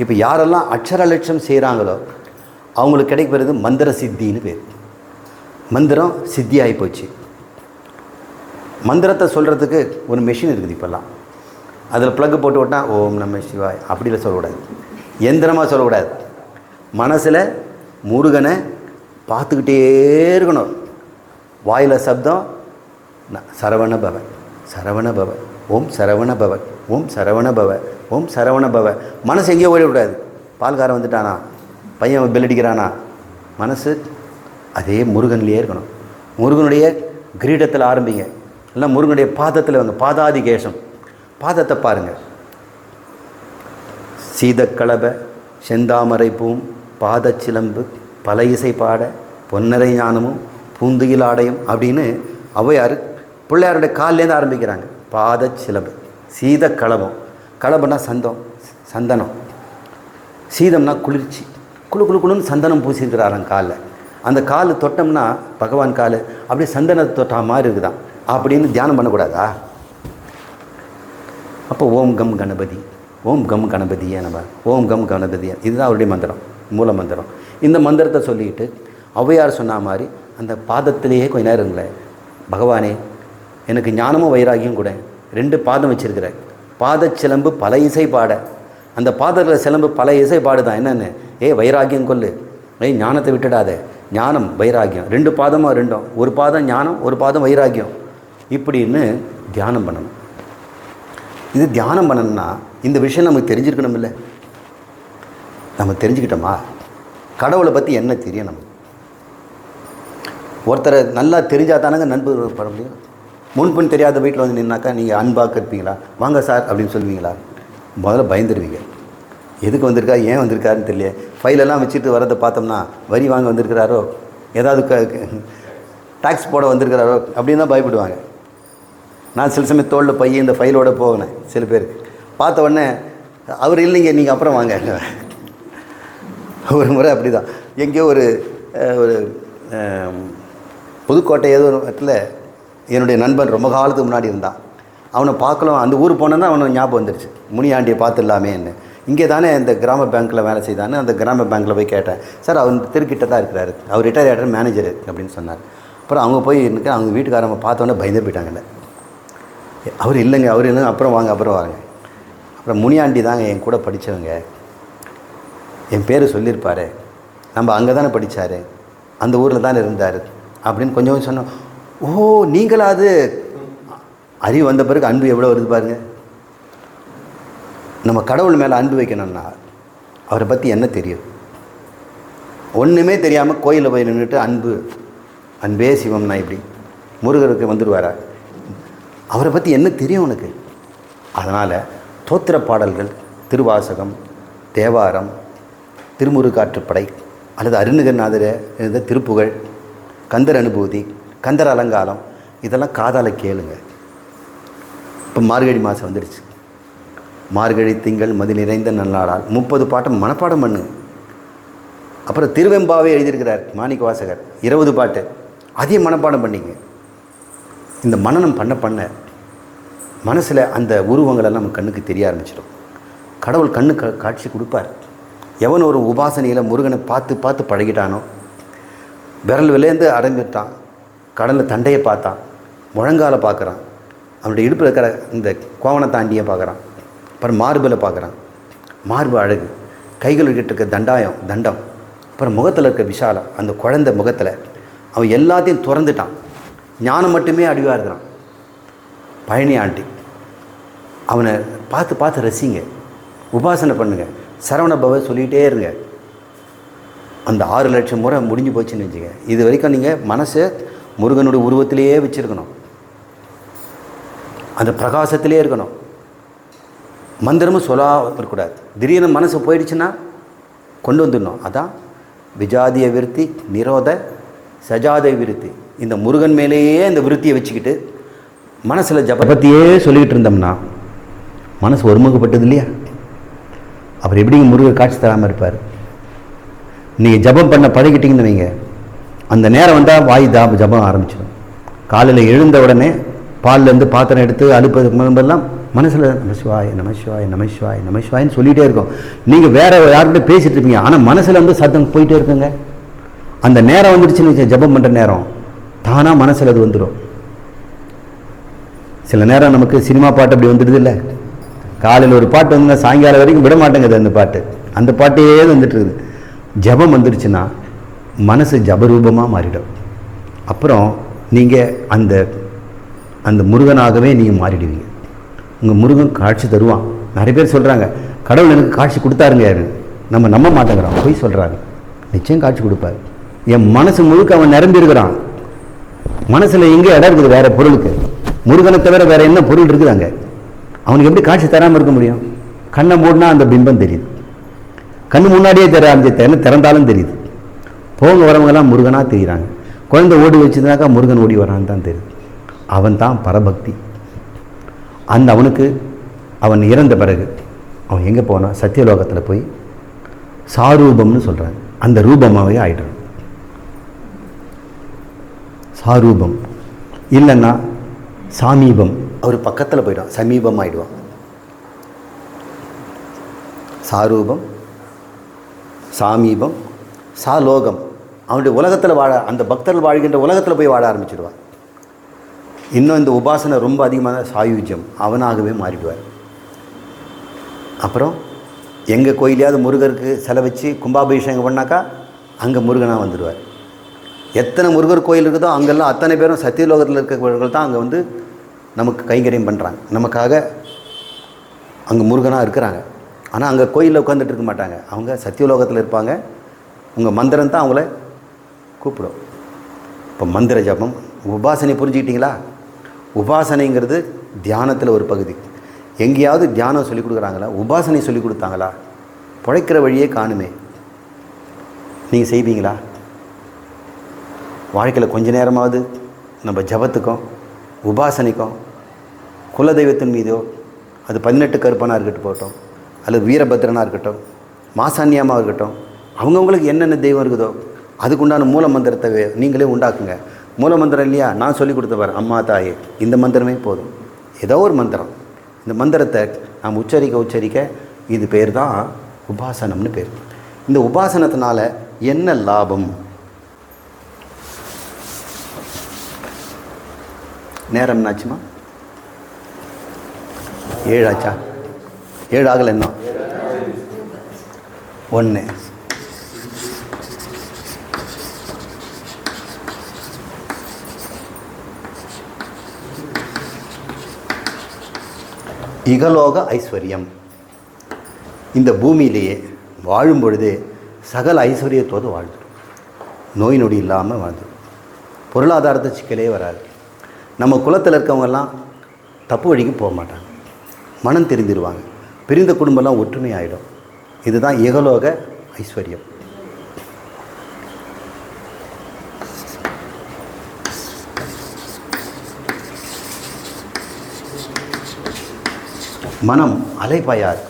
இப்போ யாரெல்லாம் அட்சர லட்சம் செய்கிறாங்களோ அவங்களுக்கு கிடைக்கிறது மந்திர சித்தின்னு பேர். மந்திரம் சித்தி ஆகி போச்சு. மந்திரத்தை சொல்கிறதுக்கு ஒரு மெஷின் இருக்குது இப்போல்லாம். அதில் ப்ளக்கு போட்டு விட்டால் ஓம் நம சிவாய் அப்படிலாம் சொல்லக்கூடாது, எந்திரமாக சொல்லக்கூடாது. மனசில் முருகனை பார்த்துக்கிட்டே இருக்கணும். வாயில் சப்தம் சரவண பவ சரவண பவ, ஓம் சரவண பவ, ஓம் சரவண பவ, ஓம் சரவண பவ. மனசு எங்கேயோ ஓடிவிடாது. பால்காரன் வந்துட்டானா, பையன் பெல் அடிக்கிறானா, மனசு அதே முருகன்லேயே இருக்கணும். முருகனுடைய கிரீடத்தில் ஆரம்பிங்க, இல்லை முருகனுடைய பாதத்தில் வாங்க. பாதாதி கேசம், பாதத்தை பாருங்கள். சீதக்கலப செந்தாமரை பூம் பாதச்சிலம்பு பல இசை பாட பொன்னரை ஞானமும் பூந்துகில் ஆடையும் அப்படின்னு ஔவையார் பிள்ளையாருடைய காலிலேருந்து ஆரம்பிக்கிறாங்க. பாதச்சிலம்பு, சீதக்கலபம், கலபம்னா சந்தனம், சீதம்னா குளிர்ச்சி. குழுன்னு சந்தனம் பூசியிருக்கிறாராம் காலில். அந்த கால் தொட்டோம்னா பகவான் கால் அப்படியே சந்தனத்தை தொட்டா மாதிரி இருக்குதான் அப்படின்னு தியானம் பண்ணக்கூடாதா? அப்போ ஓம் கம் கணபதி, ஓம் கம் கணபதியே நம்ம, ஓம் கம் கணபதியே, இதுதான் அவருடைய மந்திரம், மூல மந்திரம். இந்த மந்திரத்தை சொல்லிட்டு ஔவையார் சொன்ன மாதிரி அந்த பாதத்திலேயே கொஞ்ச நேரம் இருங்களேன். பகவானே எனக்கு ஞானமும் வைராகியம் கூட. 2 பாதம் வச்சுருக்கிறேன். பாதச்சிலம்பு பல இசை பாட, அந்த பாதத்தில் சிலம்பு பல இசை பாடுதான். என்னென்னு? வைராகியம் கொல்லு, ஞானத்தை விட்டுடாத. ஞானம் வைராகியம் 2 பாதமாக 2, ஒரு பாதம் ஞானம், ஒரு பாதம் வைராகியம், இப்படின்னு தியானம் பண்ணணும். இது தியானம் பண்ணணும்னா இந்த விஷயம் நமக்கு தெரிஞ்சிருக்கணும். இல்லை நம்ம தெரிஞ்சுக்கிட்டோமா? கடவுளை பற்றி என்ன தெரியும் நமக்கு? ஒருத்தரை நல்லா தெரிஞ்சால் தானங்க நண்பு பண்ண முடியும். முன்பின் தெரியாத வீட்டில் வந்து நின்னாக்கா நீங்கள் அன்பாக இருப்பீங்களா? வாங்க சார் அப்படின்னு சொல்லுவீங்களா? முதல்ல பயந்துருவீங்க. எதுக்கு வந்திருக்கா, ஏன் வந்திருக்காருன்னு தெரியல. ஃபைலெல்லாம் வச்சுட்டு வரதை பார்த்தோம்னா வரி வாங்க வந்திருக்கிறாரோ, ஏதாவது டாக்ஸ் போட வந்திருக்கிறாரோ அப்படின்னு தான் பயப்படுவாங்க. நான் சில சமயம் தோளில் பையன் இந்த ஃபைலோடு போகினேன். சில பேருக்கு பார்த்த உடனே அவர் இல்லைங்க நீங்கள் அப்புறம் வாங்க. ஒரு முறை அப்படி தான் எங்கேயோ ஒரு புதுக்கோட்டை ஏதோ ஒரு இடத்துல என்னுடைய நண்பன் ரொம்ப காலத்துக்கு முன்னாடி இருந்தான். அவனை பார்க்கலாம், அந்த ஊர் போனோன்னா அவனை ஞாபகம் வந்துடுச்சு. முனியாண்டியை பார்த்துடலாமே என்ன, இங்கே தானே இந்த கிராம பேங்க்கில் வேலை செய்தானே. அந்த கிராம பேங்க்கில் போய் கேட்டேன், சார் அவர் தெருக்கிட்ட தான் இருக்கிறாரு, அவர் ரிட்டையர் ஆகிட்டார், மேனேஜர் அப்படின்னு சொன்னார். அப்புறம் அவங்க போய் இருக்க அவங்க வீட்டுக்காரங்க பார்த்தோன்னே பயந்தே போயிட்டாங்கல்ல. அவர் இல்லைங்க, அவர் இல்லைங்க, அப்புறம் வாங்க அப்புறம் வாங்க. அப்புறம் முனியாண்டி தாங்க என் கூட படித்தவங்க, என் பேர் சொல்லியிருப்பார், நம்ம அங்கே தானே படித்தார், அந்த ஊரில் தானே இருந்தார் அப்படின்னு கொஞ்சம் சொன்னோம். ஓ நீங்களா? அது அறிவு வந்த பிறகு அன்பு எவ்வளோ வருது பாருங்க. நம்ம கடவுள் மேலே அன்பு வைக்கணும்னா அவரை பற்றி என்ன தெரியும்? ஒன்றுமே தெரியாமல் கோயிலில் போய் நின்றுட்டு அன்பு அன்பே சிவம்னா இப்படி முருகருக்கு வந்துடுவாரா? அவரை பற்றி என்ன தெரியும் உனக்கு? அதனால் தோத்திர பாடல்கள், திருவாசகம், தேவாரம், திருமுருகாற்றுப்படை அல்லது அருணகிரிநாதர் எழுத திருப்புகழ், கந்தர் அனுபூதி, கந்தர் அலங்காரம், இதெல்லாம் காதால் கேளுங்க. இப்போ மார்கழி மாதம் வந்துடுச்சு. மார்கழி திங்கள் மதி நிறைந்த நல்லாடால் 30 பாட்டை மனப்பாடம் பண்ணு. அப்புறம் திருவெம்பாவே எழுதியிருக்கிறார் மாணிக்க வாசகர் 20 பாட்டு, அதையும் மனப்பாடம் பண்ணிங்க. இந்த மனனம் பண்ண பண்ண மனசில் அந்த உருவங்களெல்லாம் நம்ம கண்ணுக்கு தெரிய ஆரம்பிச்சிடும். கடவுள் கண்ணுக்கு காட்சி கொடுப்பார். எவன் ஒரு உபாசனையில் முருகனை பார்த்து பார்த்து பழகிட்டானோ, விரல் விலேந்து அடைஞ்சிட்டான், கடலில் தண்டையை பார்த்தான், முழங்கால பார்க்குறான், அவனுடைய இடுப்பில் இருக்கிற இந்த கோவண தாண்டியை பார்க்குறான், அப்புறம் மார்பில் பார்க்குறான், மார்பு அழகு, கைகள் கிட்ட இருக்க தண்டம், அப்புறம் முகத்தில் இருக்க விஷாலம், அந்த குழந்தை முகத்தில் அவன் எல்லாத்தையும் திறந்துட்டான். ஞானம் மட்டுமே அடிவாக இருக்கிறான். பழனி ஆண்டி, அவனை பார்த்து பார்த்து ரசிங்க, உபாசனை பண்ணுங்க, சரவண பவ சொல்லிகிட்டே இருங்க. அந்த 6 லட்சம் முறை முடிஞ்சு போச்சுன்னு வச்சுங்க. இது வரைக்கும் நீங்கள் மனசை முருகனுடைய உருவத்திலேயே வச்சுருக்கணும். அந்த பிரகாசத்திலே இருக்கணும். மந்திரமும் இருக்கக்கூடாது. திடீர்னு மனசு போயிடுச்சுன்னா கொண்டு வந்துடணும். அதான் விஜாதிய விருத்தி நிரோத சஜாத விருத்தி. இந்த முருகன் மேலேயே இந்த விருத்தியை வச்சுக்கிட்டு மனசில் ஜபத்தையே சொல்லிக்கிட்டு இருந்தோம்னா மனசு ஒருமுகப்பட்டது இல்லையா? அப்புறம் எப்படிங்க முருகர் காட்சி தராமல் இருப்பார்? நீங்கள் ஜபம் பண்ண பழகிட்டீங்கன்னு வைங்க, அந்த நேரம் வந்தால் வாய் ஜபம் ஆரம்பிச்சிடும். காலையில் எழுந்த உடனே பால்லேருந்து பாத்திரம் எடுத்து அழுப்பது முன்பெல்லாம் மனசில் நமசிவாய் நமசிவாய் நமசிவாய் நமசிவாயின்னு சொல்லிகிட்டே இருக்கும். நீங்கள் வேறு யார்கிட்ட பேசிகிட்டு இருப்பீங்க, ஆனால் மனசில் வந்து சத்தம் போயிட்டே இருக்குங்க. அந்த நேரம் வந்துடுச்சுன்னு ஜபம் பண்ணுற நேரம் தானாக மனசில் அது வந்துடும். சில நேரம் நமக்கு சினிமா பாட்டு அப்படி வந்துடுது இல்லை? காலையில் ஒரு பாட்டு வந்து சாயங்காலம் வரைக்கும் விட மாட்டேங்குது அந்த பாட்டு. அந்த பாட்டே வந்துட்டு இருக்குது. ஜபம் வந்துடுச்சுன்னா மனசு ஜபரூபமாக மாறிடும். அப்புறம் நீங்கள் அந்த அந்த முருகனாகவே நீங்கள் மாறிடுவீங்க. உங்கள் முருகன் காட்சி தருவான். நிறைய பேர் சொல்கிறாங்க கடவுள் எனக்கு காட்சி கொடுத்தாருங்க. யாரு நம்ம நம்ப மாட்டேங்கிறோம், போய் சொல்கிறாங்க. நிச்சயம் காட்சி கொடுப்பார். என் மனசு முழுக்க அவன் நிரம்பி இருக்கிறான். மனசில் எங்கே இடம் இருக்குது வேறு பொருளுக்கு? முருகனை தவிர வேறு என்ன பொருள் இருக்குது அங்கே? அவனுக்கு எப்படி காட்சி தராமல் இருக்க முடியும்? கண்ணை மூடினா அந்த பிம்பம் தெரியுது. கண்ணு முன்னாடியே திறந்தாலும் தெரியுது. போங்க வரவங்கெல்லாம் முருகனாக தெரியுறாங்க. குழந்தை ஓடி வச்சுருந்தாக்கா முருகன் ஓடி வரான்னு தான் தெரியுது. அவன் தான் பரபக்தி. அந்த அவனுக்கு அவன் இறந்த பிறகு அவன் எங்கே போனான்? சத்தியலோகத்தில் போய் சாரூபம்னு சொல்கிறாங்க. அந்த ரூபமாகவே ஆயிடுறான். சாரூபம் இல்லைன்னா சாமீபம், அவர் பக்கத்தில் போயிடுவான், சமீபம் ஆகிடுவான். சாரூபம், சாமீபம், சாலோகம். அவனுடைய உலகத்தில் வாழ, அந்த பக்தர்கள் வாழ்கின்ற உலகத்தில் போய் வாழ ஆரம்பிச்சிடுவான். இன்னும் இந்த உபாசனை ரொம்ப அதிகமான சாயுஜ்யம், அவனாகவே மாறிடுவார். அப்புறம் எங்கள் கோயிலையாவது முருகருக்கு செலை வச்சு கும்பாபிஷேகம் பண்ணாக்கா அங்கே முருகனாக வந்துடுவார். எத்தனை முருகர் கோயில் இருக்குதோ அங்கெல்லாம் அத்தனை பேரும் சத்தியலோகத்தில் இருக்கிறவர்கள் தான் அங்கே வந்து நமக்கு கைங்கரியம் பண்ணுறாங்க. நமக்காக அங்கே முருகனாக இருக்கிறாங்க. ஆனால் அங்கே கோயிலில் உட்காந்துட்டு இருக்க மாட்டாங்க, அவங்க சத்தியலோகத்தில் இருப்பாங்க. உங்கள் மந்திரம் தான் அவங்கள கூப்பிடும். இப்போ மந்திர ஜபம், உபாசனை புரிஞ்சுக்கிட்டீங்களா? உபாசனைங்கிறது தியானத்தில் ஒரு பகுதி. எங்கேயாவது தியானம் சொல்லிக் கொடுக்குறாங்களா? உபாசனை சொல்லிக் கொடுத்தாங்களா? பிழைக்கிற வழியே காணுமே. நீங்கள் செய்வீங்களா? வாழ்க்கையில் கொஞ்ச நேரமாவது நம்ம ஜபத்துக்கும் உபாசனைக்கும் குலதெய்வத்தின் மீதோ, அது 18 கருப்பனாக இருக்கட்டும் போட்டோம், அல்லது வீரபத்ரனாக இருக்கட்டும், மாசான்யமாக இருக்கட்டும், அவங்கவுங்களுக்கு என்னென்ன தெய்வம் இருக்குதோ அதுக்குண்டான மூல மந்திரத்தை நீங்களே உண்டாக்குங்க. மூல மந்திரம் இல்லையா? நான் சொல்லி கொடுத்தவர் அம்மா தாயே, இந்த மந்திரமே போதும். ஏதோ ஒரு மந்திரம், இந்த மந்திரத்தை நாம் உச்சரிக்க இது பேர் தான் உபாசனம்னு பேர். இந்த உபாசனத்தினால என்ன லாபம்? நேரம் என்னாச்சுமா? 7 ஆச்சா? 7 ஆகலை இன்னும். 1 இகலோக ஐஸ்வர்யம். இந்த பூமியிலேயே வாழும் பொழுதே சகல ஐஸ்வர்யத்தோடு வாழ்ந்துடும். நோய் நொடி இல்லாமல் வாழ்ந்துடும். பொருளாதாரத்தை சிக்கலே வராது. நம்ம குலத்தில் இருக்கவங்கெல்லாம் தப்பு வழிக்கு போக மாட்டாங்க, மனம் தெரிஞ்சிருவாங்க. பிரிந்த குடும்பம்லாம் ஒற்றுமை ஆகிடும். இதுதான் இகலோக ஐஸ்வர்யம். மனம் அலைப்பாயாது,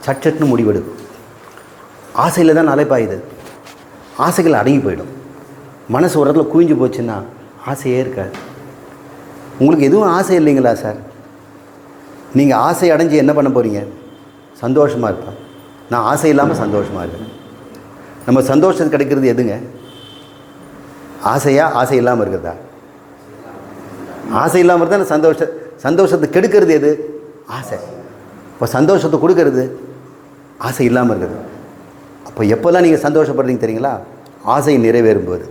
சட்டன்னு முடிவெடுக்கும். ஆசையில் தான் அலைப்பாயுது. ஆசைகள் அடங்கி போயிடும். மனசு ஒரு இடத்துல குவிஞ்சு போச்சுன்னா ஆசையே இருக்காது. உங்களுக்கு எதுவும் ஆசை இல்லைங்களா சார்? நீங்கள் ஆசை அடைஞ்சு என்ன பண்ண போகிறீங்க? சந்தோஷமாக இருப்பேன். நான் ஆசை இல்லாமல் சந்தோஷமாக இருக்கேன். நம்ம சந்தோஷம் கிடைக்கிறது எதுங்க? ஆசையா? ஆசை இல்லாமல் இருக்கிறதா? ஆசை இல்லாமல் இருந்தால் சந்தோஷத்தை கெடுக்கிறது எது? ஆசை. இப்போ சந்தோஷத்தை கொடுக்கறது ஆசை இல்லாமல் இருக்குது. அப்போ எப்போல்லாம் நீங்கள் சந்தோஷப்படுறீங்க தெரியுங்களா? ஆசை நிறைவேறும்போது.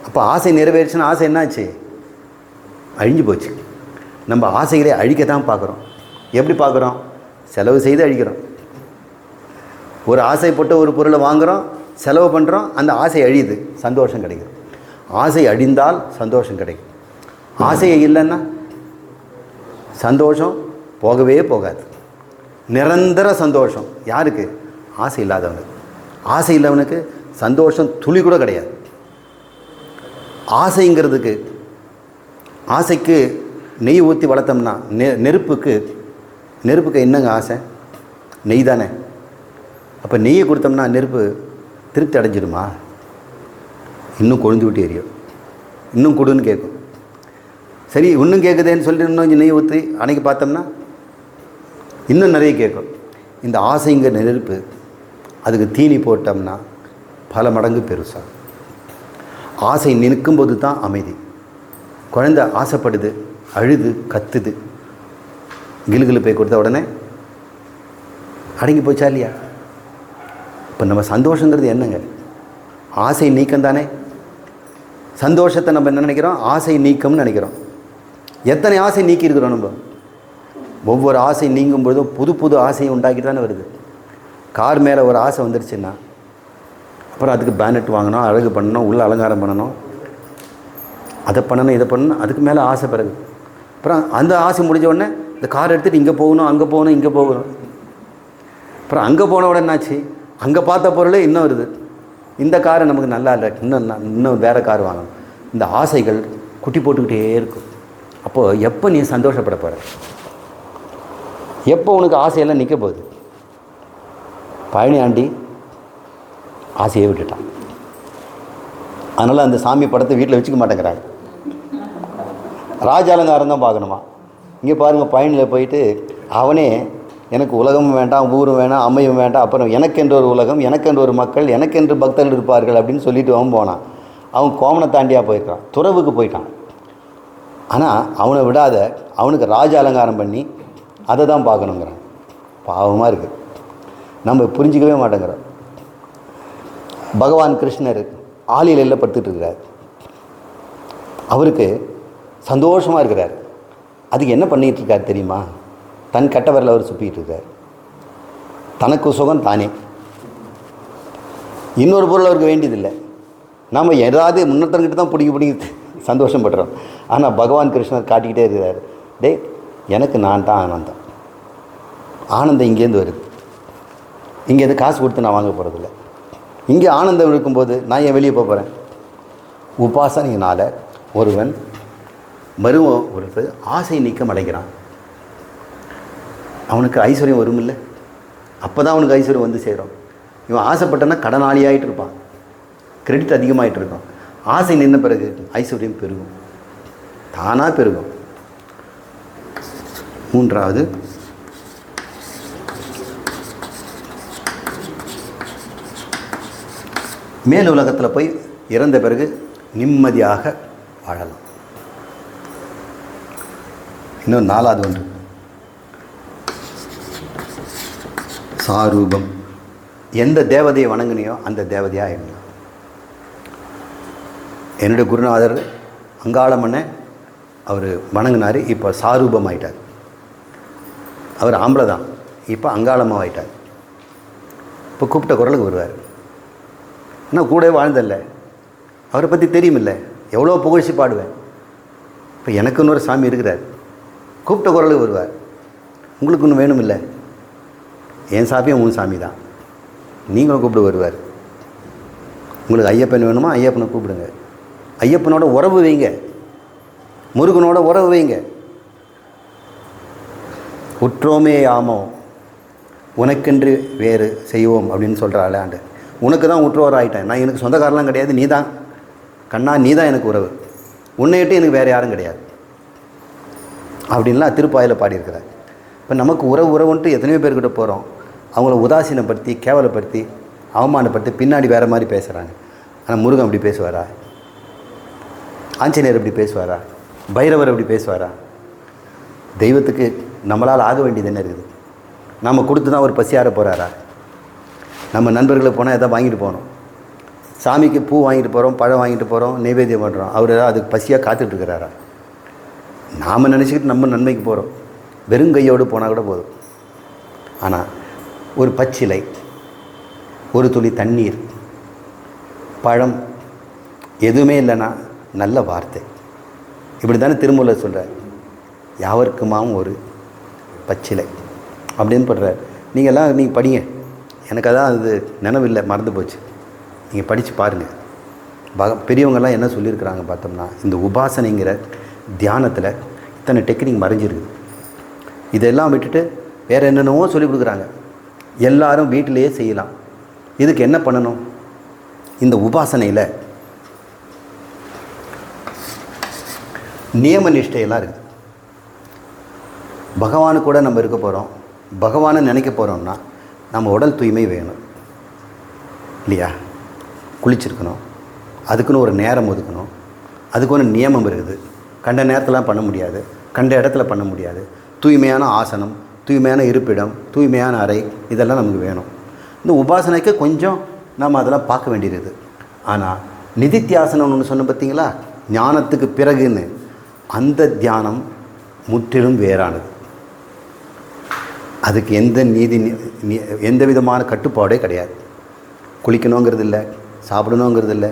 அப்போ ஆசை நிறைவேறுச்சுன்னா ஆசை என்னாச்சு? அழிஞ்சு போச்சு. நம்ம ஆசைகளை அழிக்கத்தான் பார்க்குறோம். எப்படி பார்க்குறோம்? செலவு செய்து அழிக்கிறோம். ஒரு ஆசைப்பட்ட ஒரு பொருளை வாங்குகிறோம், செலவு பண்ணுறோம், அந்த ஆசை அழியுது, சந்தோஷம் கிடைக்கும். ஆசை அழிந்தால் சந்தோஷம் கிடைக்கும். ஆசையை இல்லைன்னா சந்தோஷம் போகவே போகாது. நிரந்தர சந்தோஷம் யாருக்கு? ஆசை இல்லாதவனுக்கு. ஆசை இல்லவனுக்கு சந்தோஷம் துளி கூட கிடையாது. ஆசைங்கிறதுக்கு, ஆசைக்கு நெய் ஊற்றி வளர்த்தோம்னா, நெருப்புக்கு என்னங்க ஆசை? நெய் தானே. அப்போ நெய்யை கொடுத்தோம்னா நெருப்பு திருப்தி அடைஞ்சிடுமா? இன்னும் கொழுந்து விட்டு எரியும். இன்னும் கொடுன்னு கேட்கும். சரி இன்னும் கேட்குதேன்னு சொல்லிட்டு இன்னும் கொஞ்சம் நெய் ஊற்றி அன்னைக்கு பார்த்தோம்னா இன்னும் நிறைய கேட்கும். இந்த ஆசைங்கிற நெருப்பு, அதுக்கு தீனி போட்டோம்னா பல மடங்கு பெருசாக. ஆசை நிற்கும்போது தான் அமைதி. குழந்தை ஆசைப்படுது, அழுது கத்துது, கிலுகிலு போய் கொடுத்த உடனே அடங்கி போச்சா இல்லையா? இப்போ நம்ம சந்தோஷங்கிறது என்னங்க? ஆசை நீக்கம் தானே. சந்தோஷத்தை நம்ம என்ன நினைக்கிறோம்? ஆசை நீக்கம்னு நினைக்கிறோம். எத்தனை ஆசை நீக்கியிருக்கிறோம் நம்ம? ஒவ்வொரு ஆசை நீங்கும் பொழுதும் புது புது ஆசையை உண்டாக்கி தானே வருது. கார் மேலே ஒரு ஆசை வந்துருச்சுன்னா அப்புறம் அதுக்கு பேனட் வாங்கணும், அழகு பண்ணணும், உள்ள அலங்காரம் பண்ணணும், அதை பண்ணணும், இதை பண்ணணும், அதுக்கு மேலே ஆசை பிறகு. அப்புறம் அந்த ஆசை முடிஞ்ச உடனே இந்த கார் எடுத்துகிட்டு இங்கே போகணும், அங்கே போகணும், இங்கே போகணும். அப்புறம் அங்கே போன உடனே என்னாச்சு? அங்கே பார்த்த பொருளே இன்னும் வருது. இந்த காரை நமக்கு நல்லா இல்லை, இன்னும் வேறு கார் வாங்கணும். இந்த ஆசைகள் குட்டி போட்டுக்கிட்டே இருக்கும். அப்போது எப்போ நீ சந்தோஷப்பட போகிற? எப்போ உனக்கு ஆசையெல்லாம் நிற்க போகுது? பழனி ஆண்டி ஆசையை விட்டுட்டான். அதனால் அந்த சாமி படத்தை வீட்டில் வச்சுக்க மாட்டேங்கிறாங்க. ராஜ அலங்காரம் தான் பார்க்கணுமா? இங்கே பாருங்கள், பழனியில் போயிட்டு அவனே எனக்கு உலகமும் வேண்டாம், ஊரும் வேண்டாம், அம்மையும் வேண்டாம், அப்புறம் எனக்கென்று ஒரு உலகம், எனக்கென்று ஒரு மக்கள், எனக்கென்று பக்தர்கள் இருப்பார்கள் அப்படின்னு சொல்லிட்டு அவன் போனான். அவன் கோமனை தாண்டியாக போயிருக்கான், துறவுக்கு போயிட்டான். ஆனால் அவனை விடாத அவனுக்கு ராஜ அலங்காரம் பண்ணி அதை தான் பார்க்கணுங்கிறான். பாவமாக இருக்குது. நம்ம புரிஞ்சிக்கவே மாட்டேங்கிறோம். பகவான் கிருஷ்ணர் ஆலிலையில் படுத்துட்டு இருக்கிறார். அவருக்கு சந்தோஷமாக இருக்கிறார். அதுக்கு என்ன பண்ணிகிட்டு இருக்கார் தெரியுமா? தன் கட்டவரில் அவர் சுற்றிக்கிட்டு இருக்கார். தனக்கு சுகம் தானே. இன்னொரு பொருள் அவருக்கு வேண்டியதில்லை. நாம் ஏதாவது முன்னத்தங்கிட்ட தான் பிடிக்கி சந்தோஷம் படுறோம். ஆனால் பகவான் கிருஷ்ணர் காட்டிக்கிட்டே இருக்கிறார். டே, எனக்கு நான் தான் ஆனந்தம். ஆனந்தம் இங்கேருந்து வருது. இங்கேருந்து காசு கொடுத்து நான் வாங்க போகிறதில்ல. இங்கே ஆனந்தம் இருக்கும்போது நான் ஏன் வெளியே போகிறேன்? உபாசனையினால் ஒருவன் ஒரு ஆசை நீக்கம் அடைகிறான். அவனுக்கு ஐஸ்வர்யம் வரும் இல்லை? அப்போ தான் அவனுக்கு ஐஸ்வர்யம் வந்து சேரும். இவன் ஆசைப்பட்டனா கடனாளி ஆகிட்டு இருப்பான், கிரெடிட் அதிகமாகிட்டு இருக்கும். ஆசை நின்ன பிறகு ஐஸ்வர்யம் பெருகும், தானாக பெருகும். மூன்றாவது, மேல் உலகத்தில் போய் இறந்த பிறகு நிம்மதியாக வாழலாம். இன்னும் நாலாவது ஒன்று, சாரூபம். எந்த தேவதையை வணங்கினியோ அந்த தேவதையாக இருந்தான். என்னுடைய குருநாதர் அங்காளம்மனை அவர் வணங்கினார். இப்போ சாரூபம் ஆகிட்டார். அவர் ஆம்பளை தான், இப்போ அங்காளம்மா ஆகிட்டார். இப்போ கூப்பிட்ட குரலுக்கு வருவார். ஆனால் கூட வாழ்ந்தல்ல, அவரை பற்றி தெரியுமில்ல, எவ்வளோ புகழ்ச்சி பாடுவேன். இப்போ எனக்கு இன்னொரு சாமி இருக்கிறார், கூப்பிட்ட குரலுக்கு வருவார். உங்களுக்கு ஒன்று வேணும் இல்லை? என் சாமியும் உன் சாமி தான், நீங்களும் கூப்பிட்டு வருவார். உங்களுக்கு ஐயப்பன் வேணுமா? ஐயப்பனை கூப்பிடுங்க. ஐயப்பனோட உறவு வைங்க, முருகனோட உறவு வைங்க. உற்றோமே ஆமோ உனக்கென்று வேறு செய்வோம் அப்படின்னு சொல்கிறாள் ஆண்டு. உனக்கு தான் உற்றோர் ஆகிட்டேன் நான், எனக்கு சொந்தக்காரெலாம் கிடையாது, நீ தான் கண்ணா, நீ தான் எனக்கு உறவு, உன்னையிட்டு எனக்கு வேறு யாரும் கிடையாது அப்படின்லாம் திருப்பாயில் பாடியிருக்கிறார். இப்போ நமக்கு உறவுன்ட்டு எத்தனையோ பேர்கிட்ட போகிறோம், அவங்கள உதாசீனப்படுத்தி, கேவலப்படுத்தி, அவமானப்படுத்தி பின்னாடி வேறு மாதிரி பேசுகிறாங்க. ஆனால் முருகன் அப்படி பேசுவாரா? ஆஞ்சநேயர் அப்படி பேசுவாரா? பைரவர் அப்படி பேசுவாரா? தெய்வத்துக்கு நம்மளால் ஆக வேண்டியது என்ன இருக்குது? நம்ம கொடுத்து தான் ஒரு பசியார போகிறாரா? நம்ம நண்பர்களுக்கு போனால் எதாவது வாங்கிட்டு போகணும். சாமிக்கு பூ வாங்கிட்டு போகிறோம், பழம் வாங்கிட்டு போகிறோம், நைவேத்தியம் பண்ணுறோம். அவர் ஏதாவது அதுக்கு பசியாக காத்துட்ருக்கிறாரா? நாம் நினச்சிக்கிட்டு நம்ம நன்மைக்கு போகிறோம். வெறுங்கையோடு போனால் கூட போதும். ஆனால் ஒரு பச்சிலை, ஒரு துளி தண்ணீர், பழம் எதுவுமே இல்லைன்னா நல்ல வார்த்தை. இப்படி தானே திருமூலர் சொல்கிறார். யாவர்க்குமாம் ஒரு பச்சிலை அப்படின்னு படுறார். நீங்கள் படிங்க, எனக்கு அதான் அது நினைவில்லை, மறந்து போச்சு. நீங்கள் படித்து பாருங்கள். பெரியவங்கள்லாம் என்ன சொல்லியிருக்கிறாங்க பார்த்தோம்னா, இந்த உபாசனைங்கிற தியானத்தில் இத்தனை டெக்னிக் மறைஞ்சிருக்கு. இதெல்லாம் விட்டுட்டு வேறு என்னென்னவோ சொல்லிக் கொடுக்குறாங்க. எல்லாரும் வீட்டிலையே செய்யலாம். இதுக்கு என்ன பண்ணணும்? இந்த உபாசனையில் நியம நிஷ்டையெல்லாம் இருக்குது. பகவானு கூட நம்ம இருக்க போகிறோம், பகவானை நினைக்க போகிறோம்னா நம்ம உடல் தூய்மை வேணும் இல்லையா? குளிச்சிருக்கணும், அதுக்குன்னு ஒரு நேரம் ஒதுக்கணும், அதுக்கு ஒரு நியமம் இருக்குது. கண்ட நேரத்தில் பண்ண முடியாது, கண்ட இடத்துல பண்ண முடியாது. தூய்மையான ஆசனம், தூய்மையான இருப்பிடம், தூய்மையான அறை, இதெல்லாம் நமக்கு வேணும். இந்த உபாசனைக்கு கொஞ்சம் நம்ம அதெல்லாம் பார்க்க வேண்டியிருக்குது. ஆனால் நிதித்தியாசனம் ஒன்று சொன்ன பார்த்தீங்களா, ஞானத்துக்கு பிறகுன்னு, அந்த தியானம் முற்றிலும் வேறானது. அதுக்கு எந்த விதமான கட்டுப்பாடே கிடையாது. குளிக்கணுங்கிறது இல்லை, சாப்பிடணுங்கிறது இல்லை,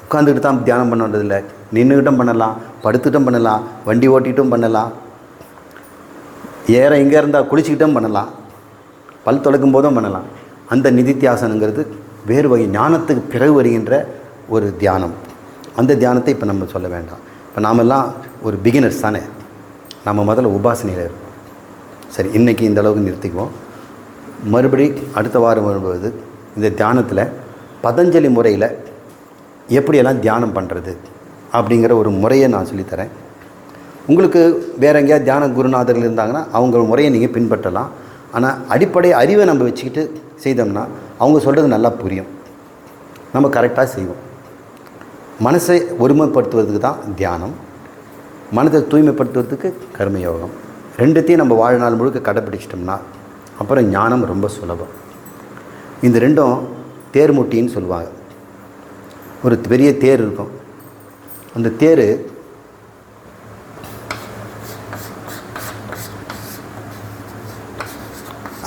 உட்காந்துக்கிட்டு தான் தியானம் பண்ணுறது இல்லை. நின்றுக்கிட்டும் பண்ணலாம், படுத்துக்கிட்டும் பண்ணலாம், வண்டி ஓட்டிகிட்டும் பண்ணலாம், இங்கே இருந்தால் குளிச்சுக்கிட்டும் பண்ணலாம், பல் துளக்கும் போதும் பண்ணலாம். அந்த நிதித்தியாசனங்கிறது வேறு வகை, ஞானத்துக்கு பிறகு வருகின்ற ஒரு தியானம். அந்த தியானத்தை இப்போ நம்ம சொல்ல வேண்டாம். இப்போ நாமெல்லாம் ஒரு பிகினர்ஸ் தானே, நம்ம முதல்ல உபாசனையில் இருப்போம். சரி, இன்றைக்கி இந்த அளவுக்கு நிறுத்திக்குவோம். மறுபடி அடுத்த வாரம் வரும்போது இந்த தியானத்தில் பதஞ்சலி முறையில் எப்படியெல்லாம் தியானம் பண்ணுறது அப்படிங்கிற ஒரு முறையை நான் சொல்லித்தரேன். உங்களுக்கு வேறு எங்கேயாவது தியான குருநாதர்கள் இருந்தாங்கன்னா அவங்க முறையை நீங்கள் பின்பற்றலாம். ஆனால் அடிப்படை அறிவை நம்ம வச்சுக்கிட்டு செய்தோம்னா அவங்க சொல்கிறது நல்லா புரியும், நம்ம கரெக்டாக செய்வோம். மனசை ஒருமைப்படுத்துவதுக்கு தான் தியானம், மனதை தூய்மைப்படுத்துவதுக்கு கர்மயோகம். ரெண்டுத்தையும் நம்ம வாழ்நாள் முழுக்க கடைப்பிடிச்சிட்டோம்னா அப்புறம் ஞானம் ரொம்ப சுலபம். இந்த ரெண்டும் தேர்முட்டின்னு சொல்லுவாங்க. ஒரு பெரிய தேர் இருக்கும், அந்த தேர்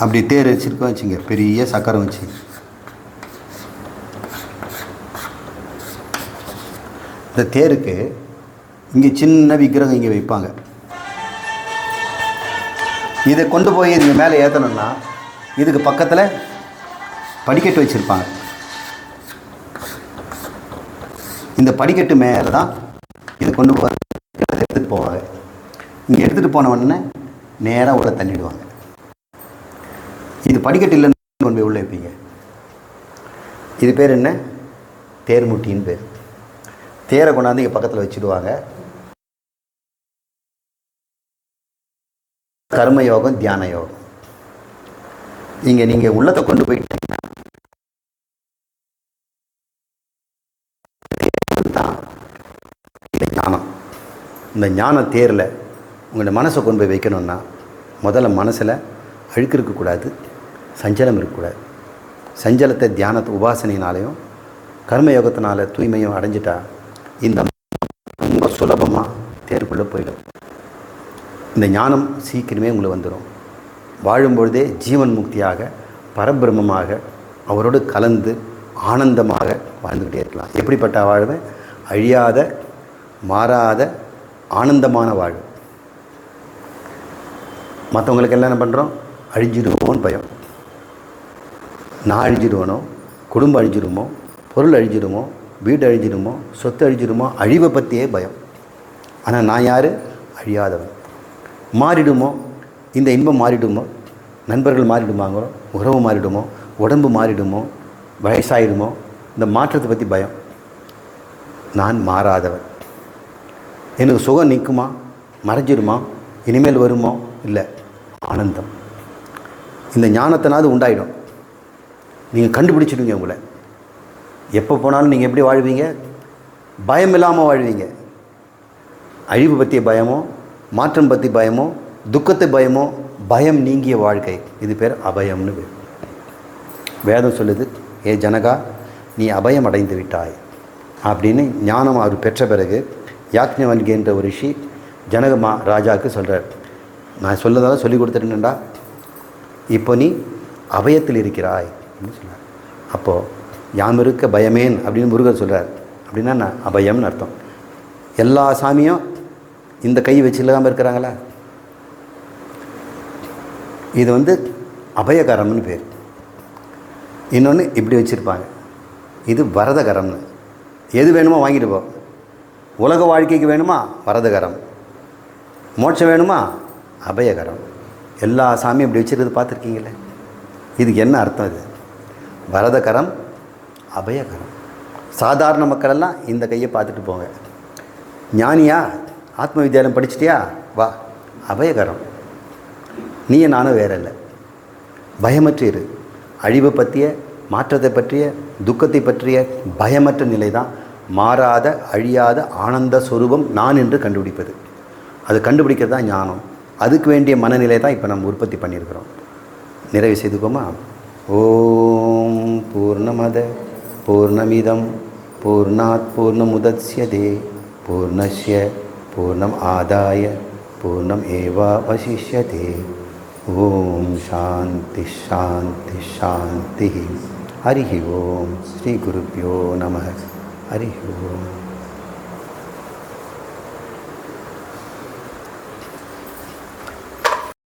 அப்படி தேர் வச்சுருக்கோம் வச்சுங்க, பெரிய சக்கரம் வச்சு. இந்த தேருக்கு இங்கே சின்ன விக்கிரகம் இங்கே வைப்பாங்க. இதை கொண்டு போய் இதுக்கு மேலே ஏற்றணும்னா இதுக்கு பக்கத்தில் படிக்கட்டு வச்சுருப்பாங்க. இந்த படிக்கட்டு மேலே தான் இதை கொண்டு போய் எடுத்துகிட்டு போவாங்க. இங்கே எடுத்துகிட்டு போன உடனே நேராக உள்ள தள்ளிடுவாங்க. இது படிக்கட்டு இல்லைன்னு கொண்டு போய் உள்ளே வைப்பீங்க. இது பேர் என்ன? தேர்முட்டின்னு பேர். தேரை கொண்டாந்து இங்கே பக்கத்தில் வச்சுடுவாங்க. கர்மயோகம், தியான யோகம். இங்கே நீங்கள் உள்ளத்தை கொண்டு போயிட்டீங்கன்னா இந்த ஞானம், இந்த ஞான தேரில் உங்களோட மனசை கொண்டு போய் வைக்கணும்னா முதல்ல மனசில் அழுக்கு இருக்கக்கூடாது, சஞ்சலம் இருக்கக்கூடாது. சஞ்சலத்தை தியானத்தை உபாசனையினாலையும் கர்மயோகத்தினால தூய்மையும் அடைஞ்சிட்டா இந்த ரொம்ப சுலபமாக தேருக்குள்ளே போயிடும். இந்த ஞானம் சீக்கிரமே உங்களுக்கு வந்துடும். வாழும்பொழுதே ஜீவன் முக்தியாக பரபிரமமாக அவரோடு கலந்து ஆனந்தமாக வாழ்ந்துக்கிட்டே இருக்கலாம். எப்படிப்பட்ட வாழ்வு? அழியாத, மாறாத, ஆனந்தமான வாழ்வு. மற்றவங்களுக்கு எல்லாம் என்ன பண்ணுறோம்? அழிஞ்சிடுவோன்னு பயம். நான் அழிஞ்சிடுவனோ, குடும்பம் அழிஞ்சிடுமோ, பொருள் அழிஞ்சிடுமோ, வீடு அழிஞ்சிடுமோ, சொத்து அழிஞ்சிடுமோ, அழிவை பற்றியே பயம். ஆனால் நான் யார்? அழியாதவன். மாறிடுமோ, இந்த இன்பம் மாறிடுமோ, நண்பர்கள் மாறிடுமாங்களோ, உறவு மாறிடுமோ, உடம்பு மாறிடுமோ, வயசாயிடுமோ, இந்த மாற்றத்தை பற்றி பயம். நான் மாறாதவன். எனக்கு சுகம் நிற்குமா, மறைஞ்சிடுமா, இனிமேல் வருமோ? இல்லை, ஆனந்தம். இந்த ஞானத்தினாவது உண்டாயிடும். நீங்கள் கண்டுபிடிச்சிடுங்க உங்களை. எப்போ போனாலும் நீங்கள் எப்படி வாழ்வீங்க? பயம் இல்லாமல் வாழ்வீங்க. அழிவு பற்றிய பயமோ, மாற்றம் பற்றி பயமோ, துக்கத்தை பயமோ, பயம் நீங்கிய வாழ்க்கை, இது பேர் அபயம்னு பேர். வேதம் சொல்லுது, ஏ ஜனகா, நீ அபயம் அடைந்து விட்டாய் அப்படின்னு ஞானம் அவர் பெற்ற பிறகு யாக்ஞவல்கின்ற ஒரு ரிஷி ஜனகமா ராஜாவுக்கு சொல்கிறார், நான் சொல்லதால சொல்லி கொடுத்துட்டேன்டா, இப்போ நீ அபயத்தில் இருக்கிறாய் அப்படின்னு சொல்கிறார். அப்போது யாம் இருக்க பயமேன் அப்படின்னு முருகர் சொல்கிறார். அப்படின்னா நான் அபயம்னு அர்த்தம். எல்லா சாமியும் இந்த கை வச்சு இல்லாமல் இருக்கிறாங்களா? இது வந்து அபயகரம்னு பேர். இன்னொன்று இப்படி வச்சுருப்பாங்க, இது வரதகரம்னு. எது வேணுமோ வாங்கிட்டு போ. உலக வாழ்க்கைக்கு வேணுமா வரதகரம், மோட்சம் வேணுமா அபயகரம். எல்லா சாமியும் இப்படி வச்சுருக்கிறது பார்த்துருக்கீங்களே. இதுக்கு என்ன அர்த்தம்? இது வரதகரம், அபயகரம். சாதாரண மக்களெல்லாம் இந்த கையை பார்த்துட்டு போங்க. ஞானியா, ஆத்ம வித்யாலயம் படிச்சிட்டியா, வா அபயகரம். நீயே நானும் வேற இல்லை. பயமற்று இரு. அழிவை பற்றிய, மாற்றத்தை பற்றிய, துக்கத்தை பற்றிய பயமற்ற நிலை தான் மாறாத அழியாத ஆனந்த ஸ்வரூபம் நான் என்று கண்டுபிடிப்பது. அது கண்டுபிடிக்கிறது தான் ஞானம். அதுக்கு வேண்டிய மனநிலை தான் இப்போ நம்ம உற்பத்தி பண்ணியிருக்கிறோம். நிறைவு செய்துக்கோமா. ஓம் பூர்ணமத பூர்ணமிதம் பூர்ணாத் பூர்ணமுதச்யதே பூர்ணஸ்ய பூர்ணம் ஆதாய பூர்ணம் ஏவாவசிஷ்யதே. ஓம் சாந்தி சாந்தி சாந்தி. ஹரி ஓம். ஸ்ரீ குருப்யோ நம. ஹரி ஓம்.